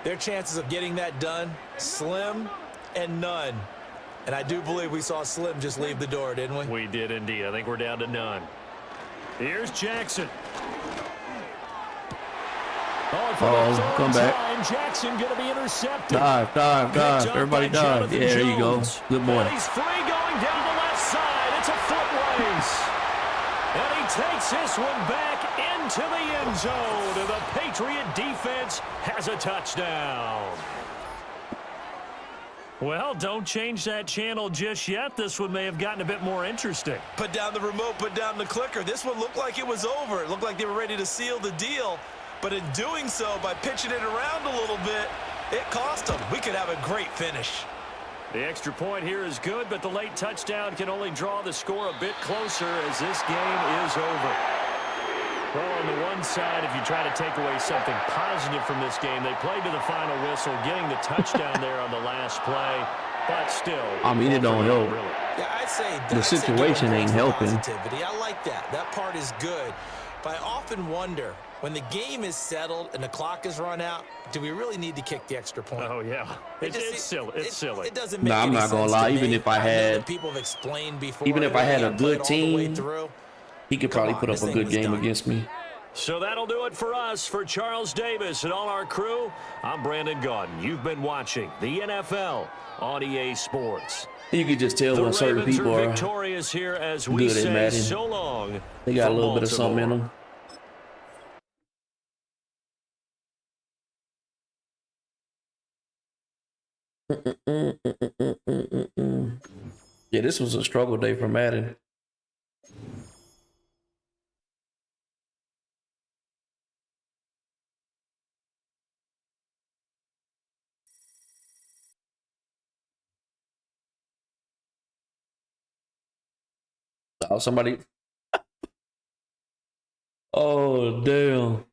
their chances of getting that done, slim and none. And I do believe we saw Slim just leave the door, didn't we? We did indeed. I think we're down to none. Here's Jackson. Oh, come back. Jackson going to be intercepted. Dive. Everybody dive. Yeah, there you go. Good boy. And he's free going down the left side. It's a foot race. And he takes this one back into the end zone. And the Patriot defense has a touchdown. Well, don't change that channel just yet. This one may have gotten a bit more interesting. Put down the remote, put down the clicker. This one looked like it was over. It looked like they were ready to seal the deal. But in doing so, by pitching it around a little bit, it cost them. We could have a great finish. The extra point here is good, but the late touchdown can only draw the score a bit closer as this game is over. Well, on the one side, if you try to take away something positive from this game, they played to the final whistle, getting the touchdown there on the last play, but still. I mean, it don't help. Really. Yeah, I'd say the situation ain't helping. Positivity. I like that. That part is good. But I often wonder, when the game is settled and the clock is run out, do we really need to kick the extra point? Oh, yeah. It's silly. It's silly. It doesn't make I'm any not gonna sense lie. to Even me. if I had, people have explained before, even if I had a good all the way team, through. he could probably put up a good game against me. So that'll do it for us. For Charles Davis and all our crew, I'm Brandon Gaudin. You've been watching the NFL on EA Sports. You could just tell when certain people are victorious here as we good at say Madden. so long. They got a little bit of something in them. Yeah, this was a struggle day for Madden. Oh, somebody. Oh, damn.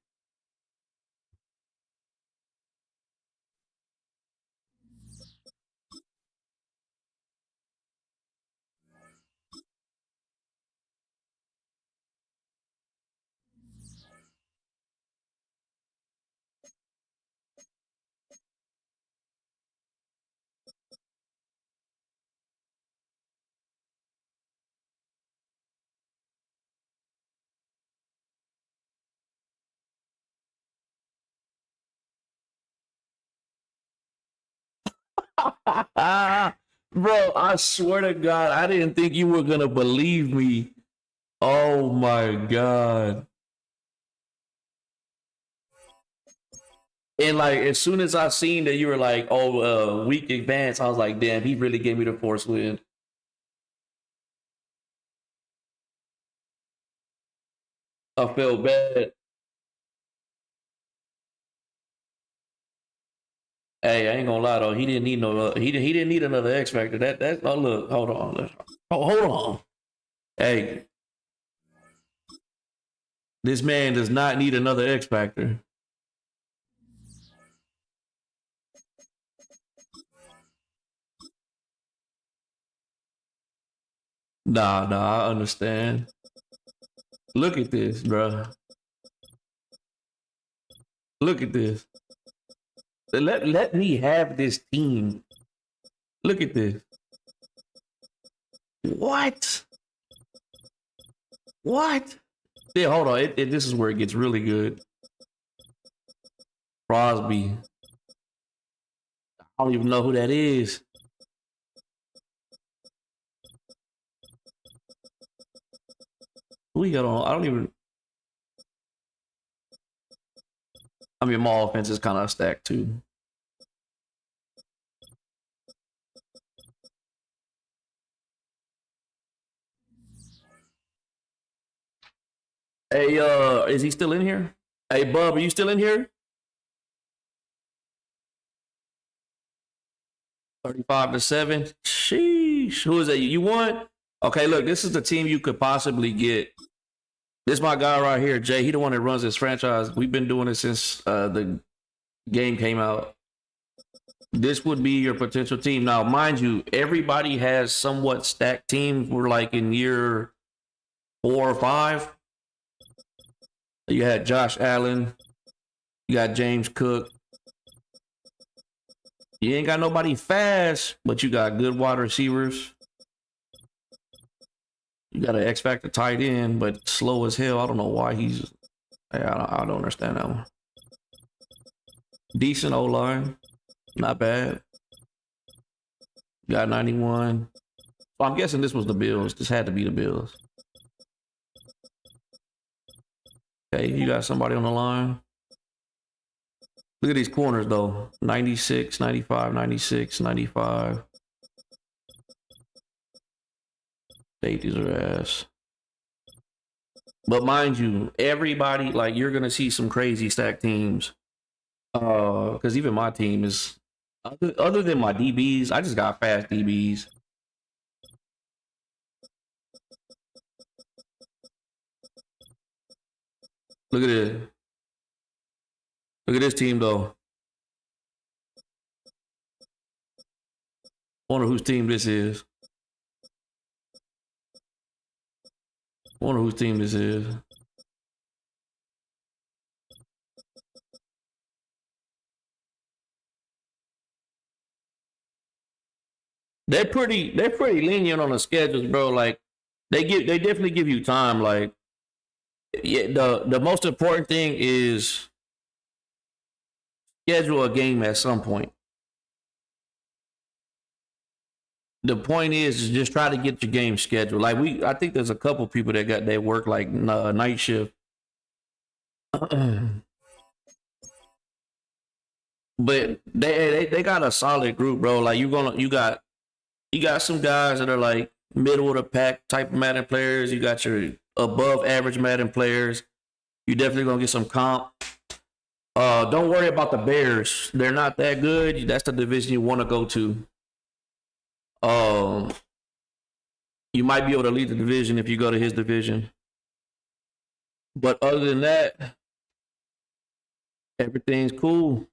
Bro, I swear to God, I didn't think you were gonna believe me. Oh my God. And like, as soon as I seen that you were like, oh, weak advance, I was like, damn, he really gave me the force win. I felt bad. Hey, I ain't gonna lie though. He didn't need no. He didn't need another X Factor. That. Oh look, hold on. Hold on. Hey, this man does not need another X Factor. Nah, I understand. Look at this, bro. Look at this. Let me have this team. Look at this. What? Yeah, hold on. This is where it gets really good. Crosby. I don't even know who that is. Who we got on? I don't even. I mean, my offense is kind of stacked too. Hey, is he still in here? Hey, Bub, are you still in here? 35-7. Sheesh. Who is that? You won? Okay, look, this is the team you could possibly get. This is my guy right here, Jay. He the one that runs this franchise. We've been doing it since the game came out. this would be your potential team. Now, mind you, everybody has somewhat stacked teams. We're like in year 4 or 5. You had Josh Allen. You got James Cook. You ain't got nobody fast, but you got good wide receivers. You got an X Factor tight end, but slow as hell. I don't know why he's. I don't understand that one. Decent O-line. Not bad. Got 91. So I'm guessing this was the Bills. This had to be the Bills. Okay, you got somebody on the line. Look at these corners, though. 96, 95, 96, 95. Safeties are ass. But mind you, everybody, like, you're going to see some crazy stacked teams. Because even my team is, other than my DBs, I just got fast DBs. Look at it. Look at this team, though. Wonder whose team this is. Wonder whose team this is. They're pretty lenient on the schedules, bro. Like they definitely give you time. Like, yeah, the most important thing is schedule a game at some point. The point is just try to get your game scheduled. Like I think there's a couple people that work like night shift. But they got a solid group, bro. Like you got some guys that are like middle of the pack type of Madden players. You got your above average Madden players. You definitely gonna get some comp. Don't worry about the Bears. They're not that good. That's the division you want to go to. You might be able to lead the division if you go to his division. But other than that, everything's cool.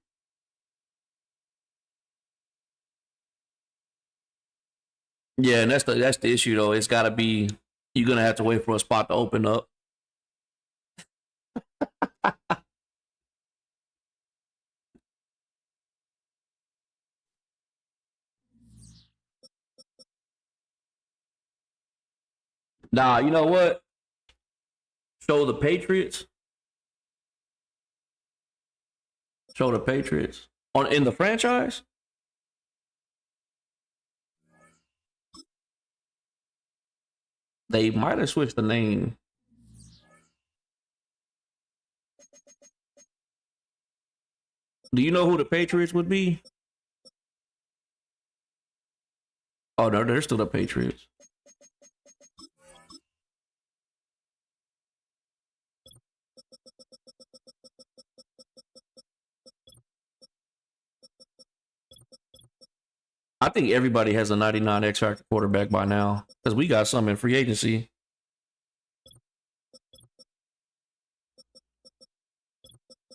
Yeah, and that's the issue though. It's gotta be, you're gonna have to wait for a spot to open up. Nah, you know what? Show the Patriots. Show the Patriots in the franchise. They might have switched the name. Do you know who the Patriots would be? Oh no, they're still the Patriots. I think everybody has a 99 X Factor quarterback by now because we got some in free agency.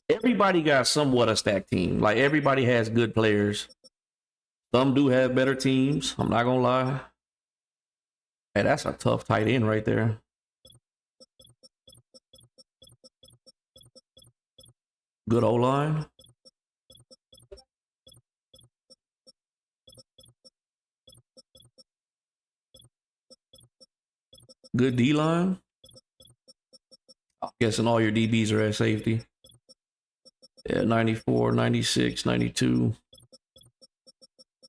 Everybody got somewhat a stacked team. Like everybody has good players. Some do have better teams. I'm not gonna lie. Hey, that's a tough tight end right there. Good O-line. Good D-line. I'm guessing all your DBs are at safety. Yeah, 94, 96, 92,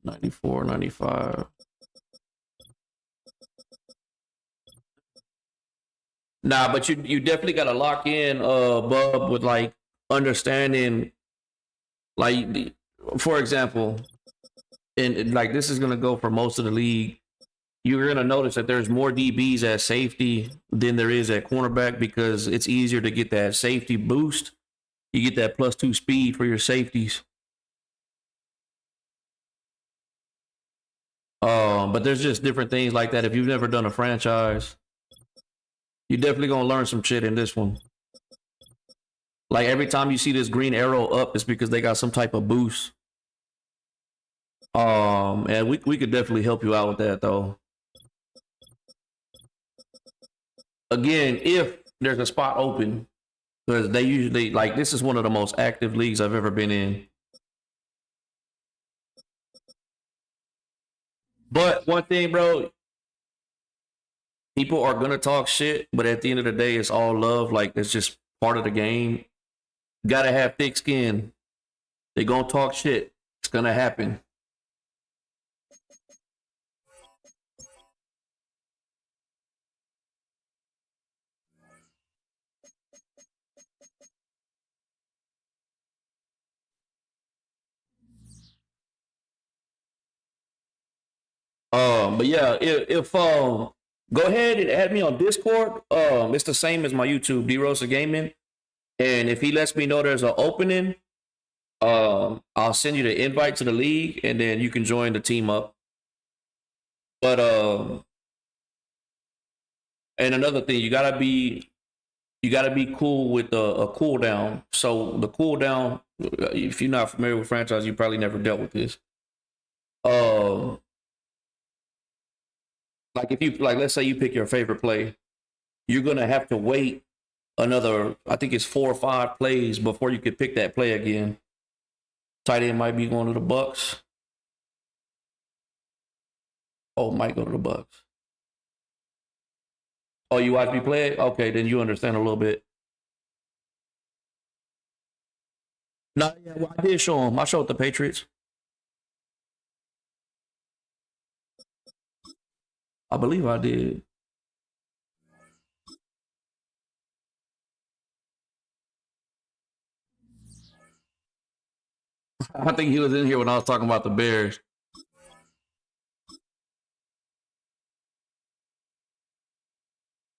94, 95. Nah, but you definitely got to lock in, Bub, with like understanding, like, for example, and like this is going to go for most of the league. You're going to notice that there's more DBs at safety than there is at cornerback because it's easier to get that safety boost. You get that +2 speed for your safeties. But there's just different things like that. If you've never done a franchise, you're definitely going to learn some shit in this one. Like every time you see this green arrow up, it's because they got some type of boost. And we could definitely help you out with that though. Again, if there's a spot open, because they usually like this is one of the most active leagues I've ever been in. But one thing, bro, people are gonna talk shit, but at the end of the day, it's all love. Like it's just part of the game. Gotta have thick skin. They gonna talk shit. It's gonna happen. But yeah, if go ahead and add me on Discord. It's the same as my YouTube, D Rosa Gaming. And if he lets me know there's an opening, I'll send you the invite to the league, and then you can join the team up. But and another thing, you gotta be cool with a cooldown. So the cooldown, if you're not familiar with franchise, you probably never dealt with this. Like if you like, let's say you pick your favorite play, you're gonna have to wait another, I think it's 4 or 5 plays before you could pick that play again. Tight end might be going to the Bucks. Oh, might go to the Bucks. Oh, you watch me play it? Okay, then you understand a little bit. No, yeah, well, I did show him. I showed the Patriots. I believe I did. I think he was in here when I was talking about the Bears.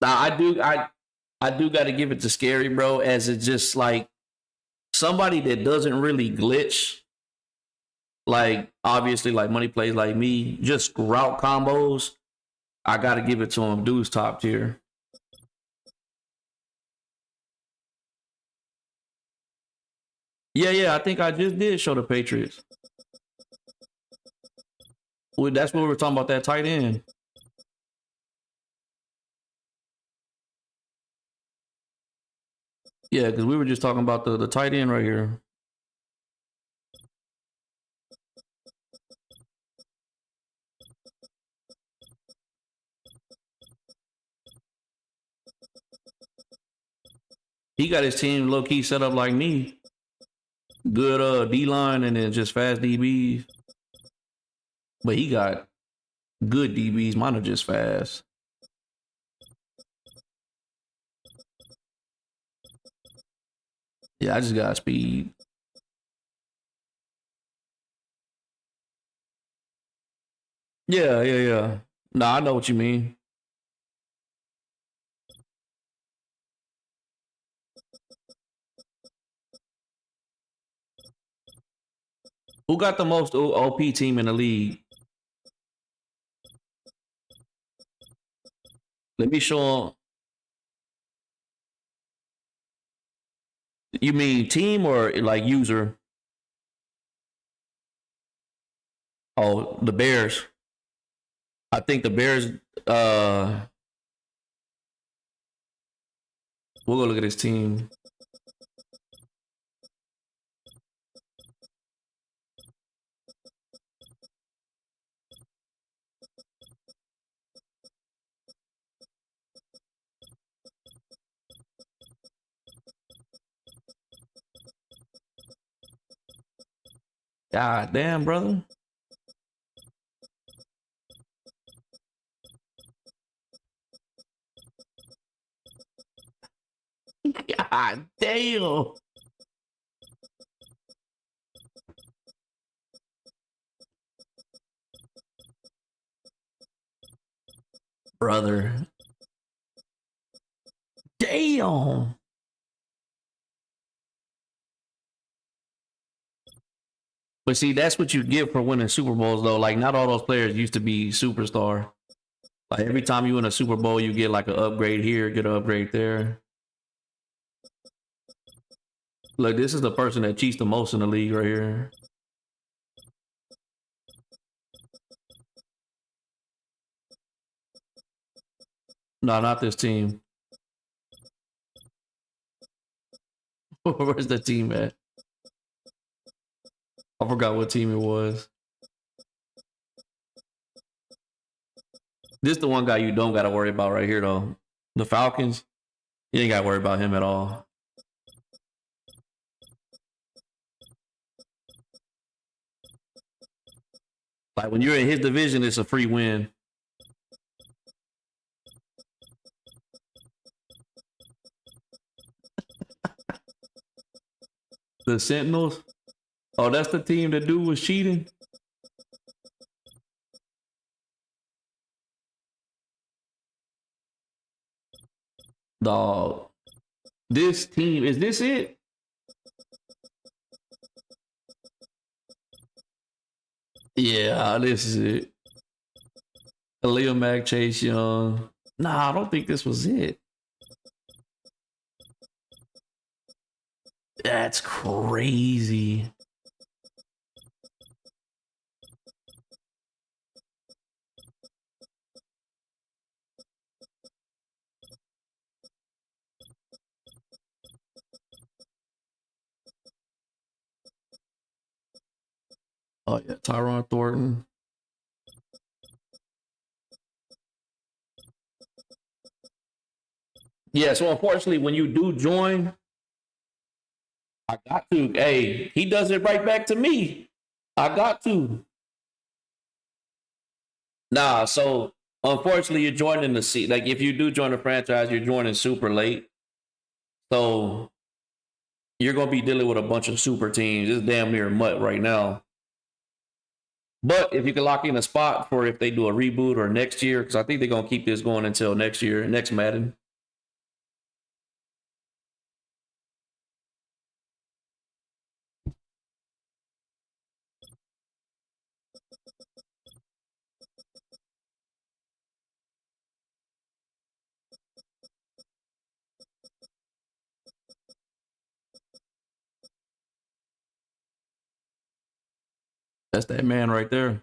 Now I do got to give it to Scary, bro, as it's just like somebody that doesn't really glitch. Like obviously, like money plays like me, just route combos. I got to give it to him. Dude's top tier. Yeah, I think I just did show the Patriots. Well, that's what we were talking about, that tight end. Yeah, because we were just talking about the tight end right here. He got his team low key set up like me. Good D line and then just fast DBs. But he got good DBs. Mine are just fast. Yeah, I just got speed. Yeah. Nah, I know what you mean. Who got the most OP team in the league? Let me show him. You mean team or like user? Oh, the Bears. I think the Bears. We'll go look at his team. God damn, brother. God damn. Brother. Damn. But see, that's what you get for winning Super Bowls, though. Like, not all those players used to be superstar. Like, every time you win a Super Bowl, you get like an upgrade here, get an upgrade there. Look, this is the person that cheats the most in the league right here. No, not this team. Where's the team at? I forgot what team it was. This is the one guy you don't got to worry about right here, though. The Falcons. You ain't got to worry about him at all. Like, when you're in his division, it's a free win. The Sentinels? Oh, that's the team that dude was cheating? Dog. This team, is this it? Yeah, this is it. Khalil Mack, Chase Young. Nah, I don't think this was it. That's crazy. Oh yeah, Tyron Thornton. Yeah, so unfortunately, when you do join, I got to. Hey, he does it right back to me. I got to. Nah, so unfortunately, you're joining the seat. Like, if you do join the franchise, you're joining super late. So you're gonna be dealing with a bunch of super teams. It's damn near mutt right now. But if you can lock in a spot for if they do a reboot or next year, because I think they're gonna keep this going until next year, next Madden. That's that man right there.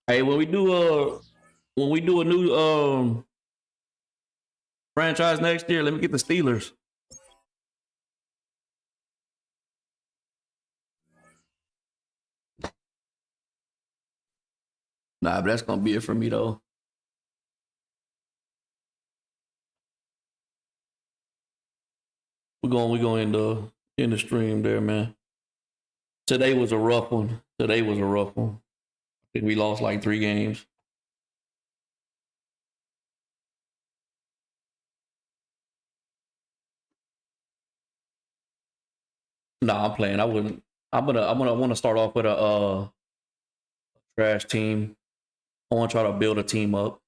Hey, when we do a new franchise next year, let me get the Steelers. Nah, but that's gonna be it for me though. We're going in the stream there, man. Today was a rough one. I think we lost like 3 games. Nah, I'm playing. I wouldn't. I'm gonna want to start off with a trash team. I want to try to build a team up.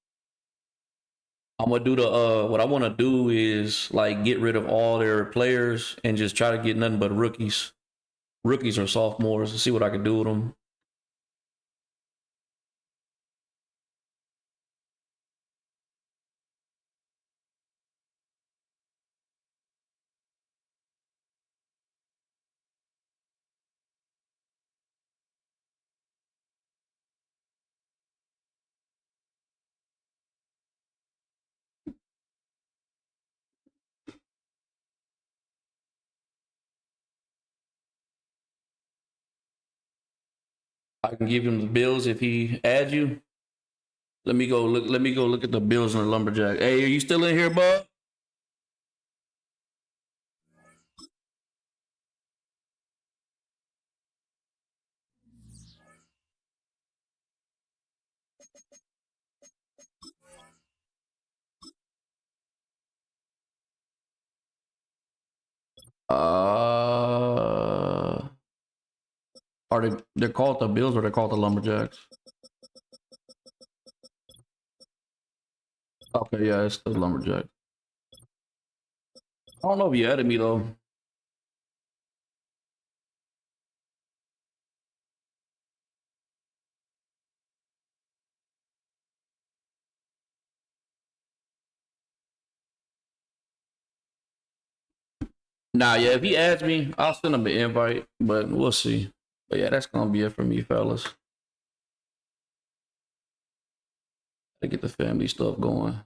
I'm gonna do the what I want to do is like get rid of all their players and just try to get nothing but rookies or sophomores, and see what I can do with them. I can give him the Bills if he adds you. Let me go look at the Bills and the Lumberjack. Hey, are you still in here, bud? Are they're called the Bills or they're called the Lumberjacks? Okay, yeah, it's the Lumberjacks. I don't know if you added me though. Nah, yeah, if he adds me, I'll send him an invite, but we'll see. But yeah, that's gonna be it for me, fellas. to get the family stuff going.